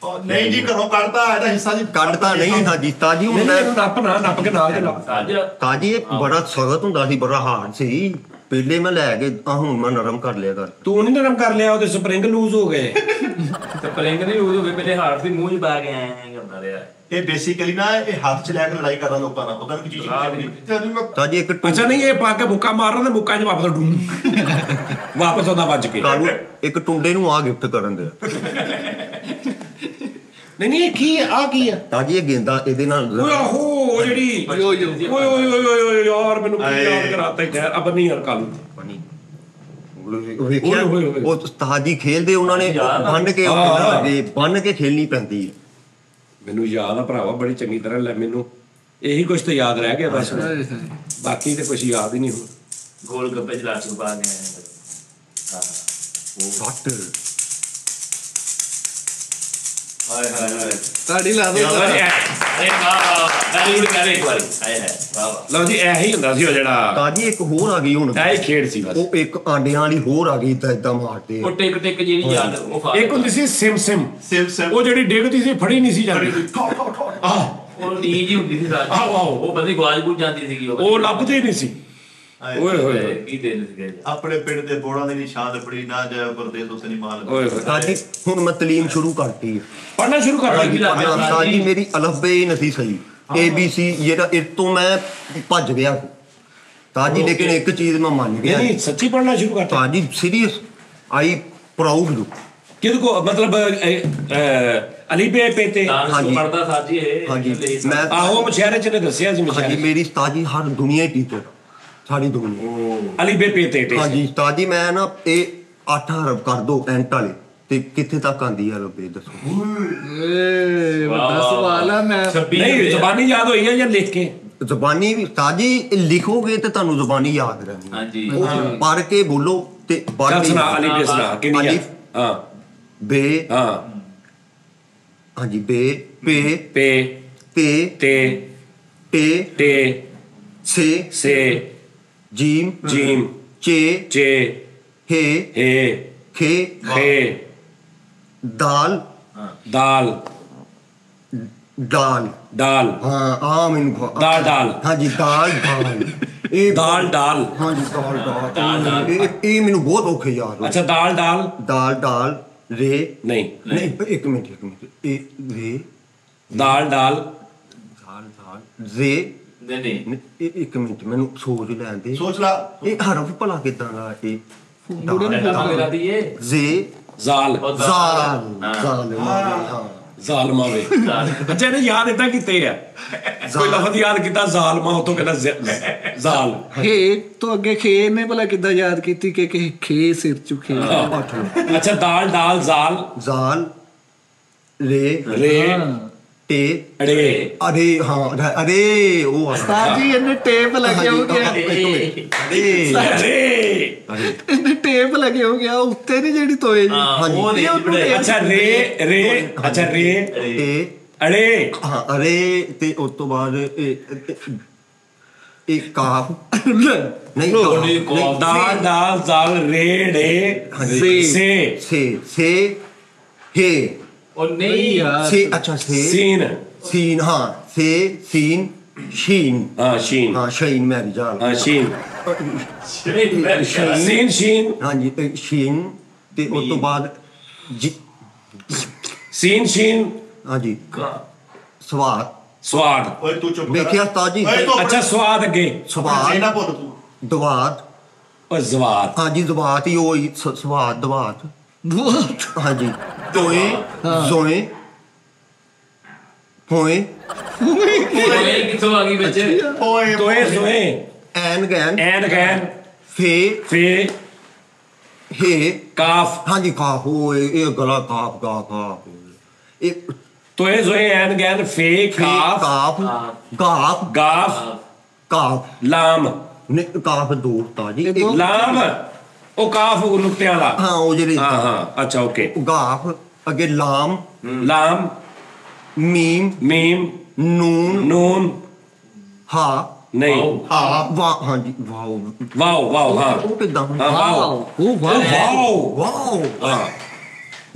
Speaker 1: ਨਹੀਂ ਜੀ ਘਰੋਂ ਕੱਢਦਾ ਇਹਦਾ ਹਿੱਸਾ ਜੀ
Speaker 2: ਕੱਢਤਾ ਨਹੀਂ ਹਾਂਜੀ ਤਾਜੀ ਹੁਣ ਮੈਂ
Speaker 3: ਨੱਪ ਕੇ ਨਾਲ ਦੇ ਲਾ
Speaker 5: ਸਾਜ
Speaker 2: ਤਾਜੀ ਇਹ ਬੜਾ ਸਖਤ ਹੁੰਦਾ ਸੀ ਬੜਾ ਹਾਰਡ ਸੀ ਪਹਿਲੇ ਮੈਂ ਲੈ ਕੇ ਹੁਣ ਮੈਂ ਨਰਮ ਕਰ ਲਿਆ ਕਰ
Speaker 3: ਤੂੰ ਨਹੀਂ ਨਰਮ ਕਰ ਲਿਆ ਉਹਦੇ ਸਪਰਿੰਗ ਲੂਜ਼ ਹੋ ਗਏ
Speaker 5: ਤੇ ਪਲੇਂਗ ਨਹੀਂ ਉਹ ਹੋਵੇ ਮੇਰੇ ਹਾਰਟ ਦੀ ਮੂੰਹ 'ਚ ਪਾ ਕੇ ਐਂ ਕਰਦਾ ਰਿਹਾ
Speaker 1: ਇਹ ਬੇਸਿਕਲੀ ਨਾ ਇਹ ਹੱਥ 'ਚ ਲੈ ਕੇ ਲੜਾਈ ਕਰਦਾ ਲੋਕਾਂ ਨਾਲ, ਪਤਾ ਨਹੀਂ ਕੀ ਚੀਜ਼
Speaker 2: ਤਾਂ ਜੀ ਇੱਕ
Speaker 3: ਅੱਛਾ ਨਹੀਂ ਇਹ ਪਾ ਕੇ ਮੁੱਕਾ ਮਾਰਨਾ ਤੇ ਮੁੱਕਾ 'ਚ ਵਾਪਸ ਡੂੰ ਵਾਪਸ ਆਉਂਦਾ ਵੱਜ ਕੇ।
Speaker 2: ਕਾਲੂ ਇੱਕ ਟੁੰਡੇ ਨੂੰ ਆ ਗਿਫਟ ਕਰਨ ਦੇ
Speaker 3: ਨਹੀਂ ਇਹ ਕੀ ਆ ਕੀ ਆ
Speaker 2: ਤਾਂ ਜੀ ਇਹ ਗੇਂਦਾ ਇਹਦੇ ਨਾਲ
Speaker 3: ਓਏ ਆਹੋ ਜਿਹੜੀ ਓਏ ਓਏ ਯਾਰ ਮੈਨੂੰ ਕੀ ਯਾਦ ਕਰਾਤਾ ਯਾਰ ਅਬ ਨਹੀਂ ਯਾਰ ਕਾਲੂ
Speaker 2: ਵੇਖਿਆ ਉਹ ਉਸਤਾਦ ਜੀ ਖੇਲਦੇ ਉਹਨਾਂ ਨੇ ਬੰਨ ਕੇ ਖੇਲਣੀ ਪੈਂਦੀ ਹੈ।
Speaker 3: ਮੈਨੂੰ ਯਾਦ ਆ ਭਰਾਵਾ ਬੜੀ ਚੰਗੀ ਤਰ੍ਹਾਂ ਲੈ ਮੈਨੂੰ ਇਹੀ ਕੁਝ ਤਾਂ ਯਾਦ ਰਹਿ ਗਿਆ ਬਸ ਬਾਕੀ ਤੇ ਕੁਝ ਯਾਦ ਹੀ ਨਹੀਂ ਹੁਣ।
Speaker 5: ਗੋਲ ਗੱਪੇ ਚ ਲਾ ਕੇ ਪਾ ਗਏ
Speaker 2: ਸੱਟ
Speaker 5: ਹਾਏ ਹਾਏ ਹਾਏ
Speaker 4: ਤਾੜੀ ਲਾ ਦੋ
Speaker 5: ਅਰੇ ਵਾਹ ਗਾਲੀ ਕਰੇ ਇੱਕ ਵਾਰੀ ਹਾਏ ਹਾਏ ਵਾਹ
Speaker 3: ਲਓ ਜੀ ਇਹੀ ਹੁੰਦਾ ਸੀ ਉਹ ਜਿਹੜਾ
Speaker 2: ਤਾਂ ਜੀ ਇੱਕ ਹੋਰ ਆ ਗਈ ਹੁਣ
Speaker 3: ਇਹ ਖੇਡ ਸੀ ਬਸ।
Speaker 2: ਉਹ ਇੱਕ ਆਂਡਿਆਂ ਵਾਲੀ ਹੋਰ ਆ ਗਈ ਤਾਂ ਇਦਾਂ ਮਾਰਦੇ
Speaker 5: ਉਹ ਟਿਕ ਟਿਕ ਜਿਹੜੀ ਯਾਦ ਉਹ ਖਾ
Speaker 3: ਇੱਕ ਹੁੰਦੀ ਸੀ ਸਿਮ
Speaker 1: ਸਿਮ
Speaker 3: ਉਹ ਜਿਹੜੀ ਡਿੱਗਦੀ ਸੀ ਫੜੀ ਨਹੀਂ ਸੀ ਜਾਂਦੀ
Speaker 5: ਉਹ ਨੀਂਦ ਹੀ ਹੁੰਦੀ ਸੀ ਸਾਡੀ
Speaker 3: ਆਹੋ
Speaker 5: ਉਹ ਬੰਦੀ ਗਵਾਜ ਬੁੱਝ ਜਾਂਦੀ ਸੀਗੀ
Speaker 3: ਉਹ ਲੱਭਦੇ ਹੀ ਨਹੀਂ ਸੀ। ਓਏ ਹੋਏ
Speaker 5: ਕੀ ਦਿਨ ਸੀਗੇ
Speaker 1: ਆਪਣੇ ਪਿੰਡ ਦੇ ਬੋੜਾਂ ਦੀ ਨਿਸ਼ਾਨ ਬੜੀ ਨਾ ਜਾਇਆ ਪਰਦੇਸ ਉਸ ਨਹੀਂ ਮਾਲ
Speaker 3: ਓਏ
Speaker 2: ਤਾਂ ਜੀ ਹੁਣ ਮੈਂ ਤਲੀਮ ਸ਼ੁਰੂ ਕਰਤੀ ਹੈ।
Speaker 3: ਪੜਨਾ ਸ਼ੁਰੂ ਕਰ ਦਿੱਤੀ।
Speaker 2: ਤਾਂ ਜੀ ਮੇਰੀ ਅਲਫਬੇ ਹੀ ਨਹੀਂ ਸਹੀ ABC ਜਿਹੜਾ ਇਸ ਤੋਂ ਮੈਂ ਭੱਜ ਗਿਆ ਤਾਂ ਜੀ ਲੇਕਿਨ ਇੱਕ ਚੀਜ਼ ਮੈਂ ਮੰਨ ਗਿਆ
Speaker 3: ਨਹੀਂ ਸੱਚੀ ਪੜਨਾ ਸ਼ੁਰੂ ਕਰਤਾ
Speaker 2: ਤਾਂ ਜੀ ਸੀਰੀਅਸ ਆਈ ਪ੍ਰਾਊਡ
Speaker 3: ਕਿਹਦੇ ਕੋ ਮਤਲਬ ਅਲੀ ਬੇ ਪੇਤੇ
Speaker 5: ਤਾਂ ਪੜਦਾ ਸਾਜੀ ਇਹ
Speaker 2: ਹਾਂਜੀ ਮੈਂ
Speaker 3: ਆਹੋ ਮਸ਼ਹਿਰੇ ਚ ਨੇ ਦੱਸਿਆ ਸੀ
Speaker 2: ਹਾਂਜੀ
Speaker 3: ਮਸ਼ਹਿਰੇ
Speaker 2: ਮੇਰੀ ਉਸਤਾਦ ਜੀ ਹਰ ਦੁਨੀਆ ਟੀਚਰ ਸਾਰੀ ਦੁਨੀਆ
Speaker 3: ਅਲੀ ਬੇ ਪੇਤੇ
Speaker 2: ਹਾਂਜੀ ਉਸਤਾਦ ਜੀ ਮੈਂ ਨਾ ਇਹ 8 ਹਰਫ ਕਰ ਦੋ ਐਂਟ ਵਾਲੇ ਤੇ ਕਿੱਥੇ ਤੱਕ ਆਂਦੀ ਹੈ ਰੱਬੇ ਦੱਸੋ
Speaker 4: ਏ ਵੱਡਾ ਸਵਾਲ ਆ ਮੈਂ
Speaker 3: ਨਹੀਂ ਜ਼ਬਾਨੀ ਯਾਦ ਹੋਈ ਹੈ ਜਾਂ ਲਿਖ ਕੇ
Speaker 2: ਜ਼ਬਾਨੀ ਵੀ ਉਸਤਾਦ ਜੀ ਲਿਖੋਗੇ ਤੇ ਤੁਹਾਨੂੰ ਜ਼ਬਾਨੀ ਯਾਦ ਰਹਿਣੀ
Speaker 5: ਹਾਂਜੀ
Speaker 2: ਪੜ੍ਹ ਕੇ ਬੋਲੋ ਤੇ ਪੜ੍ਹ
Speaker 3: ਚੱਲ
Speaker 2: ਕੇ
Speaker 3: ਸੁਣਾ ਅਲੀ ਬੇ ਸੁਣਾ ਕਿੰਨੀ ਆ?
Speaker 2: ਅਲਿਫ,
Speaker 3: ਹਾਂ
Speaker 2: ਬੇ
Speaker 3: ਹਾਂ
Speaker 2: ਹਾਂਜੀ ਬੇ ਪੇ
Speaker 3: ਪੇ
Speaker 2: ਤੇ
Speaker 3: ਤੇ
Speaker 2: ਟੇ
Speaker 3: ਟੇ
Speaker 2: ਸੇ
Speaker 3: ਸੇ
Speaker 2: ਜੀਮ
Speaker 3: ਜੀਮ
Speaker 2: ਚੇ
Speaker 3: ਚੇ
Speaker 2: ਹੇ
Speaker 3: ਹੇ
Speaker 2: ਖੇ
Speaker 3: ਖੇ
Speaker 2: ਦਾਲ
Speaker 3: ਦਾਲ
Speaker 2: ਦਾਲ
Speaker 3: ਦਾਲ
Speaker 2: ਹਾਂ ਆ ਮੈਨੂੰ
Speaker 3: ਦਾਲ
Speaker 2: ਹਾਂਜੀ ਦਾਲ ਇਹ
Speaker 3: ਦਾਲ
Speaker 2: ਹਾਂਜੀ ਦਾਲ ਇਹ ਮੈਨੂੰ ਬਹੁਤ ਔਖੇ ਯਾਦ
Speaker 3: ਅੱਛਾ ਦਾਲ
Speaker 2: ਦਾਲ ਰੇ
Speaker 3: ਨਹੀਂ
Speaker 2: ਨਹੀਂ ਇੱਕ ਮਿੰਟ ਇਹ ਰੇ
Speaker 3: ਦਾਲ
Speaker 2: ਰੇ
Speaker 5: ਨਹੀਂ
Speaker 2: ਇੱਕ ਮਿੰਟ ਮੈਨੂੰ ਸੋਚ ਲੈਣ ਦੇ
Speaker 1: ਸੋਚ ਲਾ
Speaker 2: ਇਹ ਹਰਫ ਭਲਾ ਕਿਦਾਂ ਦਾ ਇਹ
Speaker 5: ਮੇਰਾ ਦੀ ਇਹ
Speaker 2: ਜ਼ੇ
Speaker 3: ਜ਼ਾਲ
Speaker 2: ਜ਼ਾਲ ਹਾਂ
Speaker 3: ਜ਼ਾਲਮਾ ਵੇ ਬੱਚੇ ਨੇ ਯਾਦ ਇਦਾਂ ਕੀਤੇ ਆ ਕੋਈ ਲਫ਼ਜ਼ ਯਾਦ ਕੀਤਾ ਜ਼ਾਲਮਾ ਉਤੋਂ ਕਹਿੰਦਾ ਜ਼ਾਲ
Speaker 4: ਖੇ ਤੋਂ ਅੱਗੇ ਖੇ ਨੇ ਭਲਾ ਕਿੱਦਾਂ ਯਾਦ ਕੀਤੀ ਕਿ ਖੇ ਸਿਰ ਚੁੱਕੇ
Speaker 3: ਅੱਛਾ ਦਾਲ
Speaker 2: ਜ਼ਾਲ ਰੇ ਟੇ
Speaker 3: ਅੜੇ
Speaker 2: ਅਰੇ ਹਾਂ ਅਰੇ ਉਹ
Speaker 4: ਉਸਤਾਦ ਜੀ ਇਹਨੇ ਟੇਪ ਲੱਗੇ ਹੋ ਗਿਆ ਇਹਨੇ ਟੇਪ ਲੱਗੇ ਹੋ ਗਿਆ ਉੱਤੇ ਨਹੀਂ ਜਿਹੜੀ ਤੋਏ ਜੀ
Speaker 5: ਉਹ ਨਹੀਂ
Speaker 3: ਅੱਛਾ ਰੇ
Speaker 2: ਤੇ
Speaker 3: ਅੜੇ
Speaker 2: ਹਾਂ ਅਰੇ ਤੇ ਉਸ ਤੋਂ ਬਾਅਦ ਇਹ ਕਾਫ ਨਹੀਂ
Speaker 3: ਦਾਲ ਜ਼ਾਲ ਰੇ ੜੇ
Speaker 2: ਸੇ ਹੇ
Speaker 5: ਉਹ ਨਹੀਂ
Speaker 4: ਯਾਰ
Speaker 2: ਸੇ ਅੱਛਾ ਸੀਨ ਹਾਂ ਸੀਨ ਸ਼ੀਨ
Speaker 3: ਹਾਂ ਸ਼ੀਨ
Speaker 2: ਹਾਂ ਸ਼ੀਨ ਮੇਰੀ ਜਾਨ
Speaker 3: ਹਾਂ ਸ਼ੀਨ
Speaker 2: ਹਾਂਜੀ ਸ਼ੀਨ ਤੇ ਉਸ ਤੋਂ ਬਾਅਦ
Speaker 3: ਸੀਨ
Speaker 2: ਹਾਂਜੀ ਸਵਾਦ
Speaker 1: ਓਏ ਤੂੰ ਚੁੱਪ
Speaker 2: ਵੇਖਿਆ ਉਸਤਾਦ ਜੀ
Speaker 3: ਅੱਛਾ ਸਵਾਦ ਅੱਗੇ
Speaker 2: ਸਵਾਦ
Speaker 1: ਨਾ ਬੋਲ ਤੂੰ
Speaker 2: ਦਵਾਤ
Speaker 3: ਉਹ ਜ਼ਵਾਤ
Speaker 2: ਹਾਂਜੀ ਦਵਾਤ ਹੀ ਉਹ ਸਵਾਦ ਦਵਾਤ ਹਾਂਜੀ ਤੋਏ ਜ਼ੋਏ ਹੋਏ
Speaker 5: ਓਏ ਕਿੱਥੋਂ ਆ ਗਈ ਬੱਚੇ
Speaker 3: ਤੋਏ ਜ਼ੋਏ
Speaker 2: ਐਨ ਗੈਨ ਫੇ ਹੇ
Speaker 3: ਕਾਫ
Speaker 2: ਹਾਂਜੀ ਕਾਫ ਹੋਏ ਇਹ ਗਲਾ ਕਾਫ ਇਹ
Speaker 3: ਤੋਏ ਜ਼ੋਏ ਐਨ ਗੈਨ ਫੇ ਕਾਫ ਗਾਫ ਲਾਮ
Speaker 2: ਨੇ ਕਾਫ ਦੋ ਤਾਜੀ
Speaker 3: ਲਾਮ ਉਹ ਕਾਫ ਨੁਕਤਿਆਂ ਵਾਲਾ
Speaker 2: ਹਾਂ ਉਹ ਜਿਹੜੇ
Speaker 3: ਹਾਂ ਅੱਛਾ ਓਕੇ
Speaker 2: ਗਾਫ ਅੱਗੇ ਲਾਮ ਮੀਮ ਨੂਨ ਹਾ
Speaker 3: ਨਹੀਂ
Speaker 2: ਵਾਹ ਹਾਂਜੀ
Speaker 3: ਵਾਓ ਹਾਂ
Speaker 2: ਉਹ ਕਿਦਾਂ
Speaker 3: ਹਾਂ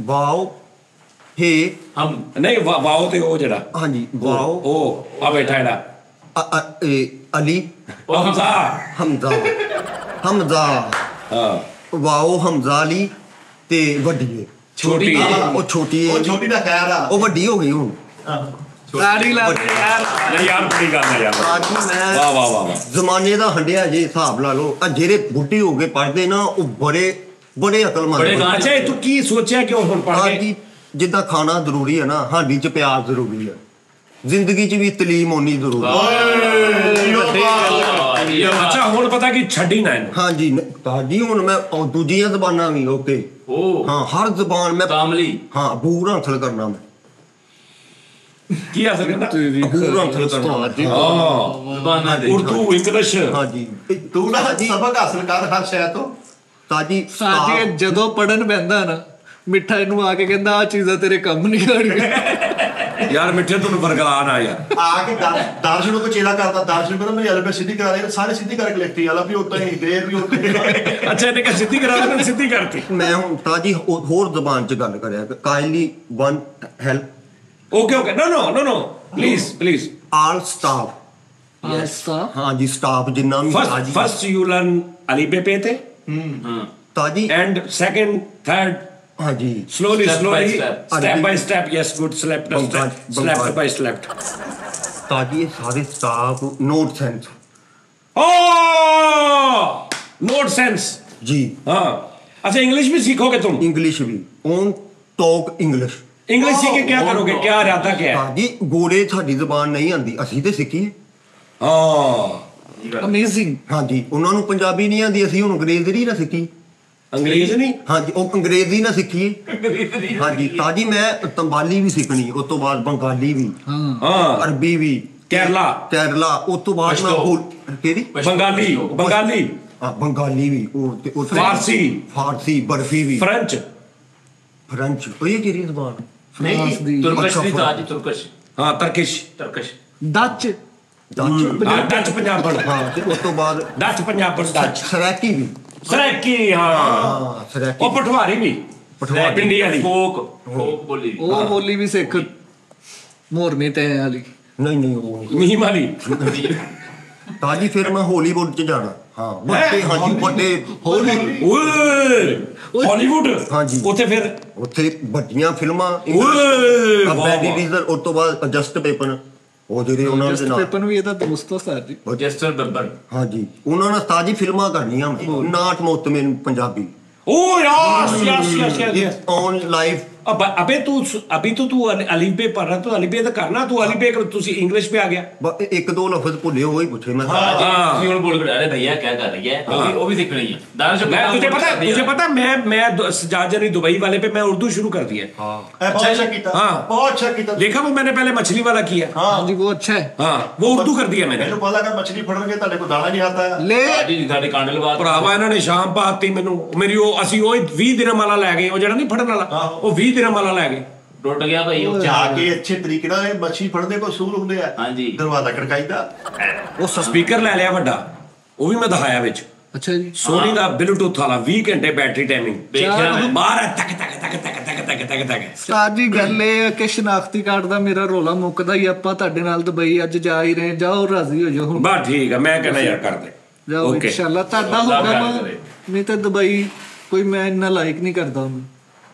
Speaker 2: ਵਾਓ ਹੇ
Speaker 5: ਹਮ
Speaker 3: ਨਹੀਂ ਵਾਓ ਤੇ ਉਹ ਜਿਹੜਾ
Speaker 2: ਹਾਂਜੀ ਵਾਓ
Speaker 3: ਉਹ ਆ ਬੈਠਾ ਜਿਹੜਾ
Speaker 2: ਅਲੀ
Speaker 3: ਉਹ
Speaker 2: ਹਮਜ਼ਾ
Speaker 3: ਹਾਂ
Speaker 2: ਵਾਓ ਹਮਜ਼ਾ ਅਲੀ ਤੇ ਵੱਡੀ
Speaker 3: ਛੋਟੀ
Speaker 2: ਉਹ ਛੋਟੀ
Speaker 1: ਦਾ ਖੈਰ ਆ
Speaker 2: ਉਹ ਵੱਡੀ ਹੋ ਗਈ ਹੁਣ
Speaker 4: ਤਾੜੀ ਲਾ ਦੇ ਯਾਰ।
Speaker 3: ਨਹੀਂ ਯਾਰ ਬੜੀ ਗੱਲ ਹੈ ਯਾਰ।
Speaker 2: ਉਸਤਾਦ ਜੀ ਮੈਂ
Speaker 3: ਵਾਹ ਵਾਹ ਵਾਹ ਵਾਹ।
Speaker 2: ਜ਼ਮਾਨੇ ਦਾ ਹੰਡਿਆ ਜੇ ਹਿਸਾਬ ਲਾ ਲਓ ਆ ਜਿਹੜੇ ਬੁੱਢੇ ਹੋ ਕੇ ਪੜ੍ਹਦੇ ਨਾ ਉਹ ਬੜੇ ਅਕਲਮੰਦ
Speaker 5: ਬੜੇ
Speaker 2: ਨੇ।
Speaker 3: ਅੱਛਾ ਇਹ ਤੂੰ ਕੀ ਸੋਚਿਆ ਕਿ ਉਹ ਹੁਣ ਪੜ੍ਹ
Speaker 2: ਉਸਤਾਦ
Speaker 3: ਕੇ
Speaker 2: ਜੀ ਜਿੱਦਾਂ ਖਾਣਾ ਜ਼ਰੂਰੀ ਹੈ ਨਾ ਹਾਂਡੀ 'ਚ ਪਿਆਜ਼ ਜ਼ਰੂਰੀ ਹੈ ਜ਼ਿੰਦਗੀ 'ਚ ਵੀ ਤਲੀਮ ਹੋਣੀ ਜ਼ਰੂਰੀ ਹੈ।
Speaker 3: ਅੱਛਾ ਹੁਣ ਪਤਾ ਕਿ ਛੱਡੀ ਨਾ ਇਹਨੂੰ।
Speaker 2: ਹਾਂਜੀ ਉਸਤਾਦ ਜੀ ਹੁਣ ਮੈਂ ਉਹ ਦੂਜੀਆਂ ਜ਼ਬਾਨਾਂ ਵੀ ਓਕੇ
Speaker 5: ਉਹ
Speaker 2: ਹਾਂ ਹਰ ਜ਼ਬਾਨ ਮੈਂ
Speaker 5: ਤਾਮਲੀ
Speaker 2: ਹਾਂ ਅਬੂਰ ਹਾਸਲ ਕਰਨਾ ਮੈਂ
Speaker 3: ਕੀ ਹਾਸਲ ਕਰਨਾ?
Speaker 2: ਅਬੂਰ ਹਾਸਲ ਕਰਨਾ
Speaker 3: ਹਾਂ
Speaker 5: ਜ਼ਬਾਨਾਂ ਦੇ
Speaker 3: ਉਰਦੂ ਇੰਗਲਿਸ਼।
Speaker 2: ਹਾਂਜੀ
Speaker 1: ਤੂੰ ਨਾ ਸਬਕ ਹਾਸਲ ਕਰ ਹਰ ਸ਼ੈ ਤੋਂ।
Speaker 2: ਤਾਜੀ
Speaker 4: ਸਾਜੀ ਜਦੋਂ ਪੜਨ ਪੈਂਦਾ ਨਾ ਮਿੱਠਾ ਇਹਨੂੰ ਆ ਕੇ ਕਹਿੰਦਾ ਆ ਚੀਜ਼ਾਂ ਤੇਰੇ ਕੰਮ ਨਹੀਂ ਆਣਗੀਆਂ।
Speaker 3: ਯਾਰ ਮਿੱਠੇ ਤੁਹਾਨੂੰ ਬਰਗਲਾ ਨਾ ਯਾਰ।
Speaker 1: ਆ ਕੇ ਦਰਸ਼ਨ ਕੋ ਚੇਲਾ ਕਰਦਾ ਦਰਸ਼ਨ ਕਹਿੰਦਾ ਮੇਰੀ ਅਲਫੇ ਸਿੱਧੀ ਕਰਾ ਦੇ ਸਾਰੇ ਸਿੱਧੀ ਕਰਕੇ ਲਿਖਤੀ ਵਾਲਾ ਵੀ ਉਦਾਂ ਹੀ ਦੇਰ ਵੀ ਉਦਾਂ ਹੀ।
Speaker 3: ਅੱਛਾ ਇਹਨੇ ਕਿ ਸਿੱਧੀ ਕਰਾ ਦੇ ਸਿੱਧੀ ਕਰਤੀ।
Speaker 2: ਮੈਂ ਹੁਣ ਤਾਜੀ ਹੋਰ ਜ਼ਬਾਨ 'ਚ ਗੱਲ ਕਰਿਆ kindly one help
Speaker 3: okay okay no please
Speaker 2: all staff
Speaker 4: ਆਸਤਾ
Speaker 2: ਹਾਂਜੀ ਸਟਾਫ ਜਿੰਨਾ ਵੀ
Speaker 3: ਫਸਟ ਯੂ ਲਰਨ ਅਲੀਬੇ ਤੇ
Speaker 5: ਹਾਂ
Speaker 2: ਤਾਜੀ
Speaker 3: and second third
Speaker 2: ਹਾਂਜੀ
Speaker 3: slowly
Speaker 5: Step by step.
Speaker 3: step by step yes good slept by slept
Speaker 2: ਤਾਜੀ ਇਹ ਸਾਰੇ staff note sense
Speaker 3: oh note sense
Speaker 2: ਜੀ
Speaker 3: हाँ अच्छा इंग्लिश भी सीखोगे तुम
Speaker 2: इंग्लिश भी ऑन टॉक इंग्लिश
Speaker 3: इंग्लिश सीख के क्या करोगे क्या इरादा क्या है
Speaker 2: ਤਾਜੀ ਗੋਰੇ ਸਾਡੀ ਜ਼ਬਾਨ ਨਹੀਂ ਆਂਦੀ ਅਸੀਂ ਤੇ ਸਿੱਖੀ
Speaker 3: हाँ
Speaker 4: ਅਮੇਜ਼ਿੰਗ।
Speaker 2: ਹਾਂਜੀ ਉਹਨਾਂ ਨੂੰ ਪੰਜਾਬੀ ਨਹੀਂ ਆਂਦੀ ਅਸੀਂ ਹੁਣ ਅੰਗਰੇਜ਼ੀ ਨਾ ਸਿੱਖੀ
Speaker 3: अंग्रेज नहीं
Speaker 2: ਹਾਂਜੀ ਉਹ ਅੰਗਰੇਜ਼ੀ ਨਾ ਸਿੱਖੀ ਹਾਂਜੀ ਤਾਜੀ ਮੈਂ ਤੰਬਾਲੀ ਵੀ ਸਿੱਖਣੀ ਉਸ ਤੋਂ ਬਾਅਦ ਬੰਗਾਲੀ ਵੀ
Speaker 3: हाँ
Speaker 2: ਅਰਬੀ ਵੀ ਕੇਰਲਾ ਉਸ ਤੋਂ ਬਾਅਦ ਮੈਂ ਕਿਹੜੀ
Speaker 3: बंगाली
Speaker 2: ਹਾਂ ਬੰਗਾਲੀ ਵੀ ਉਹ ਤੇ ਉਹ ਫਾਰਸੀ ਬਰਫੀ ਵੀ
Speaker 3: फ्रेंच
Speaker 2: ਫ੍ਰੈਂਚ ਉਹ ਇਹ ਕਿਹੜੀ ਜ਼ਬਾਨ
Speaker 4: ਫਰਾਂਸ ਦੀ
Speaker 5: ਤੁਰਕਸ਼ ਦੀ
Speaker 2: ਅੱਛਾ,
Speaker 5: ਤਾਜੀ ਤੁਰਕਸ਼
Speaker 3: हाँ turkish
Speaker 4: ਡੱਚ
Speaker 3: डच पंजाबन
Speaker 2: ਹਾਂ ਤੇ ਉਸ ਤੋਂ ਬਾਅਦ
Speaker 3: डच पंजाबन डच
Speaker 2: ਸਰਾਕੀ ਵੀ
Speaker 3: सराकी हाँ
Speaker 2: ਹਾਂ ਸਰਾਕੀ
Speaker 3: और पठवारी भी
Speaker 2: ਪਠਵਾਰੀ
Speaker 3: पिंडी वाली
Speaker 5: ਫੋਕ ਬੋਲੀ
Speaker 4: ਉਹ ਬੋਲੀ ਵੀ ਸਿੱਖ ਮੋਰਨੀ ਤੇ ਵਾਲੀ।
Speaker 2: ਨਹੀਂ ਉਹ ਨਹੀਂ
Speaker 3: मीम वाली
Speaker 2: ਤਾਜੀ ਫਿਰ ਮੈਂ ਹਾਲੀਵੁੱਡ 'ਚ ਜਾਣਾ ਹਾਂ ਵੱਡੇ ਹਾਂਜੀ ਵੱਡੇ
Speaker 3: हॉलीवुड
Speaker 2: ਹਾਂਜੀ।
Speaker 3: ਉੱਥੇ ਫਿਰ
Speaker 2: ਉੱਥੇ ਵੱਡੀਆਂ ਫਿਲਮਾਂ
Speaker 3: ਓਏ
Speaker 2: ਬੈਡੀ ਡੀਜ਼ਲ ਉਸ ਤੋਂ ਬਾਅਦ ਜਸਟ ਪੇਪਨ ਉਹ ਜਿਹੜੇ ਉਹਨਾਂ ਦੇ
Speaker 4: ਜਸਟ
Speaker 2: ਨਾਲ
Speaker 4: ਪੇਪਨ ਵੀ ਇਹਦਾ ਦੋਸਤ ਆ ਸਰ ਜੀ।
Speaker 5: ਜੈਸਟਰ ਬੱਬਰ
Speaker 2: ਹਾਂਜੀ ਉਹਨਾਂ ਨਾਲ ਤਾਜੀ ਫਿਲਮਾਂ ਕਰਨੀਆਂ ਨਾਟ ਮੁਤਮਿਨ Punjabi
Speaker 3: oh yes
Speaker 2: on live
Speaker 3: अब अबे अभी तो तू अलीबे पढ़ रहा तो अलीबे तो करना तू अलीबे कर तू इंग्लिश पे आ गया
Speaker 2: ਇੱਕ ਦੋ ਲਫ਼ਜ਼ ਭੁੱਲੇ ਹੋਏ ਪੁੱਛੇ ਮੈਂ
Speaker 5: ਤੁਸੀਂ ਹੁਣ ਬੋਲ ਕੇ ਅਰੇ ਭਈਆ ਕੀ ਕਰ ਰਹੀ ਹੈ ਉਹ ਵੀ ਸਿੱਖਣੀ ਹੈ ਦਾਨਸ਼
Speaker 3: मैं तुझे पता मैं सजाजनी दुबई वाले पे मैं उर्दू शुरू कर दिया
Speaker 1: ਬਹੁਤ ਅੱਛਾ ਕੀਤਾ
Speaker 3: हाँ।
Speaker 1: ਬਹੁਤ ਅੱਛਾ ਕੀਤਾ।
Speaker 3: देखा वो मैंने पहले मछली वाला किया
Speaker 4: ਹਾਂਜੀ ਉਹ ਅੱਛਾ ਹੈ।
Speaker 3: हाँ वो उर्दू कर दिया मैंने
Speaker 1: ਮੈਨੂੰ ਪਤਾ ਲੱਗਾ ਮੱਛਲੀ ਫੜਨਗੇ ਤੁਹਾਡੇ ਕੋਲ ਦਾਣਾ ਨਹੀਂ ਆਤਾ ਹੈ।
Speaker 4: ਲੈ
Speaker 5: ਸਾਡੀ ਸਾਡੇ ਕਾਂਡਲ ਬਾਤ
Speaker 3: ਭਰਾਵਾ ਇਹਨਾਂ ਨੇ ਸ਼ਾਮ ਪਾਤੀ ਮੈਨੂੰ ਮੇਰੀ ਉਹ ਅਸੀਂ ਉਹ 20 ਦਿਨਾਂ ਵਾਲਾ ਲੈ ਗਏ ਉਹ ਜਿਹੜਾ ਨਹੀਂ ਫੜਨ ਵਾਲਾ ਉਹ 20 ਦਿਨਾਂ ਵਾਲਾ ਲੈ ਗਏ
Speaker 5: ਟੁੱਟ ਗਿਆ ਭਾਈ ਉਹ
Speaker 1: ਜਾ ਕੇ ਅੱਛੇ ਤਰੀਕੇ ਨਾਲ ਇਹ ਮੱਛੀ ਫੜਦੇ ਕੋ ਸੂਲ ਹੁੰਦੇ ਆ
Speaker 5: ਹਾਂਜੀ।
Speaker 1: ਦਰਵਾਜ਼ਾ ਖੜਕਾਈਦਾ।
Speaker 3: ਉਹ ਸਪੀਕਰ ਲੈ ਲਿਆ ਵੱਡਾ ਉਹ ਵੀ ਮੈਂ ਦਿਖਾਇਆ ਵਿੱਚ
Speaker 4: ਅੱਛਾ ਜੀ।
Speaker 3: ਸੋਨੀ ਦਾ ਬਲੂਟੁੱਥ ਵਾਲਾ 20 ਘੰਟੇ ਬੈਟਰੀ ਟਾਈਮਿੰਗ
Speaker 5: ਦੇਖਿਆ ਮੈਂ
Speaker 3: ਬਾਹਰ ਤੱਕ ਤੱਕ ਤੱਕ ਤੱਕ ਤੱਕ ਤੱਕ ਤੱਕ ਤੱਕ
Speaker 4: ਸਰ ਜੀ ਗੱਲ ਇਹ ਹੈ ਕਿ ਸ਼ਨਾਖਤੀ ਕਾਰਡ ਦਾ ਮੇਰਾ ਰੋਲਾ ਮੁੱਕਦਾ ਹੀ ਆਪਾਂ ਤੁਹਾਡੇ ਨਾਲ ਦੁਬਈ ਅੱਜ ਜਾ ਹੀ ਰਹੇ ਜਾਓ ਰਾਜ਼ੀ ਹੋ ਜਾਓ ਹੁਣ
Speaker 3: ਬਸ ਠੀਕ ਆ ਮੈਂ ਕਹਿੰਦਾ ਯਾਰ ਕਰ ਦੇ
Speaker 4: ਜਾਓ
Speaker 3: ਓਕੇ
Speaker 4: ਇਨਸ਼ਾਅੱਲਾ ਤੁਹਾਡਾ
Speaker 5: ਅੱਲਾਹ
Speaker 4: ਹੋਗਾ
Speaker 5: ਖੈਰ
Speaker 4: ਮੈਂ
Speaker 5: ਕਰੇ।
Speaker 4: ਨਹੀਂ ਤਾਂ ਦੁਬਈ ਕੋਈ ਮੈਂ ਇੰਨਾ ਲਾਈਕ ਨਹੀਂ ਕਰਦਾ ਉਹਨੂੰ।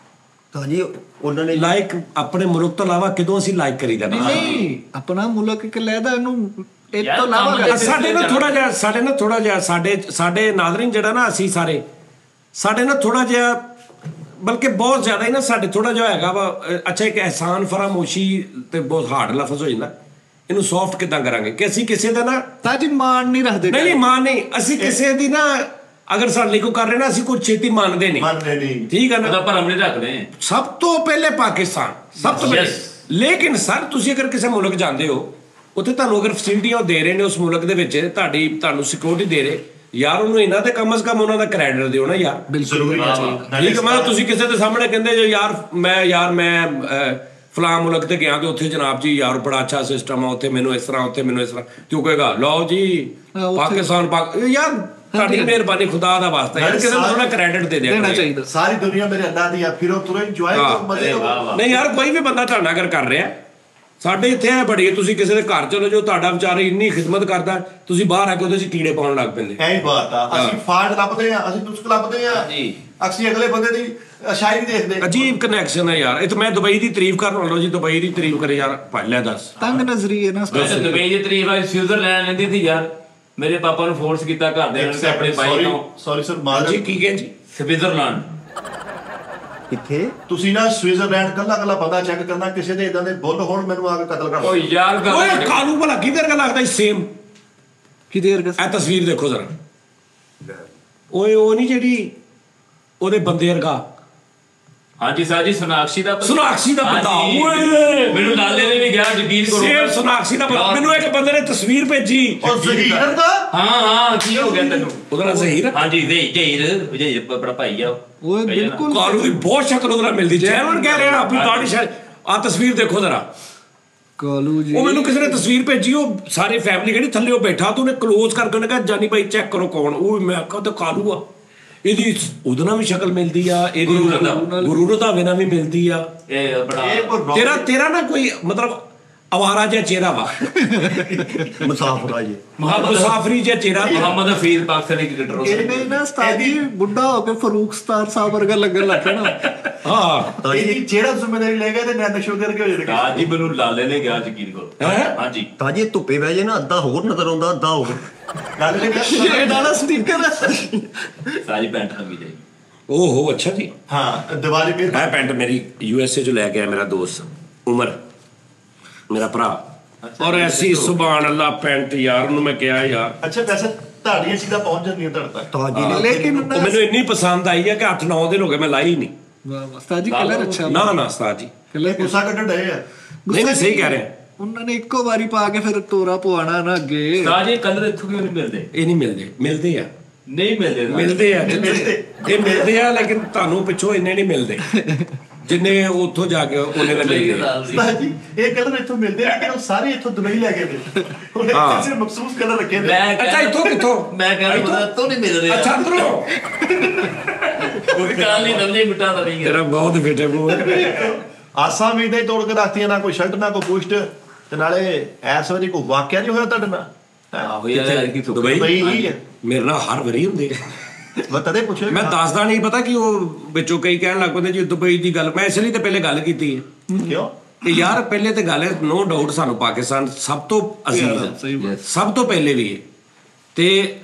Speaker 2: ਤਾਜੀ ਉਹਨਾਂ ਨੇ
Speaker 3: ਲਾਈਕ ਆਪਣੇ ਮੁਲਕ ਤੋਂ ਇਲਾਵਾ ਕਿਦੋਂ ਅਸੀਂ ਲਾਈਕ ਕਰੀਦਾ
Speaker 4: ਨਹੀਂ ਆਪਣਾ ਮੁਲਕ ਇੱਕ ਲੈਦਾ ਇਹਨੂੰ ਇਹ
Speaker 5: ਯਾਰ
Speaker 4: ਤੋਂ ਇਲਾਵਾ
Speaker 5: ਕੰਮ
Speaker 4: ਗੱਲ-
Speaker 3: ਸਾਡੇ ਨਾਲ ਥੋੜਾ ਜਿਹਾ ਸਾਡੇ ਨਾਜ਼ਰੀਨ ਜਿਹੜਾ ਨਾ ਅਸੀਂ ਸਾਰੇ ਸਾਡੇ ਨਾਲ ਥੋੜਾ ਜਿਹਾ ਬਲਕਿ ਬਹੁਤ ਜ਼ਿਆਦਾ ਹੀ ਨਾ ਸਾਡੇ ਥੋੜਾ ਜਿਹਾ ਹੈਗਾ ਵਾ ਅੱਛਾ ਇੱਕ ਅਹਿਸਾਨ ਫਰਾਮੋਸ਼ੀ ਤੇ ਬਹੁਤ ਹਾਰਡ ਲਫ਼ਜ਼ ਹੋ ਜਾਂਦਾ ਇਹਨੂੰ ਸੌਫਟ ਕਿਦਾਂ ਕਰਾਂਗੇ ਕਿ ਅਸੀਂ ਕਿਸੇ ਦਾ ਨਾ
Speaker 4: ਤਾਂ ਜੀ ਮਾਣ ਨਹੀਂ ਰੱਖਦੇ
Speaker 3: ਨਹੀਂ ਮਾਨ ਨਹੀਂ ਅਸੀਂ ਕਿਸੇ ਦੀ ਨਾ ਅਗਰ ਸਾਡੇ ਲਈ ਕੋਈ ਕਰ ਰਹੇ ਨਾ ਅਸੀਂ ਕੁਝ ਛੇਤੀ ਮੰਨਦੇ ਨਹੀਂ
Speaker 1: ਮੰਨਦੇ ਨਹੀਂ।
Speaker 3: ਠੀਕ ਹੈ ਨਾ
Speaker 5: ਉਹਦਾ ਭਰਮ ਨਹੀਂ ਰੱਖਦੇ
Speaker 3: ਸਭ ਤੋਂ ਪਹਿਲੇ ਪਾਕਿਸਤਾਨ ਸਭ ਤੋਂ ਪਹਿਲੇ
Speaker 5: Yes.
Speaker 3: ਲੇਕਿਨ ਸਰ ਤੁਸੀਂ ਅਗਰ ਕਿਸੇ ਮੁਲਕ ਜਾਂਦੇ ਹੋ ਉੱਥੇ ਤੁਹਾਨੂੰ ਅਗਰ ਫੈਸਿਲਿਟੀਆਂ ਉਹ ਦੇ ਰਹੇ ਨੇ ਉਸ ਮੁਲਕ ਦੇ ਵਿੱਚ ਤੁਹਾਨੂੰ ਸਿਕਿਉਰਿਟੀ ਦੇ ਰਹੇ ਯਾਰ ਉਹਨੂੰ ਇਹਨਾਂ ਤੇ ਕਮ ਸੇ ਕਮ ਉਹਨਾਂ ਦਾ ਕ੍ਰੈਡਿਟ ਦਿਓ ਨਾ ਯਾਰ
Speaker 4: ਬਿਲਕੁਲ
Speaker 3: ਠੀਕ ਹੈ ਮਤਲਬ ਤੁਸੀਂ ਕਿਸੇ ਦੇ ਸਾਹਮਣੇ ਕਹਿੰਦੇ ਜੋ ਯਾਰ ਮੈਂ ਫਲਾਂ ਮੁਲਕ ਤੇ ਗਿਆ ਤੇ ਉੱਥੇ ਜਨਾਬ ਜੀ ਯਾਰ ਬੜਾ ਅੱਛਾ ਸਿਸਟਮ ਆ ਉੱਥੇ ਮੈਨੂੰ ਇਸ ਤਰ੍ਹਾਂ ਉੱਥੇ ਮੈਨੂੰ ਇਸ ਤਰ੍ਹਾਂ ਕਿਉਂ ਕਹੇਗਾ ਲਓ ਜੀ ਪਾਕਿਸਤਾਨ ਯਾਰ ਤੁਹਾਡੀ ਮਿਹਰਬਾਨੀ ਖੁਦਾ ਦਾ ਵਾਸਤਾ ਯਾਰ ਕਿਸੇ ਨੂੰ ਥੋੜਾ ਕ੍ਰੈਡਿਟ ਦੇ ਦਿਆ
Speaker 4: ਦੇਣਾ ਚਾਹੀਦਾ।
Speaker 1: ਸਾਰੀ ਦੁਨੀਆ ਮੇਰੇ ਅੱਲਾ ਦੀ ਆ ਫਿਰ ਉਹ ਤੁਰੇ ਇੰਜੋਏ ਕਰੋ ਮਜ਼ੇ ਕਰੋ।
Speaker 3: ਨਹੀਂ ਯਾਰ ਕੋਈ ਵੀ ਬੰਦਾ ਤੁਹਾਡਾ ਅਗਰ ਕਰ ਰਿਹਾ ਸਾਡੇ ਇੱਥੇ ਐ ਬੜੀ ਹੈ, ਤੁਸੀਂ ਕਿਸੇ ਦੇ ਘਰ ਚਲੋ ਜੋ ਤੁਹਾਡਾ ਵਿਚਾਰੇ ਇੰਨੀ ਖਿਦਮਤ ਕਰਦਾ, ਤੁਸੀਂ ਬਾਹਰ ਆ ਕੇ ਉਹਦੇ 'ਚ ਕੀੜੇ ਪਾਉਣ ਲੱਗ ਪੈਂਦੇ।
Speaker 1: ਐਂ ਬਾਤ ਆ, ਅਸੀਂ ਫਾਲਟ ਲੱਭਦੇ ਆ, ਅਸੀਂ ਨੁਸਖ ਲੱਭਦੇ ਆ
Speaker 5: ਜੀ।
Speaker 1: ਅਸੀਂ ਅਗਲੇ ਬੰਦੇ ਦੀ ਅਸ਼ਾਈ ਨਹੀਂ ਦੇਖਦੇ।
Speaker 3: ਅਜੀਬ ਕਨੈਕਸ਼ਨ ਹੈ ਯਾਰ। ਇਹ ਤਾਂ ਮੈਂ ਦੁਬਈ ਦੀ ਤਾਰੀਫ ਕਰਨ ਲਓ ਜੀ, ਦੁਬਈ ਦੀ ਤਾਰੀਫ ਕਰੇ ਯਾਰ, ਲੈ ਦੱਸ।
Speaker 4: ਤੰਗ ਨਜ਼ਰੀ ਹੈ ਨਾ
Speaker 5: ਵੈਸੇ ਦੁਬਈ ਦੀ ਤਾਰੀਫ ਆ, ਸਵਿਟਜ਼ਰਲੈਂਡ ਲੈਂਦੀ ਸੀ ਯਾਰ। ਮੇਰੇ ਪਾਪਾ ਨੂੰ ਫੋਰਸ ਕੀਤਾ ਘਰ ਦੇ ਨੇ ਆਪਣੇ ਬਾਈ ਨੂੰ।
Speaker 1: ਸੌਰੀ ਸਰ,
Speaker 3: ਜੀ
Speaker 1: ਮਾਜ਼ਰ
Speaker 3: ਕੀ ਕਹੇ ਜੀ?
Speaker 5: ਸਵਿਟਜ਼ਰਲੈਂਡ
Speaker 2: ਕਿੱਥੇ?
Speaker 1: ਤੁਸੀਂ ਨਾ ਸਵਿਟਜ਼ਰਲੈਂਡ ਕੱਲਾ ਬੰਦਾ ਚੈੱਕ ਕਰਨਾ, ਕਿਸੇ ਦੇ ਇਦਾਂ ਦੇ ਬੁੱਲ ਹੋਣ ਮੈਨੂੰ ਆ ਕੇ ਕਤਲ ਕਰ।
Speaker 5: ਓ ਯਾਰ
Speaker 3: ਓਏ ਕਾਲੂ ਭਲਾ ਕਿਧਰ ਕਾ ਲੱਗਦਾ ਸੇਮ?
Speaker 4: ਕੀ ਦੇਰ
Speaker 3: ਇਹ ਤਸਵੀਰ ਦੇਖੋ ਜ਼ਰਾ। ਓਏ ਉਹ ਨਹੀਂ ਜਿਹੜੀ ਉਹਦੇ ਬੰਦੇ ਵਰਗਾ।
Speaker 5: ਹਾਂਜੀ ਸਰ ਜੀ, ਸੋਨਾਕਸ਼ੀ ਦਾ
Speaker 3: ਬੰਦਾ।
Speaker 5: ਓਏ ਮੈਨੂੰ ਲਾਲੇ ਨੇ ਵੀ ਕਿਹਾ ਯਕੀਨ ਕਰੋ।
Speaker 3: ਸੇਮ ਸੋਨਾਕਸ਼ੀ ਦਾ ਬੰਦਾ। ਮੈਨੂੰ ਇੱਕ ਬੰਦੇ ਨੇ ਤਸਵੀਰ ਭੇਜੀ।
Speaker 1: ਉਹ ਜ਼ਹੀਰ ਦਾ?
Speaker 5: ਹਾਂ ਕੀ ਹੋ ਗਿਆ ਤੈਨੂੰ?
Speaker 3: ਉਹਦਾ ਨਾਮ ਜ਼ਹੀਰ?
Speaker 5: ਹਾਂਜੀ ਜ਼ਹੀਰ ਬੜਾ ਭਾਈ ਆ
Speaker 4: ਓਏ ਬਿਲਕੁਲ
Speaker 3: ਕਾਲੂ ਦੀ ਬਹੁਤ ਸ਼ਕਲ ਉਹਦੇ ਨਾਲ ਮਿਲਦੀ। ਜੈਨੂਨ ਕਹਿ ਰਿਹਾ ਆਪਣੀ ਦਾੜੀ ਸ਼ਾਇਦ। ਆ ਤਸਵੀਰ ਦੇਖੋ ਜ਼ਰਾ।
Speaker 4: ਕਾਲੂ ਜੀ
Speaker 3: ਉਹ ਮੈਨੂੰ ਕਿਸੇ ਨੇ ਤਸਵੀਰ ਭੇਜੀ, ਉਹ ਸਾਰੇ ਫੈਮਿਲੀ ਕਹਿੰਦੀ ਥੱਲੇ ਉਹ ਬੈਠਾ, ਤੇ ਉਹਨੇ ਕਲੋਜ਼ ਕਰਕੇ ਉਹਨੇ ਕਿਹਾ ਜਾਨੀ ਭਾਈ ਚੈੱਕ ਕਰੋ ਕੌਣ। ਉਹ ਮੈਂ ਆਖਿਆ ਤਾਂ ਕਾਲੂ ਆ। ਇਹਦੀ ਉਹਦੇ ਨਾਲ ਵੀ ਸ਼ਕਲ ਮਿਲਦੀ ਆ, ਇਹਦੀ ਗੁਰੂ ਰੰਧਾਵੇ ਨਾਲ ਵੀ ਮਿਲਦੀ ਆ।
Speaker 5: ਇਹ ਬੜਾ
Speaker 3: ਤੇਰਾ ਨਾ ਕੋਈ ਮਤਲਬ ਅਵਾਰਾ ਜਿਹਾ ਚਿਹਰਾ ਵਾ,
Speaker 2: ਮੁਸਾਫਰਾ ਜੀ,
Speaker 3: ਮੁਸਾਫਰੀ ਜਿਹਾ ਚਿਹਰਾ।
Speaker 5: ਮੁਹੰਮਦ ਹਫੀਜ਼ ਪਾਕਿਸਤਾਨੀ ਕ੍ਰਿਕਟਰ
Speaker 4: ਇਹਨੇ ਨਾ ਸਤਾਜੀ ਬੁੱਢਾ ਹੋ ਕੇ ਫਰੂਕ ਸਤਾਰ ਸਾਹਿਬ ਵਰਗਾ ਲੱਗਣ ਲੱਗ ਪੈਣਾ।
Speaker 3: ਹਾਂ
Speaker 1: ਇਹਦੀ ਜਿਹੜਾ ਜ਼ਿੰਮੇਵਾਰੀ ਲੈ ਗਿਆ ਤੇ ਨੈਨ ਸ਼ੂਗਰ ਕੇ ਹੋ ਜਾਣਗੇ।
Speaker 5: ਜੀ ਮੈਨੂੰ ਲਾਲੇ ਨੇ ਕਿਹਾ ਯਕੀਨ ਕਰੋ। ਹਾਂਜੀ
Speaker 2: ਤਾਂ ਜੀ ਧੁੱਪੇ ਬਹਿ ਜੇ ਨਾ, ਅੱਧਾ ਹੋਰ ਨਜ਼ਰ ਆਉਂਦਾ, ਅੱਧਾ ਹੋਰ।
Speaker 1: ਗੱਲ ਨੇ
Speaker 4: ਇਹ ਨਾਲ ਸਟicker
Speaker 5: ਸਾਰੀ ਪੈਂਟ ਨਵੀਂ ਜਾਈ।
Speaker 3: ਓਹੋ ਅੱਛਾ ਜੀ।
Speaker 1: ਹਾਂ ਦੀਵਾਲੀ ਪੇ
Speaker 3: ਇਹ ਪੈਂਟ ਮੇਰੀ USA ਚੋਂ ਲੈ ਕੇ ਆਇਆ ਮੇਰਾ ਦੋਸਤ ਉਮਰ, ਮੇਰਾ ਭਰਾ। ਔਰ ਐਸੀ ਸੁਭਾਨ ਅੱਲਾ ਪੈਂਟ ਯਾਰ, ਉਹਨੂੰ ਮੈਂ ਕਿਹਾ ਯਾਰ।
Speaker 1: ਅੱਛਾ ਵੈਸੇ ਤੁਹਾਡੀਆਂ ਚੀਜ਼ਾਂ ਪਹੁੰਚ ਜਾਂਦੀਆਂ ਤੁਹਾਡੇ ਤੱਕ।
Speaker 2: ਤਾਂ ਜੀ
Speaker 4: ਲੇਕਿਨ
Speaker 3: ਉਹ ਮੈਨੂੰ ਇੰਨੀ ਪਸੰਦ ਆਈ ਹੈ ਕਿ 8-9 ਦਿਨ ਹੋ ਗਏ ਮੈਂ ਲਾਈ ਨਹੀਂ।
Speaker 4: ਸਤਾਜੀ ਕਲਰ ਅੱਛਾ
Speaker 3: ਨਾ ਉਸਤਾਦ ਜੀ,
Speaker 4: ਕਲਰ
Speaker 1: ਗੁੱਸਾ ਕੱਢਣ ਡਏ ਆ।
Speaker 3: ਨਹੀਂ ਸਹੀ ਕਹਿ ਰਹੇ।
Speaker 4: ਉਹਨਾਂ ਨੇ ਇੱਕੋ ਵਾਰੀ ਪਾ ਕੇ ਫਿਰ ਤੋਰਾ ਪਵਾਣਾ ਨਾ ਅੱਗੇ।
Speaker 5: ਸਾਜੇ ਕਲਰ ਇੱਥੋਂ ਕਿਉਂ ਨਹੀਂ ਮਿਲਦੇ?
Speaker 3: ਇਹ ਨਹੀਂ ਮਿਲਦੇ ਆ
Speaker 5: ਨਹੀਂ ਮਿਲਦੇ
Speaker 3: ਇਹ ਮਿਲਦੇ ਆ, ਲੇਕਿਨ ਤੁਹਾਨੂੰ ਪਿੱਛੋਂ ਇੰਨੇ ਨਹੀਂ ਮਿਲਦੇ ਜਿੰਨੇ ਉੱਥੋਂ ਜਾ ਕੇ ਉਹਨੇ ਦਾ ਮਿਲਦੇ।
Speaker 1: ਭਾਜੀ ਇਹ ਕਲਰ ਇੱਥੋਂ ਮਿਲਦੇ ਆ, ਲੇਕਿਨ ਉਹ ਸਾਰੇ ਇੱਥੋਂ ਦੁਬਈ ਲੈ ਕੇ ਗਏ। ਉਹਨੇ ਕਿਸੇ ਮਖਸੂਸ ਕਲਰ ਰੱਖੇ ਨੇ।
Speaker 3: ਅੱਛਾ ਇੱਥੋਂ ਕਿੱਥੋਂ?
Speaker 5: ਮੈਂ ਕਹਿੰਦਾ ਤੋਂ ਨਹੀਂ ਮਿਲਦੇ।
Speaker 3: ਅੱਛਾ ਅੰਦਰੋਂ
Speaker 5: ਕੋਈ ਕਾਲ ਨਹੀਂ ਨਵਜੇ ਮਿਟਾ ਦਾ ਨਹੀਂ।
Speaker 3: ਤੇਰਾ ਬਹੁਤ ਬੇਟੇ ਮੂੰਹ।
Speaker 1: ਆਸਾਂ ਵੀ ਦੇ ਤੋੜ ਕੇ ਰੱਖਤੀਆਂ, ਨਾ ਕੋਈ ਸ਼ਰਟ ਨਾ ਕੋਈ ਪੁਸ਼ਟ, ਤੇ ਨਾਲੇ ਐਸ ਵਾਰੀ ਕੋਈ ਵਾਕਿਆ ਨਹੀਂ ਹੋਇਆ ਤੁਹਾਡੇ ਨਾਲ?
Speaker 5: ਆਹੋ ਯਾਰ ਕੀ
Speaker 3: ਦੁਬਈ
Speaker 1: ਦੁਬਈ ਹੀ ਹੈ।
Speaker 3: ਮੇਰੇ ਨਾਲ ਹਰ ਵਾਰੀ ਹੁੰਦੇ
Speaker 1: ਮੈਂ ਤਦੇ ਪੁੱਛਿਆ।
Speaker 3: ਮੈਂ ਦੱਸਦਾ ਨਹੀਂ, ਪਤਾ ਕਿ ਉਹ ਵਿੱਚੋਂ ਕਈ ਕਹਿਣ ਲੱਗ ਪੈਂਦੇ ਜੀ ਦੁਬਈ ਦੀ ਗੱਲ। ਮੈਂ ਇਸ ਲਈ ਤਾਂ ਪਹਿਲੇ ਗੱਲ ਕੀਤੀ ਹੈ
Speaker 1: ਕਿਉਂ
Speaker 3: ਕਿ ਯਾਰ ਪਹਿਲੇ ਤੇ ਗੱਲ ਹੈ, ਨੋ ਡਾਊਟ ਸਾਨੂੰ ਪਾਕਿਸਤਾਨ ਸਭ ਤੋਂ ਅਜ਼ੀਜ਼ ਹੈ, ਸਭ ਤੋਂ ਪਹਿਲੇ ਵੀ ਹੈ। ਤੇ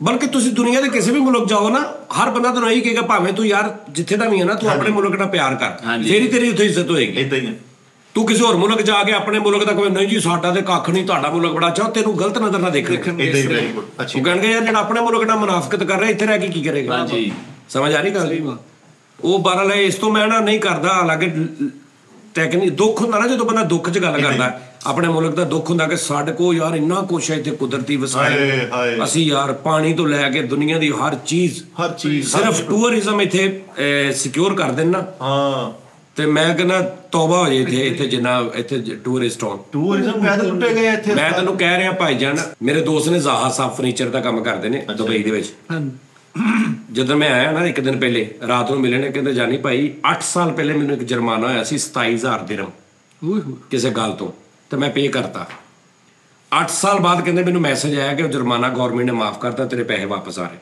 Speaker 3: ਬਲਕਿ ਤੁਸੀਂ ਦੁਨੀਆ ਦੇ ਕਿਸੇ ਵੀ ਮੁਲਕ ਜਾਓ ਨਾ, ਹਰ ਬੰਦਾ ਤੁਹਾਨੂੰ ਇਹੀ ਕਹੇਗਾ ਭਾਵੇਂ ਤੂੰ ਯਾਰ ਜਿੱਥੇ ਦਾ ਵੀ ਹੈ ਨਾ, ਤੂੰ ਆਪਣੇ ਮੁਲਕ ਨਾਲ ਪਿਆਰ ਕਰ, ਫੇਰ ਹੀ ਤੇਰੀ ਉੱਥੇ ਇੱਜ਼ਤ ਹੋਏਗੀ।
Speaker 1: ਏਦਾਂ ਹੀ ਹੈ।
Speaker 3: ਤੂੰ ਕਿਸੇ ਹੋਰ ਮੁਲਕ ਜਾ ਕੇ ਆਪਣੇ ਮੁਲਕ ਦਾ ਕੋਈ ਨਹੀਂ ਜੀ ਸਾਡਾ ਤੇ ਕੱਖ ਨਹੀਂ, ਤੁਹਾਡਾ ਮੁਲਕ ਬੜਾ ਅੱਛਾ, ਤੈਨੂੰ ਗਲਤ ਨਜ਼ਰ ਨਾਲ ਦੇਖਣ।
Speaker 1: ਏਦਾਂ ਹੀ ਵੈਰੀ ਗੁੱਡ। ਅੱਛੀ
Speaker 3: ਉਹ ਕਹਿਣਗੇ ਯਾਰ ਜਿਹੜਾ ਆਪਣੇ ਮੁਲਕ ਨਾਲ ਮੁਨਾਫਕਤ ਕਰ ਰਿਹਾ, ਇੱਥੇ ਰਹਿ ਕੇ ਕੀ ਕਰੇਗਾ?
Speaker 5: ਹਾਂਜੀ
Speaker 3: ਸਮਝ ਆ ਰਹੀ ਗੱਲ? ਉਹ ਬਹਰਹਾਲ ਇਸ ਤੋਂ ਮੈਂ ਨਾ ਨਹੀਂ ਕਰਦਾ। ਹਾਲਾਂਕਿ ਟੈਕਨੀਕ ਦੁੱਖ ਹੁੰਦਾ ਨਾ, ਜਦੋਂ ਬੰਦਾ ਦੁੱਖ 'ਚ ਗੱਲ ਕਰਦਾ, ਆਪਣੇ ਮੁਲਕ ਦਾ ਦੁੱਖ ਹੁੰਦਾ ਕਿ ਸਾਡੇ ਕੋਲ ਯਾਰ ਇੰਨਾ ਕੁਛ ਹੈ ਇੱਥੇ ਕੁਦਰਤੀ ਵਸਾਇਲ, ਅਸੀਂ ਯਾਰ ਪਾਣੀ ਤੋਂ ਲੈ ਕੇ ਦੁਨੀਆ ਦੀ ਹਰ ਚੀਜ਼ ਸਿਰਫ ਟੂਰਿਜ਼ਮ ਇੱਥੇ ਸਿਕਿਉਰ ਕਰ ਦੇਣ ਨਾ।
Speaker 1: ਹਾਂ
Speaker 3: ਤੇ ਮੈਂ ਕਹਿੰਦਾ ਤੌਬਾ ਹੋ ਜੇ ਇੱਥੇ ਜਿੰਨਾ ਇੱਥੇ ਟੂਰਿਸਟ ਹੋਣ।
Speaker 1: ਟੂਰਿਜ਼ਮ ਪੈਦਲ ਲੁੱਟੇ ਗਏ ਇੱਥੇ।
Speaker 3: ਮੈਂ ਤੈਨੂੰ ਕਹਿ ਰਿਹਾ ਭਾਈਜਾਨ, ਮੇਰੇ ਦੋਸਤ ਨੇ ਜ਼ਾਹਾ ਸਾਹਿਬ ਫਰਨੀਚਰ ਦਾ ਕੰਮ ਕਰਦੇ ਨੇ ਦੁਬਈ ਦੇ ਵਿੱਚ। ਜਦੋਂ ਮੈਂ ਆਇਆ ਨਾ ਇੱਕ ਦਿਨ ਪਹਿਲੇ ਰਾਤ ਨੂੰ ਮਿਲਣੇ, ਕਹਿੰਦੇ ਜਾਨੀ ਭਾਈ 8 ਸਾਲ ਪਹਿਲੇ ਮੈਨੂੰ ਇੱਕ ਜੁਰਮਾਨਾ ਹੋਇਆ ਸੀ 27000 ਦਿਰਹਮ ਕਿਸੇ ਗੱਲ ਤੋਂ, ਤੇ ਮੈਂ ਪੇ ਕਰਤਾ। 8 ਸਾਲ ਬਾਅਦ ਕਹਿੰਦੇ ਮੈਨੂੰ ਮੈਸੇਜ ਆਇਆ ਕਿ ਉਹ ਜੁਰਮਾਨਾ ਗਵਰਨਮੈਂਟ ਨੇ ਮਾਫ ਕਰਤਾ, ਤੇਰੇ ਪੈਸੇ ਵਾਪਸ ਆ ਰਹੇ।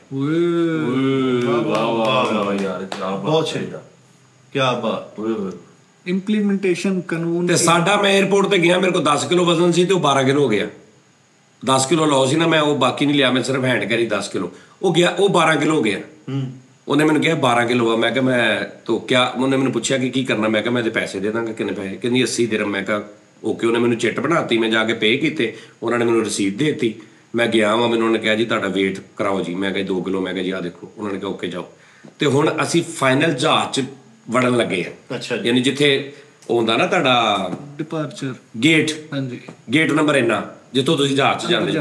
Speaker 5: ਵਾਹ ਵਾਹ ਯਾਰ
Speaker 1: ਬਹੁਤ ਚਾਹੀਦਾ। ਕੀ ਬਾਤ।
Speaker 4: ਇੰਪਲੀਮੈਂਟੇਸ਼ਨ ਕਾਨੂੰਨ
Speaker 3: ਤੇ ਸਾਡਾ ਮੈਂ 에어ਪੋਰਟ ਤੇ ਗਿਆ, ਮੇਰੇ ਕੋਲ 10 ਕਿਲੋ ਵਜ਼ਨ ਸੀ ਤੇ ਉਹ 12 ਕਿਲੋ ਹੋ ਗਿਆ। 10 ਕਿਲੋ ਲਓ ਸੀ ਨਾ ਮੈਂ, ਉਹ ਬਾਕੀ ਨਹੀਂ ਲਿਆ, ਮੈਂ ਸਿਰਫ ਹੈਂਡ ਕੈਰੀ 10 ਕਿਲੋ ਉਹ ਗਿਆ, ਉਹ 12 ਕਿਲੋ ਹੋ ਗਿਆ। ਉਹਨੇ ਮੈਨੂੰ ਕਿਹਾ 12 ਕਿਲੋ ਆ। ਮੈਂ ਕਿਹਾ ਮੈਂ ਤੋ ਕਿਆ, ਉਹਨੇ ਮੈਨੂੰ ਪੁੱਛਿਆ ਕਿ ਕੀ ਕਰਨਾ? ਮੈਂ ਕਿਹਾ ਮੈਂ ਇਹਦੇ ਪੈਸੇ ਦੇ ਦਾਂਗਾ। ਕਿੰਨੇ ਪੈਸੇ? ਕਹਿੰਦੀ 80 ਦਿਰਹਮ। ਮੈਂ ਕਿਹਾ ਓਕੇ। ਉਹਨੇ ਮੈਨੂੰ ਚਿੱਟ ਬਣਾਤੀ, ਮੈਂ ਜਾ ਕੇ ਪੇ ਕੀਤੇ, ਉਹਨਾਂ ਨੇ ਮੈਨੂੰ ਰਸੀਦ ਦੇ ਦਿੱਤੀ। ਮੈਂ ਗਿਆ ਵਾਂ, ਮੈਨੂੰ ਉਹਨੇ ਕਿਹਾ ਜੀ ਤੁਹਾਡਾ ਵੇਟ ਕਰਾਓ ਜੀ। ਮੈਂ ਕਿਹਾ 2 ਕਿਲੋ। ਮੈਂ ਕਿਹਾ ਜੀ ਆਹ ਦੇਖੋ। ਉਹਨਾਂ ਨੇ ਕਿਹਾ ਓਕੇ ਜਾਓ। ਤੇ ਹੁਣ ਅਸੀਂ ਫਾਈਨਲ ਜਹਾਜ਼ 'ਚ ਵੜਨ ਲੱਗੇ ਆ।
Speaker 1: ਅੱਛਾ ਜੀ।
Speaker 3: ਯਾਨੀ ਜਿੱਥੇ ਹੁੰਦਾ ਨਾ ਤੁਹਾਡਾ
Speaker 4: ਡਿਪਾਰਚਰ
Speaker 3: ਗੇਟ,
Speaker 4: ਹਾਂਜੀ
Speaker 3: ਗੇਟ ਨੰਬਰ ਇੰਨਾ ਜਿੱਥੋਂ ਤੁਸੀਂ ਜਹਾਜ਼ 'ਚ ਜਾਂਦੇ,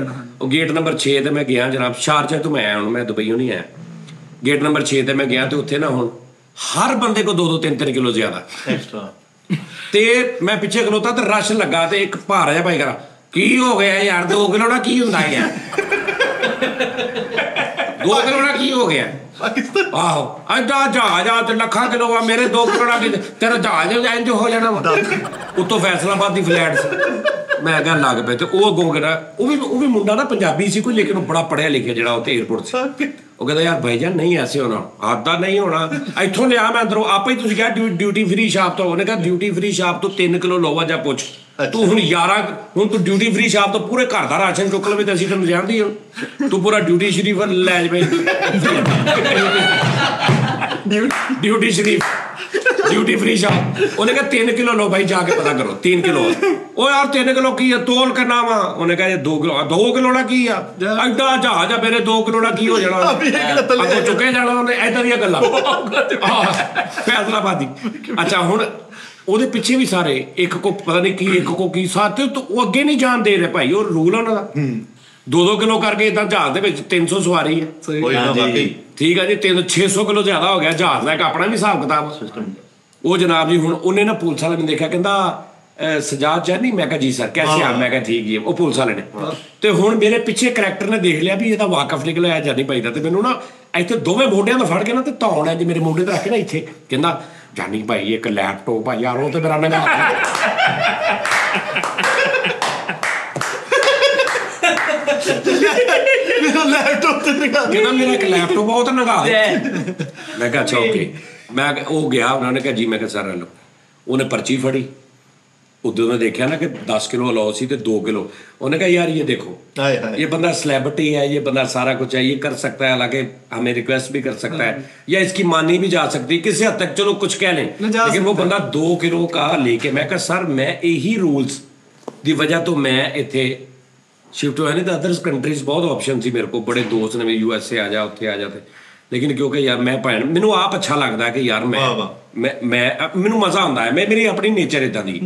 Speaker 3: ਉਹ ਗੇਟ ਨੰਬਰ 6 ਤੇ ਮੈਂ ਗਿਆ ਜਨਾਬ। ਸ਼ਾਰਜਾ ਤੋਂ ਮੈਂ ਆਇਆ, ਹੁਣ ਮੈਂ ਦੁਬਈੋਂ ਨਹੀਂ ਆਇਆ। ਗੇਟ ਨੰਬਰ 6 ਤੇ ਮੈਂ ਗਿਆ, ਤੇ ਉੱਥੇ ਨਾ ਹੁਣ ਹਰ ਬੰਦੇ ਕੋ 2-2 3-3 ਕਿਲੋ ਜ਼ਿਆਦਾ
Speaker 1: ਐਕਸਟਰਾ।
Speaker 3: ਤੇ ਮੈਂ ਪਿੱਛੇ ਖਲੋਤਾ ਤੇ ਰਸ਼ ਲੱਗਾ, ਤੇ ਇੱਕ ਭਾਰਾ ਜਿਹਾ ਭਾਈ ਕਰਾ ਕੀ ਹੋ ਗਿਆ ਯਾਰ 2 ਕਿਲੋ ਨਾ ਕੀ ਹੁੰਦਾ ਯਾਰ। 2 ਕਿਲੋ ਨਾਲ ਕੀ ਹੋ ਗਿਆ ਆਹੋ ਐਡਾ ਜਹਾਜ਼ ਆ ਤੇ ਲੱਖਾਂ ਕਿਲੋ ਆ ਮੇਰੇ 2 ਕਿਲੋ ਨਾਲ ਤੇਰਾ ਜਹਾਜ਼ ਇੰਜ ਹੋ ਜਾਣਾ ਵਾ ਉੱਤੋਂ ਫੈਸਲਾਬਾਦ ਦੀ ਫਲੈਟ ਸੀ ਮੈਂ ਕਿਹਾ ਲੱਗ ਪਏ ਤੇ ਉਹ ਅੱਗੋਂ ਕਿਹੜਾ ਉਹ ਵੀ ਮੁੰਡਾ ਨਾ ਪੰਜਾਬੀ ਸੀ ਕੋਈ ਲੇਕਿਨ ਉਹ ਬੜਾ ਪੜ੍ਹਿਆ ਲਿਖਿਆ ਜਿਹੜਾ ਉੱਥੇ ਏਅਰਪੋਰਟ ਸੀ ਉਹ ਕਹਿੰਦਾ ਯਾਰ ਭਾਈ ਜਾਨ ਨਹੀਂ ਐਸੇ ਹੋਣਾ ਆਦਾ ਨਹੀਂ ਹੋਣਾ ਇੱਥੋਂ ਲਿਆ ਮੈਂ ਅੰਦਰੋਂ ਆਪੇ ਹੀ ਤੁਸੀਂ ਕਿਹਾ ਡਿਊਟੀ ਫ੍ਰੀ ਸ਼ਾਪ ਤੋਂ ਉਹਨੇ ਕਿਹਾ ਡਿਊਟੀ ਫ੍ਰੀ ਸ਼ਾਪ ਤੋਂ 3 ਕਿਲੋ ਲੋਵਾ ਜਾਂ ਪੁੱਛ ਤੂੰ ਹੁਣ 11 ਹੁਣ ਤੂੰ ਡਿਊਟੀ ਫ੍ਰੀ ਸ਼ਾਪ ਤੋਂ ਪੂਰੇ ਘਰ ਦਾ ਰਾਸ਼ਨ ਚੁੱਕ ਲਵੇ ਤੇ ਅਸੀਂ ਤੈਨੂੰ ਜਾਣਦੀ ਹਾਂ ਤੂੰ ਪੂਰਾ ਡਿਊਟੀ ਸ਼ਰੀਫ ਲੈ ਜਾਵੇਂ ਡਿਊਟੀ ਸ਼ਰੀਫ ਡਿਊਟੀ ਫ੍ਰੀ ਸ਼ਾਪ ਉਹਨੇ ਕਿਹਾ 3 ਕਿਲੋ ਲਓ ਭਾਈ ਜਾ ਕੇ ਪਤਾ ਕਰੋ 3 ਕਿਲੋ ਉਹ ਯਾਰ 3 ਕਿਲੋ ਕੀ ਆ ਤੋਲ ਕਰਨਾ ਵਾ ਉਹਨੇ ਕਿਹਾ 2 ਕਿਲੋ ਦਾ ਕੀ ਆ ਐਡਾ ਜਹਾਜ਼ ਆ ਮੇਰੇ 2 ਕਿਲੋ ਦਾ ਕੀ ਹੋ ਜਾਣਾ ਅੱਗੋਂ ਚੁੱਕੇ ਜਾਣਾ ਉਹਨੇ ਏਦਾਂ ਦੀਆਂ ਗੱਲਾਂ ਫੈਸਲਾਬਾਦੀ ਅੱਛਾ ਹੁਣ ਉਹਦੇ ਪਿੱਛੇ ਵੀ ਸਾਰੇ ਇੱਕ ਕੋ ਪਤਾ ਨਹੀਂ ਕੀ ਇੱਕ ਕੋ ਕੀ ਸਾਥ ਉਹ ਅੱਗੇ ਨਹੀਂ ਜਾਣ ਦੇ ਰਹੇ ਭਾਈ ਉਹ ਰੂਲ ਉਹਨਾਂ ਦਾ 2 ਕਿਲੋ ਕਰਕੇ ਇਦਾਂ ਜਹਾਜ਼ ਦੇ ਵਿੱਚ 300 ਸਵਾਰੀ ਹੈ ਠੀਕ ਆ ਜੀ 600 ਕਿਲੋ ਜ਼ਿਆਦਾ ਹੋ ਗਿਆ ਜਹਾਜ਼ ਦਾ ਇੱਕ ਆਪਣਾ ਵੀ ਹਿਸਾਬ ਕਿਤਾਬ ਉਹ ਜਨਾਬ ਜੀ ਹੁਣ ਉਹਨੇ ਨਾ ਪੁਲਿਸ ਵਾਲੇ ਨੇ ਦੇਖਿਆ ਕਹਿੰਦਾ ਸਜਾਦ ਜੈਨੀ ਮੈਂ ਕਿਹਾ ਜੀ ਸਰ ਕੈਸੇ ਆ ਮੈਂ ਕਿਹਾ ਠੀਕ ਹੀ ਉਹ ਪੁਲਿਸ ਵਾਲੇ ਨੇ ਤੇ ਹੁਣ ਮੇਰੇ ਪਿੱਛੇ ਕਰੈਕਟਰ ਨੇ ਦੇਖ ਲਿਆ ਵੀ ਇਹਦਾ ਵਾਕਫ ਨਿਕਲਿਆ ਜਾਨੀ ਭਾਈ ਦਾ ਤੇ ਮੈਨੂੰ ਨਾ ਇੱਥੇ ਦੋਵੇਂ ਮੋਢਿਆਂ ਤੋਂ ਫੜ ਕੇ ਨਾ ਤੇ ਧੌਣ ਹੈ ਜੀ ਮੇਰੇ ਮੋਢੇ ਤੇ ਰੱਖ ਕੇ ਨਾ ਇੱਥੇ ਕਹਿੰਦਾ ਜਾਨੀ ਭਾਈ ਇੱਕ ਲੈਪਟਾਪ ਆ ਯਾਰ ਉਹ ਤੇ ਮੇਰਾ ਨੰਗਾ
Speaker 1: ਲੈਪਟਾਪ ਤੇ
Speaker 3: ਕਹਿੰਦਾ ਮੇਰਾ ਇੱਕ ਲੈਪਟਾਪ ਬਹੁਤ ਨੰਗਾ ਮੈਂ ਕਿਹਾ ਅੱਛਾ ਓਕੇ ਮੈਂ ਉਹ ਗਿਆ ਉਹਨਾਂ ਨੇ ਕਿਹਾ ਜੀ ਮੈਂ ਕਿਹਾ ਸਰ ਲਓ ਉਹਨੇ ਪਰਚੀ ਫੜੀ उधर ने देखा ना कि 10 किलो अलाउ सी तो 2 किलो उन्होंने कहा यार ये देखो ये बंदा सेलिब्रिटी है ये बंदा सारा कुछ है ये कर सकता है हालांकि हमें रिक्वेस्ट भी कर सकता है या इसकी मानी भी जा सकती है किसी हद तक चलो कुछ कह लें लेकिन वो बंदा 2 किलो का लेके मैं कहा सर मैं यही रूल्स की वजह तो मैं इतने शिफ्ट होया नहीं तो अदर्स कंट्रीज बहुत ऑप्शन सी मेरे को बड़े दोस्त ने USA आ जा उत्थे आ जाते लेकिन क्योंकि यार मैं भैन मैनू आप अच्छा लगता है कि यार मैं मैनू मजा आता है मैं मेरी अपनी नेचर इदा दी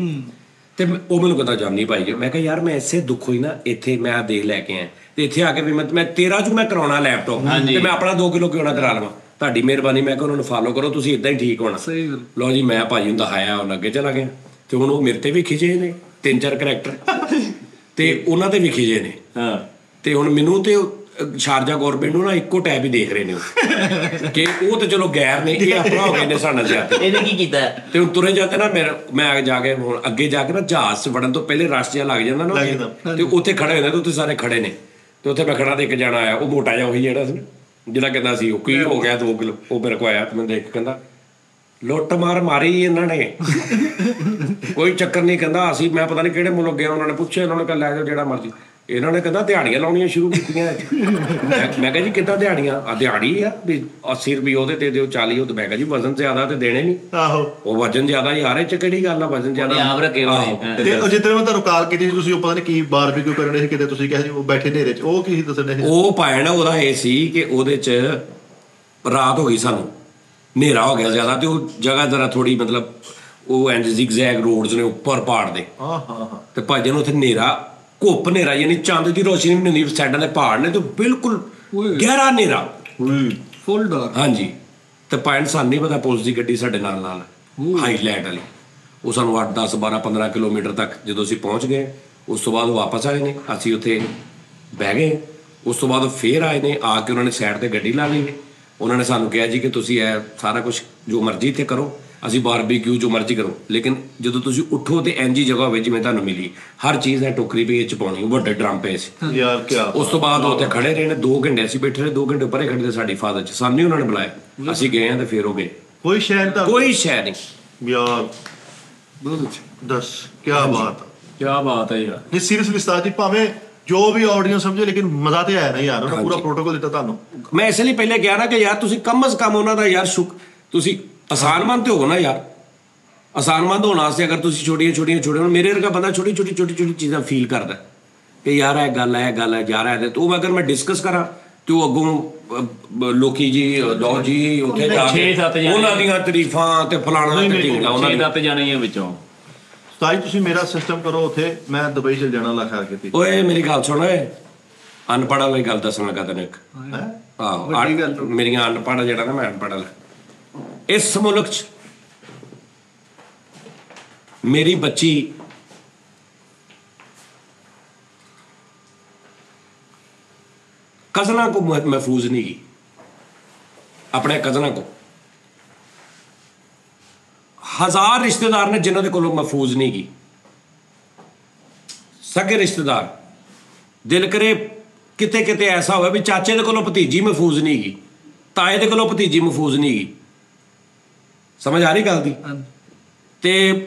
Speaker 3: ਤੇ ਉਹ ਮੈਨੂੰ ਕਹਿੰਦਾ ਜਾਨੀ ਭਾਈ ਮੈਂ ਕਿਹਾ ਯਾਰ ਮੈਂ ਐਸੇ ਦੁੱਖ ਹੋਈ ਨਾ ਇੱਥੇ ਮੈਂ ਦੇਖ ਲੈ ਕੇ ਆਇਆ ਤੇ ਇੱਥੇ ਆ ਕੇ ਵੀ ਮੈਂ 13 ਚ ਮੈਂ ਕਰਾਉਣਾ ਲੈਪਟਾਪ ਤੇ ਮੈਂ ਆਪਣਾ 2 ਕਿਲੋ ਕਿਉਂ ਨਾ ਕਰਾ ਲਵਾਂ ਤੁਹਾਡੀ ਮਿਹਰਬਾਨੀ ਮੈਂ ਕਿਹਾ ਉਹਨਾਂ ਨੂੰ ਫਾਲੋ ਕਰੋ ਤੁਸੀਂ ਇਦਾਂ ਹੀ ਠੀਕ ਹੋਣਾ ਲਓ ਜੀ ਮੈਂ ਭਾਈ ਨੂੰ ਦਿਖਾਇਆ ਉਹ ਅੱਗੇ ਚਲਾ ਗਿਆ ਤੇ ਹੁਣ ਉਹ ਮੇਰੇ ਤੇ ਵੀ ਖਿਜੇ ਨੇ 3-4 ਕਰੈਕਟਰ ਤੇ ਉਹਨਾਂ ਤੇ ਵੀ ਖਿਜੇ ਨੇ ਹਾਂ ਤੇ ਹੁਣ ਮੈਨੂੰ ਤੇ ਸ਼ਾਰਜਾ ਗੌਰਮੈਂਟ ਨੂੰ ਨਾ ਇੱਕੋ ਟੈਬ ਹੀ ਦੇਖ ਰਹੇ ਨੇ ਕਿ ਉਹ ਤੇ ਚਲੋ ਗੈਰ ਨੇ ਇਹ ਆਪਣਾ ਹੋ ਗਏ ਨੇ ਸਾਡਾ ਜ਼ਿਆਦਾ
Speaker 5: ਇਹਨੇ ਕੀ ਕੀਤਾ
Speaker 3: ਤੇ ਹੁਣ ਤੁਰੇ ਜਾਂਦੇ ਨਾ ਮੈਂ ਜਾ ਕੇ ਹੁਣ ਅੱਗੇ ਜਾ ਕੇ ਨਾ ਜਹਾਜ਼ 'ਚ ਵੜਨ ਤੋਂ ਪਹਿਲੇ ਰਸ਼ ਜਿਹਾ ਲੱਗ ਜਾਂਦਾ ਨਾ ਤੇ ਉੱਥੇ ਖੜੇ ਹੁੰਦੇ ਤੇ ਉੱਥੇ ਸਾਰੇ ਖੜੇ ਨੇ ਤੇ ਉੱਥੇ ਮੈਂ ਖੜਾ ਤੇ ਇੱਕ ਜਾਣਾ ਆਇਆ ਉਹ ਮੋਟਾ ਜਿਹਾ ਉਹੀ ਜਿਹੜਾ ਕਹਿੰਦਾ ਸੀ ਉਹ ਕੀ ਹੋ ਗਿਆ 2 ਕਿਲੋ ਉਹ ਮੇਰੇ ਕੋਲ ਆਇਆ ਤੇ ਮੈਂ ਦੇਖ ਕਹਿੰਦਾ ਲੁੱਟ ਮਾਰੀ ਇਹਨਾਂ ਨੇ ਕੋਈ ਚੱਕਰ ਨਹੀਂ ਕਹਿੰਦਾ ਅਸੀਂ ਮੈਂ ਪਤਾ ਨਹੀਂ ਕਿਹੜੇ ਮੁਲਕ ਗਿਆ ਉਹਨਾਂ ਨੇ ਪੁੱਛਿਆ ਉਹਨਾਂ ਨੇ ਕਿਹਾ ਲੈ ਜਾਓ ਜਿਹੜਾ ਮਰਜ਼ੀ ਇਹਨਾਂ ਨੇ ਕਹਿੰਦਾ ਦਿਹਾੜੀਆਂ ਲਾਉਣੀਆਂ ਸ਼ੁਰੂ ਕੀਤੀਆਂ ਮੈਂ ਕਿਹਾ ਜੀ ਕਿੱਦਾਂ ਦਿਹਾੜੀਆਂ ਆ ਦਿਹਾੜੀ ਆ ਵੀ 80 ਰੁਪਏ ਉਹਦੇ ਤੇ ਦਿਓ 40 ਉਹ ਤੇ ਮੈਂ ਕਿਹਾ ਜੀ ਵਜ਼ਨ ਜ਼ਿਆਦਾ ਤੇ ਦੇਣੇ ਨਹੀਂ ਆਹੋ ਉਹ ਵਜ਼ਨ ਜ਼ਿਆਦਾ ਯਾਰ ਇਹ ਚ ਕਿਹੜੀ ਗੱਲ ਆ ਵਜ਼ਨ ਜ਼ਿਆਦਾ ਆਪ ਰੱਖੇ ਹੋਏ
Speaker 1: ਤੇ ਉਹ ਜਿੱਦਾਂ ਮੈਂ ਤੁਹਾਨੂੰ ਕਾਲ ਕੀਤੀ ਤੁਸੀਂ ਉਹ ਪਤਾ ਨਹੀਂ ਕੀ ਬਾਰਬੀਕਿਊ ਕਰਨ ਦੇ ਸੀ ਕਿਤੇ ਤੁਸੀਂ ਕਿਹਾ ਜੀ ਉਹ ਬੈਠੇ ਹਨੇਰੇ ਚ ਉਹ ਕੀ ਦੱਸਣ ਦੇ
Speaker 3: ਉਹ ਪਾਇਣਾ ਉਹਦਾ ਇਹ ਸੀ ਕਿ ਉਹਦੇ ਚ ਰਾਤ ਹੋ ਗਈ ਸਾਨੂੰ ਹਨੇਰਾ ਹੋ ਗਿਆ ਜ਼ਿਆਦਾ ਤੇ ਉਹ ਜਗ੍ਹਾ ਜ਼ਰਾ ਥੋੜੀ ਮਤਲਬ ਉਹ ਐਂਡ ਜ਼ਿਗਜ਼ੈਗ ਰੋਡਸ ਨੇ ਉੱਪਰ ਪਹਾੜ ਦੇ ਤੇ ਭਾਜੀ ਨੂੰ ਉੱਥੇ ਹਨੇਰਾ ਘੁੱਪ ਹਨੇਰਾ ਯਾਨੀ ਚੰਦ ਦੀ ਰੋਸ਼ਨੀ ਵੀ ਨਹੀਂ ਸਾਈਡਾਂ ਦੇ ਪਹਾੜ ਨੇ ਤੇ ਬਿਲਕੁਲ ਗਹਿਰਾ ਹਨੇਰਾ
Speaker 4: ਫੁੱਲ ਡਾਰਕ
Speaker 3: ਹਾਂਜੀ ਤੇ ਪਾਇੰਟ ਸਾਨੂੰ ਨਹੀਂ ਪਤਾ ਪੁਲਿਸ ਦੀ ਗੱਡੀ ਸਾਡੇ ਨਾਲ ਹਾਈਲਾਈਟ ਵਾਲੀ ਉਹ ਸਾਨੂੰ 8 10 12 15 ਕਿਲੋਮੀਟਰ ਤੱਕ ਜਦੋਂ ਅਸੀਂ ਪਹੁੰਚ ਗਏ ਉਸ ਤੋਂ ਬਾਅਦ ਵਾਪਸ ਆਏ ਨੇ ਅਸੀਂ ਉੱਥੇ ਬਹਿ ਗਏ ਉਸ ਤੋਂ ਬਾਅਦ ਫੇਰ ਆਏ ਨੇ ਆ ਕੇ ਉਹਨਾਂ ਨੇ ਸਾਈਡ ਤੇ ਗੱਡੀ ਲਾ ਲਈ ਉਹਨਾਂ ਨੇ ਸਾਨੂੰ ਕਿਹਾ ਜੀ ਕਿ ਤੁਸੀਂ ਇਹ ਸਾਰਾ ਕੁਝ ਜੋ ਮਰਜ਼ੀ ਇੱਥੇ ਕਰੋ ਅਸੀਂ ਬਾਰਬੀਕਿਊ ਜੋ ਮਰਜ਼ੀ ਕਰੋ ਲੇਕਿਨ ਜਦੋਂ ਤੁਸੀਂ ਉੱਠੋ ਤੇ ਐਨਜੀ ਜਗ੍ਹਾ ਹੋਵੇ ਜਿਵੇਂ ਤੁਹਾਨੂੰ ਮਿਲੀ ਹਰ ਚੀਜ਼ ਹੈ ਟੋਕਰੀ ਵੀ ਇਹ ਚ ਪਾਉਣੀ ਵੱਡੇ ਡਰਮ ਪਏ ਸੀ
Speaker 1: ਯਾਰ ਕੀ
Speaker 3: ਉਸ ਤੋਂ ਬਾਅਦ ਉੱਥੇ ਖੜੇ ਰਹੇ ਨੇ 2 ਘੰਟੇ ਅਸੀਂ ਬੈਠੇ ਰਹੇ 2 ਘੰਟੇ ਪਰੇ ਖੜੇ ਤੇ ਸਾਡੀ ਫਾਦਰ ਚ ਸਾਨੂੰ ਉਹਨਾਂ ਨੇ ਬੁਲਾਇਆ ਅਸੀਂ ਗਏ ਹਾਂ ਤੇ ਫੇਰ ਹੋ ਗਏ
Speaker 1: ਕੋਈ ਸ਼ਹਿਰ ਦਾ
Speaker 3: ਕੋਈ ਸ਼ਹਿਰ ਨਹੀਂ
Speaker 1: ਯਾਰ ਦੱਸ ਕੀ ਬਾਤ
Speaker 5: ਹੈ ਯਾਰ
Speaker 1: ਨਹੀਂ ਸੀਰੀਅਸਲੀ ਉਸਤਾਦ ਜੀ ਭਾਵੇਂ ਜੋ ਵੀ ਆਡੀਅנס ਸਮਝੇ ਲੇਕਿਨ ਮਜ਼ਾ ਤੇ ਆਇਆ ਨਾ ਯਾਰ ਉਹਨਾਂ ਪੂਰਾ ਪ੍ਰੋਟੋਕੋਲ ਦਿੱਤਾ ਤੁਹਾਨੂੰ
Speaker 3: ਮੈਂ ਇਸ ਲਈ ਪਹਿਲੇ ਕਿਹਾ ਨਾ ਕਿ ਯਾਰ ਤੁਸੀਂ ਕਮ ਅਜ਼ ਕਮ ਉਹਨਾਂ ਦਾ ਯਾਰ ਤੁਸੀਂ ਆਸਾਨਮੰਦ ਤੇ ਹੋਵੋ ਨਾ ਯਾਰ ਆਸਾਨਮੰਦ ਹੋਣ ਵਾਸਤੇ ਅਗਰ ਤੁਸੀਂ ਛੋਟੀਆਂ ਮੇਰੇ ਵਰਗਾ ਬੰਦਾ ਛੋਟੀ ਚੀਜ਼ਾਂ ਫੀਲ ਕਰਦਾ ਕਿ ਯਾਰ ਇਹ ਗੱਲ ਹੈ ਯਾਰ ਹੈ ਤੇ ਉਹ ਅਗਰ ਮੈਂ ਡਿਸਕਸ ਕਰਾਂ ਤੇ ਉਹ ਅੱਗੋਂ ਲੋਕੀ ਜੀ ਲਓ ਜੀ ਉੱਥੇ ਜਾ ਕੇ ਉਹਨਾਂ ਦੀਆਂ ਤਾਰੀਫਾਂ ਤੇ ਫਲਾਣਾ ਤੇ ਢੀਂਗਾ ਉਹਨਾਂ ਦੇ
Speaker 5: 6-7 ਜਾਣੇ ਆ ਵਿੱਚੋਂ
Speaker 1: ਸਾਈ ਤੁਸੀਂ ਮੇਰਾ ਸਿਸਟਮ ਕਰੋ ਉੱਥੇ ਮੈਂ ਦੁਬਈ ਚਲ ਜਾਣਾ ਲੱਖਾਂ ਕੀਤੀ ਓਏ
Speaker 3: ਮੇਰੀ ਗੱਲ ਸੁਣ ਓਏ ਅਨਪੜ੍ਹਾਂ ਵਾਲੀ ਗੱਲ ਦੱਸਣ ਲੱਗਾ ਤੈਨੂੰ ਇੱਕ ਆਹੋ ਮੇਰੀਆਂ ਅਨਪੜ੍ਹ ਜਿਹੜਾ ਨਾ ਮੈਂ ਅਨਪੜ੍ਹ ਇਸ ਮੁਲਕ 'ਚ ਮੇਰੀ ਬੱਚੀ ਕਜ਼ਨਾਂ ਕੋ ਮਹਿਫੂਜ਼ ਨਹੀਂ ਗਈ ਆਪਣੇ ਕਜ਼ਨਾਂ ਕੋ 1000 ਰਿਸ਼ਤੇਦਾਰ ਨੇ ਜਿਨ੍ਹਾਂ ਦੇ ਕੋਲੋਂ ਮਹਿਫੂਜ਼ ਨਹੀਂ ਗਈ। ਸਗੇ ਰਿਸ਼ਤੇਦਾਰ ਦਿਲ ਕਰੇ ਕਿਤੇ ਕਿਤੇ ਐਸਾ ਹੋਵੇ ਵੀ ਚਾਚੇ ਦੇ ਕੋਲੋਂ ਭਤੀਜੀ ਮਹਿਫੂਜ਼ ਨਹੀਂ ਗਈ, ਤਾਏ ਦੇ ਕੋਲੋਂ ਭਤੀਜੀ ਮਹਿਫੂਜ਼ ਨਹੀਂ ਗਈ। ਸਮਝ ਆ ਰਹੀ ਗੱਲ ਦੀ? ਤੇ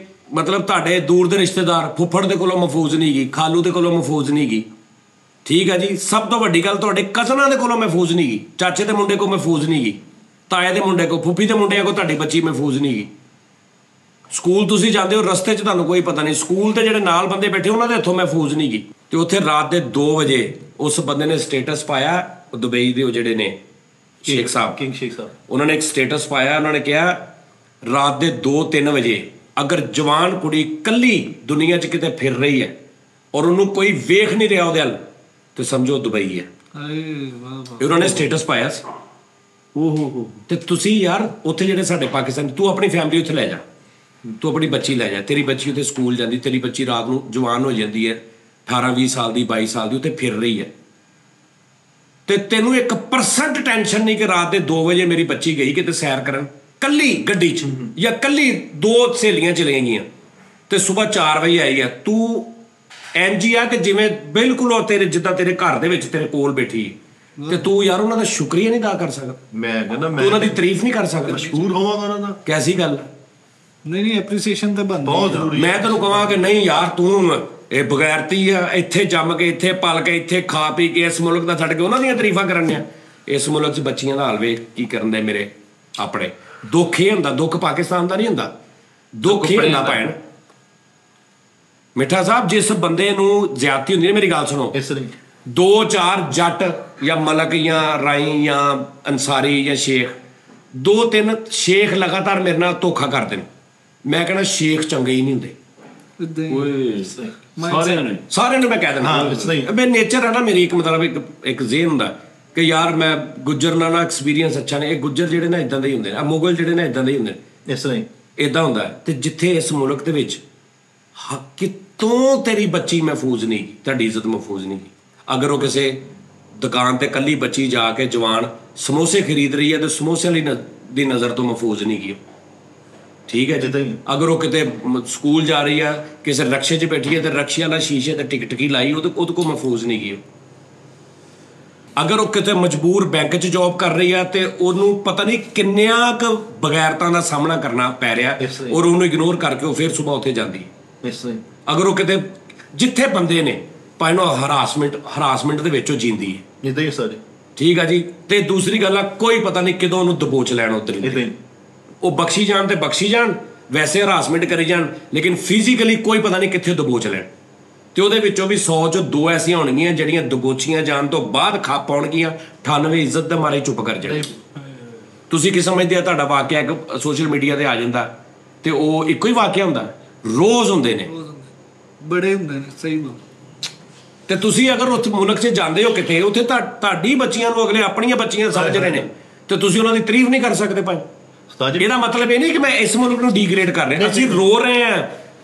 Speaker 3: ਮਤਲਬ ਤੁਹਾਡੇ ਦੂਰ ਦੇ ਰਿਸ਼ਤੇਦਾਰ ਫੁੱਫੜ ਦੇ ਕੋਲੋਂ ਮਹਿਫੂਜ਼ ਨਹੀਂ ਗਈ, ਖਾਲੂ ਦੇ ਕੋਲੋਂ ਮਹਿਫੂਜ਼ ਨਹੀਂ ਗਈ। ਠੀਕ ਹੈ ਜੀ। ਸਭ ਤੋਂ ਵੱਡੀ ਗੱਲ ਤੁਹਾਡੇ ਕਜ਼ਨਾਂ ਦੇ ਕੋਲੋਂ ਮਹਿਫੂਜ਼ ਨਹੀਂ ਗਈ, ਚਾਚੇ ਦੇ ਮੁੰਡੇ ਕੋਲ ਮਹਿਫੂਜ਼ ਨਹੀਂ ਗਈ, ਤਾਏ ਦੇ ਮੁੰਡੇ ਕੋਲ, ਫੁੱਫੀ ਦੇ ਮੁੰਡਿਆਂ ਕੋਲ ਤੁਹਾਡੀ ਬੱਚੀ ਮਹਿਫੂਜ਼ ਨਹੀਂ ਗਈ। ਸਕੂਲ ਤੁਸੀਂ ਜਾਂਦੇ ਹੋ, ਰਸਤੇ 'ਚ ਤੁਹਾਨੂੰ ਕੋਈ ਪਤਾ ਨਹੀਂ, ਸਕੂਲ ਤੇ ਜਿਹੜੇ ਨਾਲ ਬੰਦੇ ਬੈਠੇ ਉਹਨਾਂ ਦੇ ਹੱਥੋਂ ਮਹਿਫੂਜ਼ ਨਹੀਂ ਗਈ। ਤੇ ਉੱਥੇ ਰਾਤ ਦੇ 2 ਵਜੇ ਉਸ ਬੰਦੇ ਨੇ ਸਟੇਟਸ ਪਾਇਆ, ਦੁਬਈ ਦੇ ਉਹ ਜਿਹੜੇ ਨੇ ਸ਼ੇਖ ਸਾਹਿਬ,
Speaker 1: ਕਿੰਗ ਸ਼ੇਖ ਸਾਹਿਬ,
Speaker 3: ਉਹਨਾਂ ਨੇ ਇੱਕ ਸਟੇਟਸ ਪਾਇਆ। ਉਹਨਾਂ ਨੇ ਕਿਹਾ ਰਾਤ ਦੇ 2-3 ਵਜੇ ਅਗਰ ਜਵਾਨ ਕੁੜੀ ਕੱਲੀ ਦੁਨੀਆ 'ਚ ਕਿਤੇ ਫਿਰ ਰਹੀ ਹੈ ਔਰ ਉਹਨੂੰ ਕੋਈ ਵੇਖ ਨਹੀਂ ਰਿਹਾ ਉਹਦੇ ਵੱਲ, ਤੇ ਸਮਝੋ ਦੁਬਈ ਹੈ। ਉਹਨਾਂ ਨੇ ਸਟੇਟਸ ਪਾਇਆ ਸੀ। ਤੇ ਤੁਸੀਂ ਯਾਰ ਉੱਥੇ ਜਿਹੜੇ ਸਾਡੇ ਪਾਕਿਸਤਾਨ, ਤੂੰ ਆਪਣੀ ਫੈਮਿਲੀ ਉੱਥੇ ਲੈ ਜਾ, ਤੂੰ ਆਪਣੀ ਬੱਚੀ ਲੈ ਜਾ, ਤੇਰੀ ਬੱਚੀ ਉੱਥੇ ਸਕੂਲ ਜਾਂਦੀ, ਤੇਰੀ ਬੱਚੀ ਰਾਤ ਨੂੰ ਜਵਾਨ ਹੋ ਜਾਂਦੀ ਹੈ 18-20 ਸਾਲ ਦੀ, 22 ਸਾਲ ਦੀ, ਉੱਥੇ ਫਿਰ ਰਹੀ ਹੈ, ਤੇ ਤੈਨੂੰ 1% ਟੈਨਸ਼ਨ ਨਹੀਂ ਕਿ ਰਾਤ ਦੇ 2 ਵਜੇ ਮੇਰੀ ਬੱਚੀ ਗਈ ਕਿਤੇ ਸੈਰ ਕਰਨ ਕੱਲੀ ਗੱਡੀ 'ਚ, ਜਾਂ ਕੱਲੀ 2 ਸਹੇਲੀਆਂ ਚਲੀਆਂ ਗਈਆਂ ਤੇ ਸਵੇਰ 4 ਵਜੇ ਆਈ ਹੈ। ਤੂੰ ਇੰਝ ਹੀ ਆ ਕਿ ਜਿਵੇਂ ਬਿਲਕੁਲ ਉਹ ਤੇਰੇ ਜਿੱਦਾਂ ਤੇਰੇ ਘਰ ਦੇ ਵਿੱਚ ਤੇਰੇ ਕੋਲ ਬੈਠੀ, ਤੇ ਤੂੰ ਯਾਰ ਉਹਨਾਂ ਦਾ ਸ਼ੁਕਰੀਆ ਨਹੀਂ ਅਦਾ ਕਰ ਸਕਦਾ।
Speaker 1: ਮੈਂ ਕਹਿੰਦਾ
Speaker 3: ਤੂੰ ਉਹਨਾਂ ਦੀ ਤਾਰੀਫ ਨਹੀਂ ਕਰ ਸਕਦਾ।
Speaker 1: ਮਸ਼ਹੂਰ ਹੋਵਾਂਗਾ ਉਹਨਾਂ ਦਾ।
Speaker 3: ਕੈਸੀ ਗੱਲ?
Speaker 4: ਨਹੀਂ ਐਪਰੀਸੀਏਸ਼ਨ ਤਾਂ ਬਣਦੀ
Speaker 1: ਬਹੁਤ ਜ਼ਰੂਰੀ।
Speaker 3: ਮੈਂ ਤੈਨੂੰ ਕਹਾਂ ਕਿ ਨਹੀਂ ਯਾਰ ਤੂੰ ਇਹ ਬਗੈਰਤੀ ਆ, ਇੱਥੇ ਜੰਮ ਕੇ, ਇੱਥੇ ਪਲ ਕੇ, ਇੱਥੇ ਖਾ ਪੀ ਕੇ, ਇਸ ਮੁਲਕ ਦਾ ਛੱਡ ਕੇ ਉਹਨਾਂ ਦੀਆਂ ਤਾਰੀਫਾਂ ਕਰਨ ਆ। ਇਸ ਮੁਲਕ 'ਚ ਬੱਚੀਆਂ ਦਾ ਹਾਲ ਵੇਖ ਕੀ ਕਰਨ ਦੇ ਮੇਰੇ ਆਪਣੇ। ਦੁੱਖ ਇਹ ਹੁੰਦਾ, ਦੁੱਖ ਪਾਕਿਸਤਾਨ ਦਾ ਨਹੀਂ ਹੁੰਦਾ, ਦੁੱਖ ਇਹ ਹੁੰਦਾ ਭੈਣ ਮਿੱਠਾ ਸਾਹਿਬ, ਜਿਸ ਬੰਦੇ ਨੂੰ ਜ਼ਿਆਦਤੀ ਹੁੰਦੀ ਹੈ, ਮੇਰੀ ਗੱਲ ਸੁਣੋ,
Speaker 1: ਇਸ ਲਈ
Speaker 3: 2-4 ਜੱਟ ਜਾਂ ਮਲਕ ਜਾਂ ਰਾਈ ਜਾਂ ਅੰਸਾਰੀ ਜਾਂ ਸ਼ੇਖ, 2-3 ਸ਼ੇਖ ਲਗਾਤਾਰ ਮੇਰੇ ਨਾਲ ਧੋਖਾ ਕਰਦੇ ਨੇ, ਮੈਂ ਕਹਿੰਦਾ ਸ਼ੇਖ ਚੰਗੇ ਹੀ ਨਹੀਂ ਹੁੰਦੇ। ਸਾਰਿਆਂ ਨੂੰ ਮੈਂ ਕਹਿ ਦਿੰਦਾ, ਮੈਂ ਨੇਚਰ ਹੈ ਨਾ ਮੇਰੀ, ਇੱਕ ਮਤਲਬ ਇੱਕ ਜ਼ੇਨ ਹੁੰਦਾ ਕਿ ਯਾਰ ਮੈਂ ਗੁੱਜਰ ਨਾਲ ਨਾ ਐਕਸਪੀਰੀਅੰਸ ਅੱਛਾ ਨੇ। ਇਹ ਗੁੱਜਰ ਜਿਹੜੇ ਨਾ ਇਦਾਂ ਦੇ ਹੀ ਹੁੰਦੇ ਨੇ, ਮੁਗਲ ਜਿਹੜੇ ਨੇ ਇਦਾਂ ਦੇ ਹੀ ਹੁੰਦੇ ਨੇ।
Speaker 1: ਇਸ ਲਈ
Speaker 3: ਇਦਾਂ ਹੁੰਦਾ। ਤੇ ਜਿੱਥੇ ਇਸ ਮੁਲਕ ਦੇ ਵਿੱਚ ਕਿਤੋਂ ਤੇਰੀ ਬੱਚੀ ਮਹਿਫੂਜ਼ ਨਹੀਂ, ਤੁਹਾਡੀ ਇੱਜ਼ਤ ਮਹਿਫੂਜ਼ ਨਹੀਂ। ਅਗਰ ਉਹ ਕਿਸੇ ਦੁਕਾਨ ਤੇ ਕੱਲੀ ਬੱਚੀ ਜਾ ਕੇ ਜਵਾਨ ਸਮੋਸੇ ਖਰੀਦ ਰਹੀ ਹੈ ਤੇ ਸਮੋਸਿਆਂ ਦੀ ਨਜ਼ਰ ਤੋਂ ਮਹਿਫੂਜ਼ ਨਹੀਂ ਗਈ। ਠੀਕ ਹੈ ਜੀ। ਅਗਰ ਉਹ ਕਿਤੇ ਸਕੂਲ ਜਾ ਰਹੀ ਆ, ਕਿਸੇ ਰਕਸ਼ੇ 'ਚ ਬੈਠੀ ਹੈ ਤੇ ਰਕਸ਼ੇ ਵਾਲਾ ਸ਼ੀਸ਼ੇ ਤੇ ਟਿਕਟ ਲਾਈ, ਉਹਦੇ ਕੋਲ ਮਹਿਫੂਜ਼ ਨਹੀਂ ਗਈ। ਅਗਰ ਉਹ ਕਿਤੇ ਮਜਬੂਰ ਬੈਂਕ 'ਚ ਜੌਬ ਕਰ ਰਹੀ ਆ ਤੇ ਉਹਨੂੰ ਪਤਾ ਨਹੀਂ ਕਿੰਨਿਆਂ ਕੁ ਬਗੈਰਤਾਂ ਦਾ ਸਾਹਮਣਾ ਕਰਨਾ ਪੈ ਰਿਹਾ, ਔਰ ਉਹਨੂੰ ਇਗਨੋਰ ਕਰਕੇ ਉਹ ਫਿਰ ਸਵੇਰ ਉੱਥੇ ਜਾਂਦੀ। ਅਗਰ ਉਹ ਕਿਤੇ ਜਿੱਥੇ ਬੰਦੇ ਨੇ ਭਾਵੇਂ ਉਹ ਹਰਾਸਮੈਂਟ ਦੇ ਵਿੱਚ ਉਹ ਜੀਂਦੀ ਹੈ।
Speaker 1: ਇਦਾਂ ਹੀ ਸਾਰੇ।
Speaker 3: ਠੀਕ ਆ ਜੀ। ਤੇ ਦੂਸਰੀ ਗੱਲ ਆ, ਕੋਈ ਪਤਾ ਨਹੀਂ ਕਿਦੋਂ ਉਹਨੂੰ ਦਬੋਚ ਲੈਣ ਉੱਧਰ, ਉਹ ਬਖਸ਼ੀ ਜਾਣ ਤੇ ਬਖਸ਼ੀ ਜਾਣ, ਵੈਸੇ ਹਰਾਸਮੈਂਟ ਕਰੀ ਜਾਣ, ਲੇਕਿਨ ਫਿਜ਼ੀਕਲੀ ਕੋਈ ਪਤਾ ਨਹੀਂ ਕਿੱਥੇ ਦਬੋਚ ਲੈਣ। ਤੇ ਉਹਦੇ ਵਿੱਚੋਂ ਵੀ 100 'ਚੋਂ 2 ਐਸੀਆਂ ਹੋਣਗੀਆਂ ਜਿਹੜੀਆਂ ਦਬੋਚੀਆਂ ਜਾਣ ਤੋਂ ਬਾਅਦ ਖਾ ਪਾਉਣਗੀਆਂ, 98 ਇੱਜ਼ਤ ਦੇ ਮਾਰੇ ਚੁੱਪ ਕਰ ਜਾਣ। ਤੁਸੀਂ ਕੀ ਸਮਝਦੇ ਆ? ਤੁਹਾਡਾ ਵਾਕਿਆ ਇੱਕ ਸੋਸ਼ਲ ਮੀਡੀਆ ਤੇ ਆ ਜਾਂਦਾ ਤੇ ਉਹ ਇੱਕੋ ਹੀ ਵਾਕਿਆ ਹੁੰਦਾ? ਰੋਜ਼ ਹੁੰਦੇ ਨੇ,
Speaker 4: ਬੜੇ ਹੁੰਦੇ ਨੇ। ਸਹੀ ਬੋਲ।
Speaker 3: ਤੇ ਤੁਸੀਂ ਅਗਰ ਉੱਥੇ ਮੁਲਕ 'ਚ ਜਾਂਦੇ ਹੋ ਕਿਤੇ, ਉੱਥੇ ਤੁਹਾਡੀ ਬੱਚੀਆਂ ਨੂੰ ਅਗਲੇ ਆਪਣੀਆਂ ਬੱਚੀਆਂ ਸਮਝ ਰਹੇ ਨੇ ਤੇ ਤੁਸੀਂ ਉਹਨਾਂ ਦੀ ਤਾਰੀਫ ਨਹੀਂ ਕਰ ਸਕਦੇ ਭਾਈ। ਇਹਦਾ ਮਤਲਬ ਇਹ ਨਹੀਂ ਕਿ ਮੈਂ ਇਸ ਮੁਲਕ ਨੂੰ ਡੀਗ੍ਰੇਡ ਕਰ ਰਿਹਾ। ਅਸੀਂ ਰੋ ਰਹੇ ਹਾਂ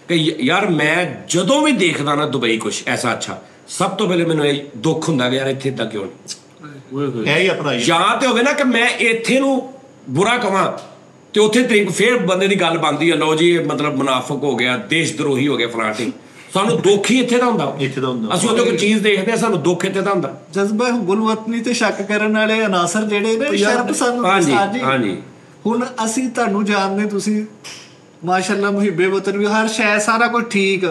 Speaker 3: ਕਿ ਯਾਰ ਮੈਂ ਜਦੋਂ ਵੀ ਦੇਖਦਾ ਨਾ ਦੁਬਈ ਕੁਛ ਐਸਾ ਅੱਛਾ, ਸਭ ਤੋਂ ਪਹਿਲੇ ਮੈਨੂੰ ਇਹ ਦੁੱਖ ਹੁੰਦਾ ਕਿ ਯਾਰ ਇੱਥੇ ਇੱਦਾਂ ਕਿਉਂ ਨਹੀਂ। ਜਾਂ ਤੇ ਹੋਵੇ ਨਾ ਕਿ ਮੈਂ ਇੱਥੇ ਨੂੰ ਬੁਰਾ ਕਵਾਂ ਤੇ ਉੱਥੇ ਤਾਰੀਫ, ਫਿਰ ਬੰਦੇ ਦੀ ਗੱਲ ਬਣਦੀ ਹੈ, ਲਓ ਜੀ ਇਹ ਮਤਲਬ ਮੁਨਾਫਕ ਹੋ ਗਿਆ, ਦੇਸ਼ ਦਰੋਹੀ ਹੋ ਗਿਆ, ਫਲਾਂਟੀ। ਸਾਨੂੰ ਦੁੱਖ ਹੀ ਇੱਥੇ ਦਾ ਹੁੰਦਾ। ਅਸੀਂ ਉਹਦੇ ਕੋਈ ਚੀਜ਼ ਦੇਖਦੇ ਹਾਂ, ਸਾਨੂੰ ਦੁੱਖ ਇੱਥੇ ਦਾ ਹੁੰਦਾ।
Speaker 4: ਜਜ਼ਬਾ ਹੁਬੁਲ ਵਤਨੀ ਤੇ ਸ਼ੱਕ ਕਰਨ ਵਾਲੇ ਅਨਾਸਰ ਜਿਹੜੇ ਨੇ ਸ਼ਰਮ ਸਾਨੂੰ।
Speaker 3: ਹਾਂਜੀ।
Speaker 4: ਹੁਣ ਅਸੀਂ ਤੁਹਾਨੂੰ ਜਾਣਦੇ, ਤੁਸੀਂ ਮਾਸ਼ਾਅੱਲਾ ਮੁਹਿੱਬੇ ਵਤਨ ਵੀ, ਹਰ ਸ਼ੈ ਸਾਰਾ ਕੁਝ ਠੀਕ।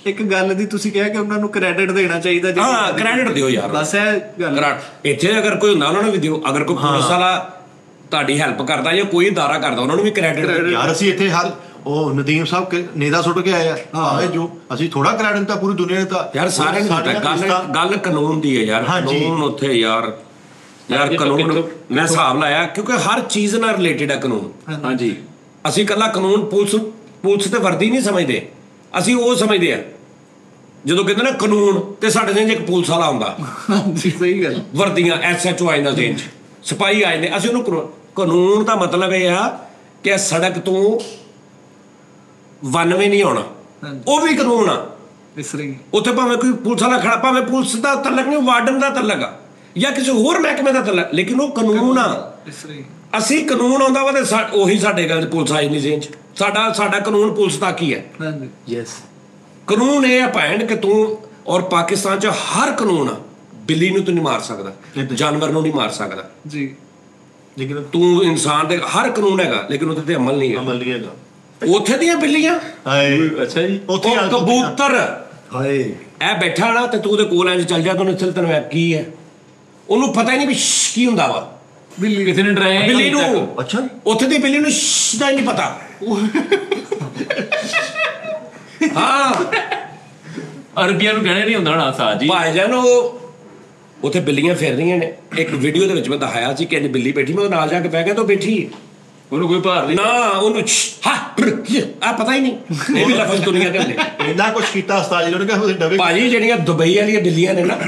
Speaker 4: ਇੱਕ ਗੱਲ ਦੀ ਤੁਸੀਂ ਕਿਹਾ ਕਿ ਉਹਨਾਂ ਨੂੰ ਕ੍ਰੈਡਿਟ ਦੇਣਾ ਚਾਹੀਦਾ।
Speaker 3: ਹਾਂ, ਕ੍ਰੈਡਿਟ ਦਿਓ ਯਾਰ,
Speaker 4: ਬਸ ਇਹ ਗੱਲ।
Speaker 3: ਇੱਥੇ ਅਗਰ ਕੋਈ ਹੁੰਦਾ ਉਹਨਾਂ ਨੂੰ ਵੀ ਦਿਓ। ਅਗਰ ਕੋਈ ਪੁਲਿਸ ਵਾਲਾ ਤੁਹਾਡੀ ਹੈਲਪ ਕਰਦਾ ਜਾਂ ਕੋਈ ਅਦਾਰਾ ਕਰਦਾ, ਉਹਨਾਂ ਨੂੰ ਵੀ ਕ੍ਰੈਡਿਟ।
Speaker 1: ਯਾਰ ਅਸੀਂ ਇੱਥੇ ਹਰ ਉਹ ਨਦੀਮ ਸਾਹਿਬ ਨੇਦਾ ਸੁੱਟ ਕੇ ਆਇਆ, ਜੋ ਅਸੀਂ ਥੋੜਾ ਕ੍ਰੈਡਿਟ ਤਾਂ ਪੂਰੀ ਦੁਨੀਆ ਦਾ
Speaker 3: ਯਾਰ ਸਾਰਿਆਂ ਨੂੰ। ਗੱਲ ਕਾਨੂੰਨ ਦੀ ਹੈ ਯਾਰ, ਕਾਨੂੰਨ ਉੱਥੇ ਯਾਰ ਕਾਨੂੰਨ ਮੈਂ ਹਿਸਾਬ ਲਾਇਆ, ਕਿਉਂਕਿ ਹਰ ਚੀਜ਼ ਨਾਲ ਰਿਲੇਟਡ ਹੈ ਕਾਨੂੰਨ। ਹਾਂਜੀ। ਅਸੀਂ ਇਕੱਲਾ ਕਾਨੂੰਨ ਪੁਲਿਸ ਤੇ ਵਰਦੀ ਨਹੀਂ ਸਮਝਦੇ, ਅਸੀਂ ਉਹ ਸਮਝਦੇ ਆ ਜਦੋਂ ਕਹਿੰਦੇ ਨਾ ਕਾਨੂੰਨ, ਤੇ ਸਾਡੇ ਦੇ ਇੱਕ ਪੁਲਿਸ ਵਾਲਾ ਹੁੰਦਾ।
Speaker 4: ਸਹੀ ਗੱਲ।
Speaker 3: ਵਰਦੀਆਂ SHO ਆਏ ਨਾ ਦੇਣ 'ਚ, ਸਿਪਾਹੀ ਆਏ ਨੇ, ਅਸੀਂ ਉਹਨੂੰ ਕਾਨੂੰਨ ਦਾ ਮਤਲਬ ਇਹ ਆ ਕਿ ਸੜਕ ਤੋਂ 92 ਨਹੀਂ ਆਉਣਾ, ਉਹ ਵੀ ਕਾਨੂੰਨ ਆ। ਉੱਥੇ ਭਾਵੇਂ ਕੋਈ ਪੁਲਿਸ ਵਾਲਾ ਖੜਾ, ਭਾਵੇਂ ਪੁਲਿਸ ਦਾ ਤਲਕ ਨਹੀਂ, ਵਾਰਡਨ ਦਾ ਤਲਕ ਆ, ਜਾਂ ਕਿਸੇ ਹੋਰ ਮਹਿਕਮੇ ਦਾ ਤਲਾ, ਲੇਕਿਨ ਉਹ ਕਾਨੂੰਨ ਆ। ਅਸੀਂ ਕਾਨੂੰਨ ਆਉਂਦਾ ਵਾ ਤੇ ਉਹੀ ਸਾਡੇ ਗੱਲ ਪੁਲਿਸ ਆਈ ਨਹੀਂ ਜ਼ੇਨ 'ਚ। ਸਾਡਾ ਕਾਨੂੰਨ ਪੁਲਿਸ ਤੱਕ ਹੀ ਹੈ।
Speaker 5: ਯੈਸ
Speaker 3: ਕਾਨੂੰਨ ਇਹ ਆ ਭੈਣ ਕਿ ਤੂੰ, ਔਰ ਪਾਕਿਸਤਾਨ 'ਚ ਹਰ ਕਾਨੂੰਨ ਆ, ਬਿੱਲੀ ਨੂੰ ਤੂੰ ਨਹੀਂ ਮਾਰ ਸਕਦਾ, ਜਾਨਵਰ ਨੂੰ ਨਹੀਂ ਮਾਰ ਸਕਦਾ
Speaker 4: ਜੀ,
Speaker 1: ਲੇਕਿਨ
Speaker 3: ਤੂੰ ਇਨਸਾਨ ਦੇ ਹਰ ਕਾਨੂੰਨ ਹੈਗਾ, ਲੇਕਿਨ ਉਹਦੇ ਤੇ ਅਮਲ ਨਹੀਂ
Speaker 1: ਹੈਗਾ।
Speaker 3: ਉੱਥੇ ਦੀਆਂ ਬਿੱਲੀਆਂ,
Speaker 5: ਅੱਛਾ ਜੀ,
Speaker 1: ਉੱਥੇ
Speaker 3: ਕਬੂਤਰ,
Speaker 2: ਹਾਏ
Speaker 3: ਇਹ ਬੈਠਾ ਨਾ ਤੇ ਤੂੰ ਉਹਦੇ ਕੋਲ ਇੰਝ ਚੱਲ ਜਾ, ਤੈਨੂੰ ਇੱਥੇ ਤੈਨੂੰ ਕੀ ਹੈ, ਉਹਨੂੰ ਪਤਾ ਹੀ ਨਹੀਂ ਵੀ ਕੀ ਹੁੰਦਾ ਵਾ।
Speaker 5: ਬਿੱਲੀ ਕਿਸੇ ਨੇ ਡਰਾਇਆ
Speaker 3: ਬਿੱਲੀ ਨੂੰ,
Speaker 2: ਅੱਛਾ
Speaker 3: ਉੱਥੇ ਦੀ ਬਿੱਲੀ ਨੂੰ ਦਾ ਹੀ ਨਹੀਂ ਪਤਾ। ਹਾਂ
Speaker 5: ਅਰਬੀਆਂ ਨੂੰ ਕਹਿਣਾ ਨਹੀਂ ਹੁੰਦਾ ਨਾ ਸਾਜ ਜੀ।
Speaker 3: ਭਾਈ ਜਾਨ ਉਹ ਉੱਥੇ ਬਿੱਲੀਆਂ ਫਿਰ ਰਹੀਆਂ ਨੇ। ਇੱਕ ਵੀਡੀਓ ਦੇ ਵਿੱਚ ਮੈਂ ਦਿਖਾਇਆ ਸੀ ਕਿ ਇੰਨੀ ਬਿੱਲੀ ਬੈਠੀ, ਮੈਂ ਉਹਦੇ ਨਾਲ ਜਾ ਕੇ ਬਹਿ ਗਿਆ ਤਾਂ ਉਹ ਬੈਠੀ,
Speaker 5: ਉਹਨੂੰ ਕੋਈ ਭਾਰ ਨਹੀਂ
Speaker 3: ਨਾ ਉਹਨੂੰ ਆ ਪਤਾ ਹੀ ਨਹੀਂ, ਇਹ ਵੀ ਲਫ਼ਜ਼ ਦੁਨੀਆ ਦੇ ਹੁੰਦੇ।
Speaker 1: ਇੰਨਾ ਕੁਛ ਕੀਤਾ ਉਸਤਾਦ ਜੀ ਨੇ ਕਿਹਾ ਉਹਦੇ ਡਬੇ।
Speaker 3: ਭਾਜੀ ਜਿਹੜੀਆਂ ਦੁਬਈ ਵਾਲੀਆਂ ਬਿੱਲੀਆਂ ਨੇ ਨਾ,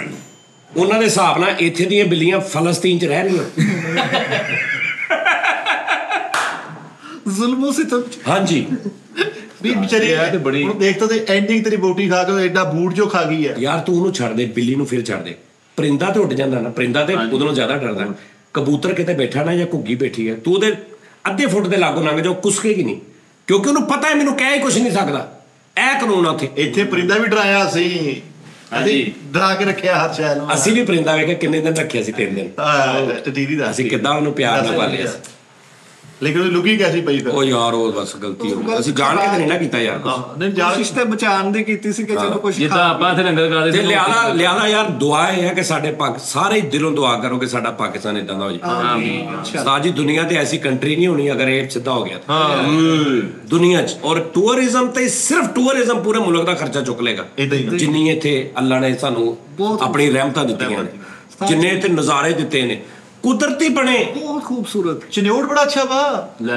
Speaker 3: ਉਹਨਾਂ ਦੇ ਹਿਸਾਬ ਨਾਲ ਇੱਥੇ ਦੀਆਂ ਬਿੱਲੀਆਂ ਫਲਸਤੀਨ 'ਚ ਰਹਿ ਰਹੀਆਂ।
Speaker 4: ਜ਼ੁਲਮੋ ਸਿਤਮ।
Speaker 3: ਹਾਂਜੀ
Speaker 1: ਵੀ ਵਿਚਾਰੀ
Speaker 5: ਤੇ ਬੜੀ-
Speaker 1: ਹੁਣ ਦੇਖਤਾ ਤੇ ਐਂਡਿੰਗ ਤੇਰੀ ਬੋਟੀ ਖਾ ਕੇ ਐਡਾ ਬੂਟ ਜੋ ਖਾ ਗਈ ਹੈ।
Speaker 3: ਯਾਰ ਤੂੰ ਉਹਨੂੰ ਛੱਡ ਦੇ, ਬਿੱਲੀ ਨੂੰ ਫਿਰ ਛੱਡ ਦੇ। ਪਰਿੰਦਾ ਤੇ ਉੱਡ ਜਾਂਦਾ ਨਾ, ਪਰਿੰਦਾ ਤੇ ਉਹਦੇ ਨਾਲੋਂ ਜ਼ਿਆਦਾ ਡਰਦਾ। ਕਬੂਤਰ ਕਿਤੇ ਬੈਠਾ ਨਾ ਜਾਂ ਘੁੱਗੀ ਬੈਠੀ ਹੈ, ਤੂੰ ਉਹਦੇ ਅੱਧੇ ਫੁੱਟ ਦੇ ਲਾਗੋਂ ਲੰਘ ਜਾਓ, ਕੁਸਕੇਗੀ ਨਹੀਂ, ਕਿਉਂਕਿ ਉਹਨੂੰ ਪਤਾ ਹੈ ਮੈਨੂੰ ਕਹਿ ਹੀ ਕੁਛ ਨਹੀਂ ਸਕਦਾ। ਇਹ ਕਾਨੂੰਨ ਆ ਉੱਥੇ।
Speaker 1: ਇੱਥੇ ਪਰਿੰਦਾ ਵੀ ਡਰਾਇਆ ਸੀ, ਅਸੀਂ ਡਰਾ ਕੇ ਰੱਖਿਆ ਹਰ ਸ਼ਹਿਰ ਨੂੰ।
Speaker 3: ਅਸੀਂ ਵੀ ਪਰਿੰਦਾ ਵੇਖ ਕੇ ਕਿੰਨੇ ਦਿਨ ਰੱਖਿਆ ਸੀ, 3 ਦਿਨ।
Speaker 1: ਟੀਵੀ ਦਾ
Speaker 3: ਅਸੀਂ ਕਿੱਦਾਂ ਉਹਨੂੰ ਪਿਆਰ ਨਾਲ ਪਾਲਿਆ ਸੀ।
Speaker 1: ਲੇਕਿਨ ਉਹ ਲੁਕੀ ਕੈਸੀ ਪਈ ਫਿਰ।
Speaker 3: ਉਹ ਯਾਰ ਉਹ ਬਸ ਗਲਤੀ ਹੋ ਗਈ, ਅਸੀਂ ਜਾਣ ਕੇ ਤਾਂ ਨਹੀਂ ਨਾ ਕੀਤਾ ਯਾਰ।
Speaker 1: ਨਹੀਂ ਜਾ
Speaker 4: ਕੋਸ਼ਿਸ਼ ਤੇ ਬਚਾਉਣ ਦੀ ਕੀਤੀ ਸੀ ਕਿ ਚਲੋ ਕੁਝ
Speaker 5: ਜਿੱਦਾਂ ਆਪਾਂ ਇੱਥੇ ਲੰਗਰ ਕਰਦੇ
Speaker 3: ਤੇ ਲਿਆਦਾ ਯਾਰ ਦੁਆ ਇਹ ਹੈ ਕਿ ਸਾਡੇ ਸਾਰੇ ਦਿਲੋਂ ਦੁਆ ਕਰੋ ਕਿ ਸਾਡਾ ਪਾਕਿਸਤਾਨ ਇਦਾਂ ਦਾ ਹੋ ਜਾਏ। ਸਾਜੀ ਦੁਨੀਆ ਤੇ ਐਸੀ ਕੰਟਰੀ ਨਹੀਂ ਹੋਣੀ ਅਗਰ ਇਹ ਸਿੱਧਾ ਹੋ ਗਿਆ ਤਾਂ ਦੁਨੀਆ 'ਚ। ਔਰ ਟੂਰਿਜ਼ਮ ਤੇ ਸਿਰਫ ਟੂਰਿਜ਼ਮ ਪੂਰੇ ਮੁਲਕ ਦਾ ਖਰਚਾ ਚੁੱਕ ਲੇਗਾ,
Speaker 1: ਏਦਾਂ ਹੀ
Speaker 3: ਜਿੰਨੀ ਇੱਥੇ ਅੱਲਾ ਨੇ ਸਾਨੂੰ ਆਪਣੀ ਰਹਿਮਤਾਂ ਦਿੱਤੀਆਂ ਨੇ, ਜਿੰਨੇ ਇੱਥੇ ਨਜ਼ਾਰੇ ਦਿੱਤੇ ਨੇ, ਕੁਦਰਤੀ ਬਣੇ।
Speaker 4: ਬਹੁਤ ਖੂਬਸੂਰਤ।
Speaker 1: ਚਨਿਓਟ ਬੜਾ ਅੱਛਾ ਵਾ।
Speaker 5: ਲੈ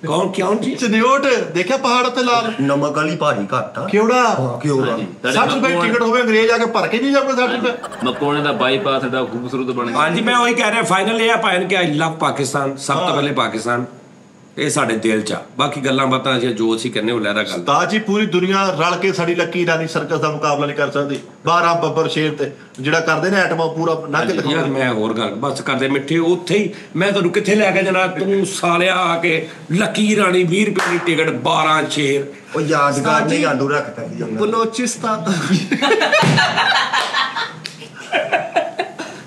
Speaker 3: ਕੌਣ ਕਿਉਂ ਜੀ?
Speaker 1: ਚਨਿਓਟ ਦੇਖਿਆ ਪਹਾੜ ਉੱਤੇ ਲਾਲ
Speaker 2: ਨਮਕ ਵਾਲੀ ਭਾਰੀ ਘੱਟ ਆ
Speaker 1: ਕਿਉੜਾ
Speaker 2: ਕਿਉਂ ਆ
Speaker 1: 60 ਰੁਪਏ ਟਿਕਟ ਹੋਵੇ, ਅੰਗਰੇਜ਼ ਆ ਕੇ ਭਰ ਕੇ ਨਹੀਂ ਜਾਊਗਾ 60 ਰੁਪਏ।
Speaker 5: ਮਕੋਣੇ ਦਾ ਬਾਈਪਾਸ ਦਾ ਖੂਬਸੂਰਤ ਬਣਿਆ।
Speaker 3: ਹਾਂਜੀ ਮੈਂ ਉਹੀ ਕਹਿ ਰਿਹਾ, ਫਾਈਨਲ ਇਹ ਆ ਭਾਇਨ ਕਿ ਆਈ ਲਵ ਪਾਕਿਸਤਾਨ। ਸਭ ਤੋਂ ਪਹਿਲੇ ਪਾਕਿਸਤਾਨ ਇਹ ਸਾਡੇ ਦਿਲ 'ਚ ਆ, ਬਾਕੀ ਗੱਲਾਂ ਬਾਤਾਂ ਜੋ ਅਸੀਂ ਕਹਿੰਦੇ ਉਹ ਲਹਿਰਾ ਗੱਲ।
Speaker 1: ਤਾਂ ਜੀ ਪੂਰੀ ਦੁਨੀਆ ਰਲ ਕੇ ਸਾਡੀ ਲੱਕੀ ਰਾਣੀ ਸਰਕਸ ਦਾ ਮੁਕਾਬਲਾ ਨਹੀਂ ਕਰ ਸਕਦੀ। 12 ਬੱਬਰ ਸ਼ੇਰ ਤੇ ਜਿਹੜਾ ਕਰਦੇ ਨੇ ਐਟਮਾਂ ਪੂਰਾ ਨੰਗ
Speaker 3: ਯਾਰ
Speaker 1: ਦਿਖਾਉਂਦੇ।
Speaker 3: ਮੈਂ ਹੋਰ ਗੱਲ ਬਸ ਕਰਦੇ ਮਿੱਠੇ ਉੱਥੇ ਹੀ ਮੈਂ ਤੁਹਾਨੂੰ ਕਿੱਥੇ ਲੈ ਕੇ ਜਾਣਾ? ਤੂੰ ਸਾਲਿਆ ਆ ਕੇ ਲੱਕੀ ਰਾਣੀ 20 ਰੁਪਏ ਦੀ ਟਿਕਟ 12 ਸ਼ੇਰ।
Speaker 2: ਉਹ ਯਾਦਗਾਰ ਨਹੀਂ ਆਲੂ ਰੱਖਤਾ ਸੀ ਉਹਨਾਂ ਨੇ।
Speaker 4: ਬਲੋਚਿਸਤਾਨ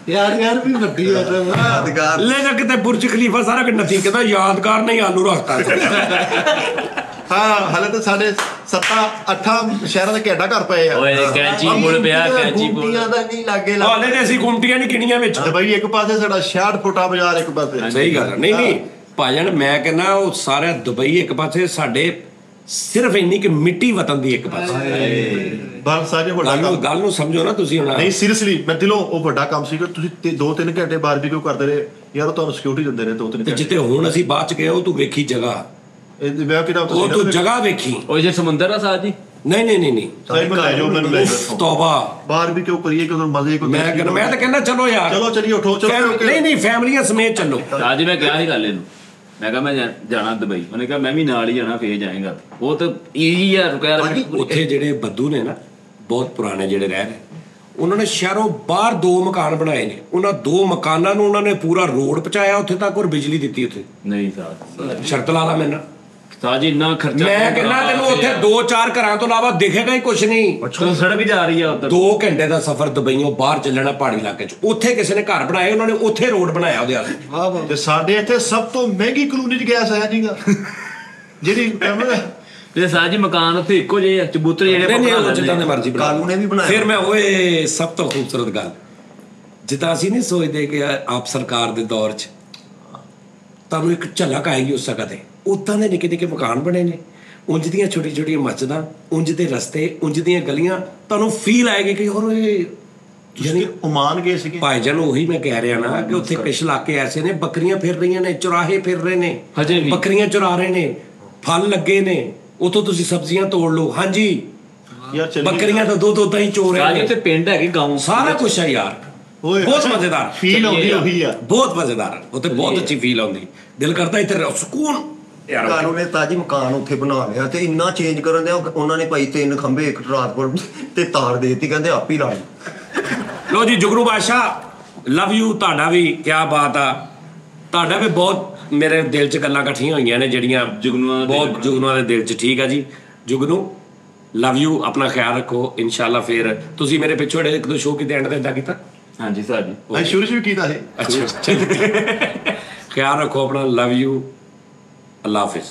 Speaker 4: ਯਾਰ ਵੀ ਵੱਡੀ ਹੈ ਤਾਂ
Speaker 2: ਯਾਦਗਾਰ
Speaker 3: ਲੈ ਜਾ ਕਿਤੇ ਬੁਰਜ ਖਲੀਫਾ ਸਾਰਾ ਕਿ ਨਤੀ ਕਹਿੰਦਾ ਯਾਦਗਾਰ ਨਹੀਂ ਆਲੂ ਰੱਖਤਾ।
Speaker 1: ਹਾਂ ਹਲੇ ਤਾਂ ਸਾਡੇ 7-8 ਸ਼ਹਿਰਾਂ ਦੇ ਘੇਡਾ ਘਰ ਪਏ ਆ।
Speaker 5: ਓਏ ਕੈਂਚੀ ਮੁੜ ਪਿਆ, ਕੈਂਚੀ ਮੁੜ।
Speaker 2: ਗੁੰਟੀਆਂ ਦਾ ਨਹੀਂ ਲਾਗੇ
Speaker 3: ਹਾਲੇ ਤੇ ਅਸੀਂ ਗੁੰਮਟੀਆਂ ਨਹੀਂ ਕਿਣੀਆਂ ਵਿੱਚ।
Speaker 1: ਦੁਬਈ ਇੱਕ ਪਾਸੇ ਸਾਡਾ 66 ਫੁੱਟਾ ਬਾਜ਼ਾਰ ਇੱਕ ਪਾਸੇ।
Speaker 3: ਸਹੀ ਗੱਲ ਹੈ। ਨਹੀਂ ਭਾਜਣ ਮੈਂ ਕਹਿੰਦਾ ਉਹ ਸਾਰਾ ਦੁਬਈ ਇੱਕ ਪਾਸੇ, ਸਾਡੇ ਸਿਰਫ ਇੰਨੀ ਕਿ ਮਿੱਟੀ ਵਤਨ ਦੀ ਇੱਕ ਪਾਸੇ।
Speaker 1: ਬਸ ਸਾਜੇ ਵੱਡਾ ਕੰਮ।
Speaker 3: ਗੱਲ ਨੂੰ ਸਮਝੋ ਨਾ ਤੁਸੀਂ ਹੁਣ।
Speaker 1: ਨਹੀਂ ਸੀਰੀਅਸਲੀ ਮੈਂ ਦਿਲੋਂ ਉਹ ਵੱਡਾ ਕੰਮ ਸੀਗਾ। ਤੁਸੀਂ 2-3 ਘੰਟੇ ਬਾਰਬੀਕਿਊ ਕਰਦੇ ਰਹੇ ਯਾਰ, ਉਹ ਤੁਹਾਨੂੰ ਸਿਕਿਉਰਿਟੀ ਦਿੰਦੇ ਨੇ 2-3
Speaker 3: ਤੇ
Speaker 1: ਘੰਟੇ।
Speaker 3: ਜਿੱਤੇ ਹੁਣ ਅਸੀਂ ਬਾਅਦ ਚ ਗਏ ਉਹ ਤੂੰ ਵੇਖੀ ਜਗ੍ਹਾ,
Speaker 1: ਇਹ ਵਿਆਹ ਕਿਹੜਾ
Speaker 3: ਉਹ ਤੂੰ ਜਗ੍ਹਾ ਵੇਖੀ।
Speaker 5: ਉਹ ਜੇ ਸਮੁੰਦਰ ਆ ਸਾਜ ਜੀ।
Speaker 3: ਨਹੀਂ
Speaker 1: ਸਹੀ ਮੈਂ ਲੈ ਜਾਓ, ਮੈਨੂੰ ਲੈ ਜਾਓ
Speaker 3: ਤੋਬਾ।
Speaker 1: ਬਾਰਬੀਕਿਊ ਕਰੀਏ ਕਿਉਂ ਮਜ਼ੇ ਕੋਈ।
Speaker 3: ਮੈਂ ਤਾਂ ਕਹਿੰਦਾ ਚਲੋ ਯਾਰ,
Speaker 1: ਚਲੋ ਚਲੀਏ ਉਠੋ ਚਲੋ।
Speaker 3: ਨਹੀਂ ਫੈਮਲੀਆਂ ਸਮੇਤ ਚੱਲੋ।
Speaker 5: ਅੱਜ ਮੈਂ ਕਿਹਾ ਸੀ ਗੱਲ ਇਹਨੂੰ, ਮੈਂ ਕਿਹਾ ਮੈਂ ਜਾਣਾ ਦੁਬਈ। ਉਹਨੇ ਕਿਹਾ ਮੈਂ ਵੀ ਨਾਲ ਹੀ ਜਾਣਾ, ਫੇਰ ਜਾਏਗਾ। ਉਹ ਤਾਂ ਈਜ਼ੀ ਆ ਰੁਕਿਆ।
Speaker 3: ਉੱਥੇ ਜਿਹੜੇ ਬੱਦੂ ਨੇ ਨਾ, ਬਹੁਤ ਪੁਰਾਣੇ ਜਿਹੜੇ ਰਹਿ ਰਹੇ, ਉਹਨਾਂ ਨੇ ਸ਼ਹਿਰੋਂ ਬਾਹਰ 2 ਮਕਾਨ ਬਣਾਏ ਨੇ। ਉਹਨਾਂ 2 ਮਕਾਨਾਂ ਨੂੰ ਉਹਨਾਂ ਨੇ ਪੂਰਾ ਰੋਡ ਪਹੁੰਚਾਇਆ ਉੱਥੇ ਤੱਕ, ਔਰ ਬਿਜਲੀ ਦਿੱਤੀ ਉੱਥੇ।
Speaker 5: ਨਹੀਂ ਸਾਜ,
Speaker 3: ਸ਼ਰਤ ਲਾ ਲਾ ਮੈਨਾਂ।
Speaker 5: ਸਾਜ ਇੰਨਾ ਖਰਚਾ।
Speaker 3: ਮੈਂ ਕਹਿੰਦਾ ਤੈਨੂੰ ਉੱਥੇ 2-4 ਘਰਾਂ ਤੋਂ ਇਲਾਵਾ ਦਿਖੇਗਾ ਹੀ ਕੁਛ ਨਹੀਂ।
Speaker 5: ਅੱਛਾ ਸੜਕ ਜਾ ਰਹੀ ਆ ਉੱਧਰ।
Speaker 3: 2 ਘੰਟੇ ਦਾ ਸਫ਼ਰ ਦੁਬਈੋਂ ਬਾਹਰ ਚੱਲਣਾ ਪਹਾੜੀ ਇਲਾਕੇ 'ਚ। ਉੱਥੇ ਕਿਸੇ ਨੇ ਘਰ ਬਣਾਏ, ਉਹਨਾਂ ਨੇ ਉੱਥੇ ਰੋਡ ਬਣਾਇਆ ਉਹਦੇ ਵਾਲੇ।
Speaker 4: ਵਾਹ ਵਾਹ।
Speaker 1: ਤੇ ਸਾਡੇ ਇੱਥੇ ਸਭ ਤੋਂ ਮਹਿੰਗੀ ਕਲੋਨੀ 'ਚ ਗੈਸ ਆਇਆ ਜੀਗਾ ਜਿਹੜੀ
Speaker 5: ਤੇ ਸਾਜ ਜੀ ਮਕਾਨ ਉੱਥੇ ਇੱਕੋ ਜਿਹੇ ਆ, ਚਬੂਤਰੇ ਜਿਹੜੇ
Speaker 3: ਨਹੀਂ ਉਹ ਜਿੱਦਾਂ ਦੇ ਮਰਜ਼ੀ ਬਣਾ।
Speaker 2: ਕਾਲੂ ਨੇ ਵੀ ਬਣਾਇਆ।
Speaker 3: ਫਿਰ ਮੈਂ ਓਏ ਸਭ ਤੋਂ ਖੂਬਸੂਰਤ ਗੱਲ, ਜਿੱਦਾਂ ਅਸੀਂ ਨਹੀਂ ਸੋਚਦੇ ਕਿ ਆਪ ਸਰਕਾਰ ਦੇ ਦੌਰ 'ਚ ਤੁਹਾਨੂੰ ਇੱਕ ਝਲਕ ਆਏਗੀ ਉਸ ਜਗ੍ਹਾ ਤੇ, ਉੱਦਾਂ ਦੇ ਨਿੱਕੇ ਨਿੱਕੇ ਮਕਾਨ ਬਣੇ ਨੇ, ਉਂਝ ਦੀਆਂ ਛੋਟੀ ਛੋਟੀਆਂ ਮਸਜਿਦਾਂ, ਉਂਝ ਦੇ ਰਸਤੇ, ਉਂਝ ਦੀਆਂ ਗਲੀਆਂ। ਤੁਹਾਨੂੰ ਫੀਲ ਆਏਗੀ ਕਿ ਹੋਰ
Speaker 1: ਯਾਨੀ ਓਮਾਨ ਗਏ ਸੀਗੇ
Speaker 3: ਭਾਈਜਾਨ। ਉਹੀ ਮੈਂ ਕਹਿ ਰਿਹਾ ਨਾ ਕਿ ਉੱਥੇ ਕੁਛ ਇਲਾਕੇ ਐਸੇ ਨੇ, ਬੱਕਰੀਆਂ ਫਿਰ ਰਹੀਆਂ ਨੇ, ਚੁਰਾਹੇ ਫਿਰ ਰਹੇ ਨੇ,
Speaker 5: ਹਜੇ ਵੀ
Speaker 3: ਬੱਕਰੀਆਂ ਚੁਰਾ ਰਹੇ ਨੇ, ਫਲ ਲੱਗੇ ਨੇ, ਉੱਥੋਂ ਤੁਸੀਂ ਸਬਜ਼ੀਆਂ ਤੋੜ ਲਓ। ਹਾਂਜੀ
Speaker 1: ਯਾਰ ਚਲੀਏ।
Speaker 3: ਬੱਕਰੀਆਂ ਤਾਂ ਦੁੱਧ ਉਦਾਂ ਹੀ ਚੋ ਰਹੇ
Speaker 5: ਸਾਜ
Speaker 3: ਨੇ।
Speaker 5: ਉੱਥੇ ਪਿੰਡ ਹੈਗੇ, ਗਾਉਂ
Speaker 3: ਸਾਰਾ ਕੁਛ ਹੈ ਯਾਰ, ਬਹੁਤ ਮਜ਼ੇਦਾਰ
Speaker 1: ਫੀਲ ਆਉਂਦੀ ਉਹੀ ਆ,
Speaker 3: ਬਹੁਤ ਮਜ਼ੇਦਾਰ। ਉੱਥੇ ਬਹੁਤ ਅੱਛੀ ਫੀਲ ਆਉਂਦੀ, ਦਿਲ ਕਰਦਾ ਇੱਥੇ ਸਕੂਨ ਯਾਰ।
Speaker 2: ਕਾਲੂ ਨੇ ਤਾਜੀ ਮਕਾਨ ਉੱਥੇ ਬਣਾ ਲਿਆ ਤੇ ਇੰਨਾ ਚੇਂਜ ਕਰਨ ਦਿਆ ਉਹਨਾਂ ਨੇ ਭਾਈ 3 ਖੰਭੇ ਇੱਕ ਟਰਾਂਸਪੋਰਟ ਤੇ ਤਾਰ ਦੇਤੀ, ਕਹਿੰਦੇ ਆਪ ਹੀ ਲਾ ਲਈ।
Speaker 3: ਲੋ ਜੀ ਜੁਗਨੂ ਬਾਦਸ਼ਾਹ ਲਵ ਯੂ ਤੁਹਾਡਾ ਵੀ ਕੀ ਬਾਤ ਆ ਤੁਹਾਡਾ ਵੀ ਬਹੁਤ ਮੇਰੇ ਦਿਲ 'ਚ ਗੱਲਾਂ ਇਕੱਠੀਆਂ ਹੋਈਆਂ ਨੇ ਜਿਹੜੀਆਂ ਬਹੁਤ ਜੁਗਨੂਆਂ ਦੇ ਦਿਲ 'ਚ ਠੀਕ ਆ ਜੀ ਜੁਗਨੂ ਲਵ ਯੂ ਆਪਣਾ ਖਿਆਲ ਰੱਖੋ ਇਨਸ਼ਾਅੱਲਾ ਫਿਰ ਤੁਸੀਂ ਮੇਰੇ ਪਿੱਛੋਂ ਇੱਕ ਦੋ ਸ਼ੋਅ ਕਿਤੇ ਐਂਡ ਤੇ ਇਦਾਂ ਕੀਤਾ
Speaker 5: ਹਾਂਜੀ ਸਰ ਜੀ
Speaker 1: ਅਸੀਂ ਸ਼ੁਰੂ ਵੀ ਕੀਤਾ ਸੀ
Speaker 3: ਅੱਛਾ ਖਿਆਲ ਰੱਖੋ ਆਪਣਾ ਲਵ ਯੂ ਅੱਲਾ ਹਾਫਿਜ਼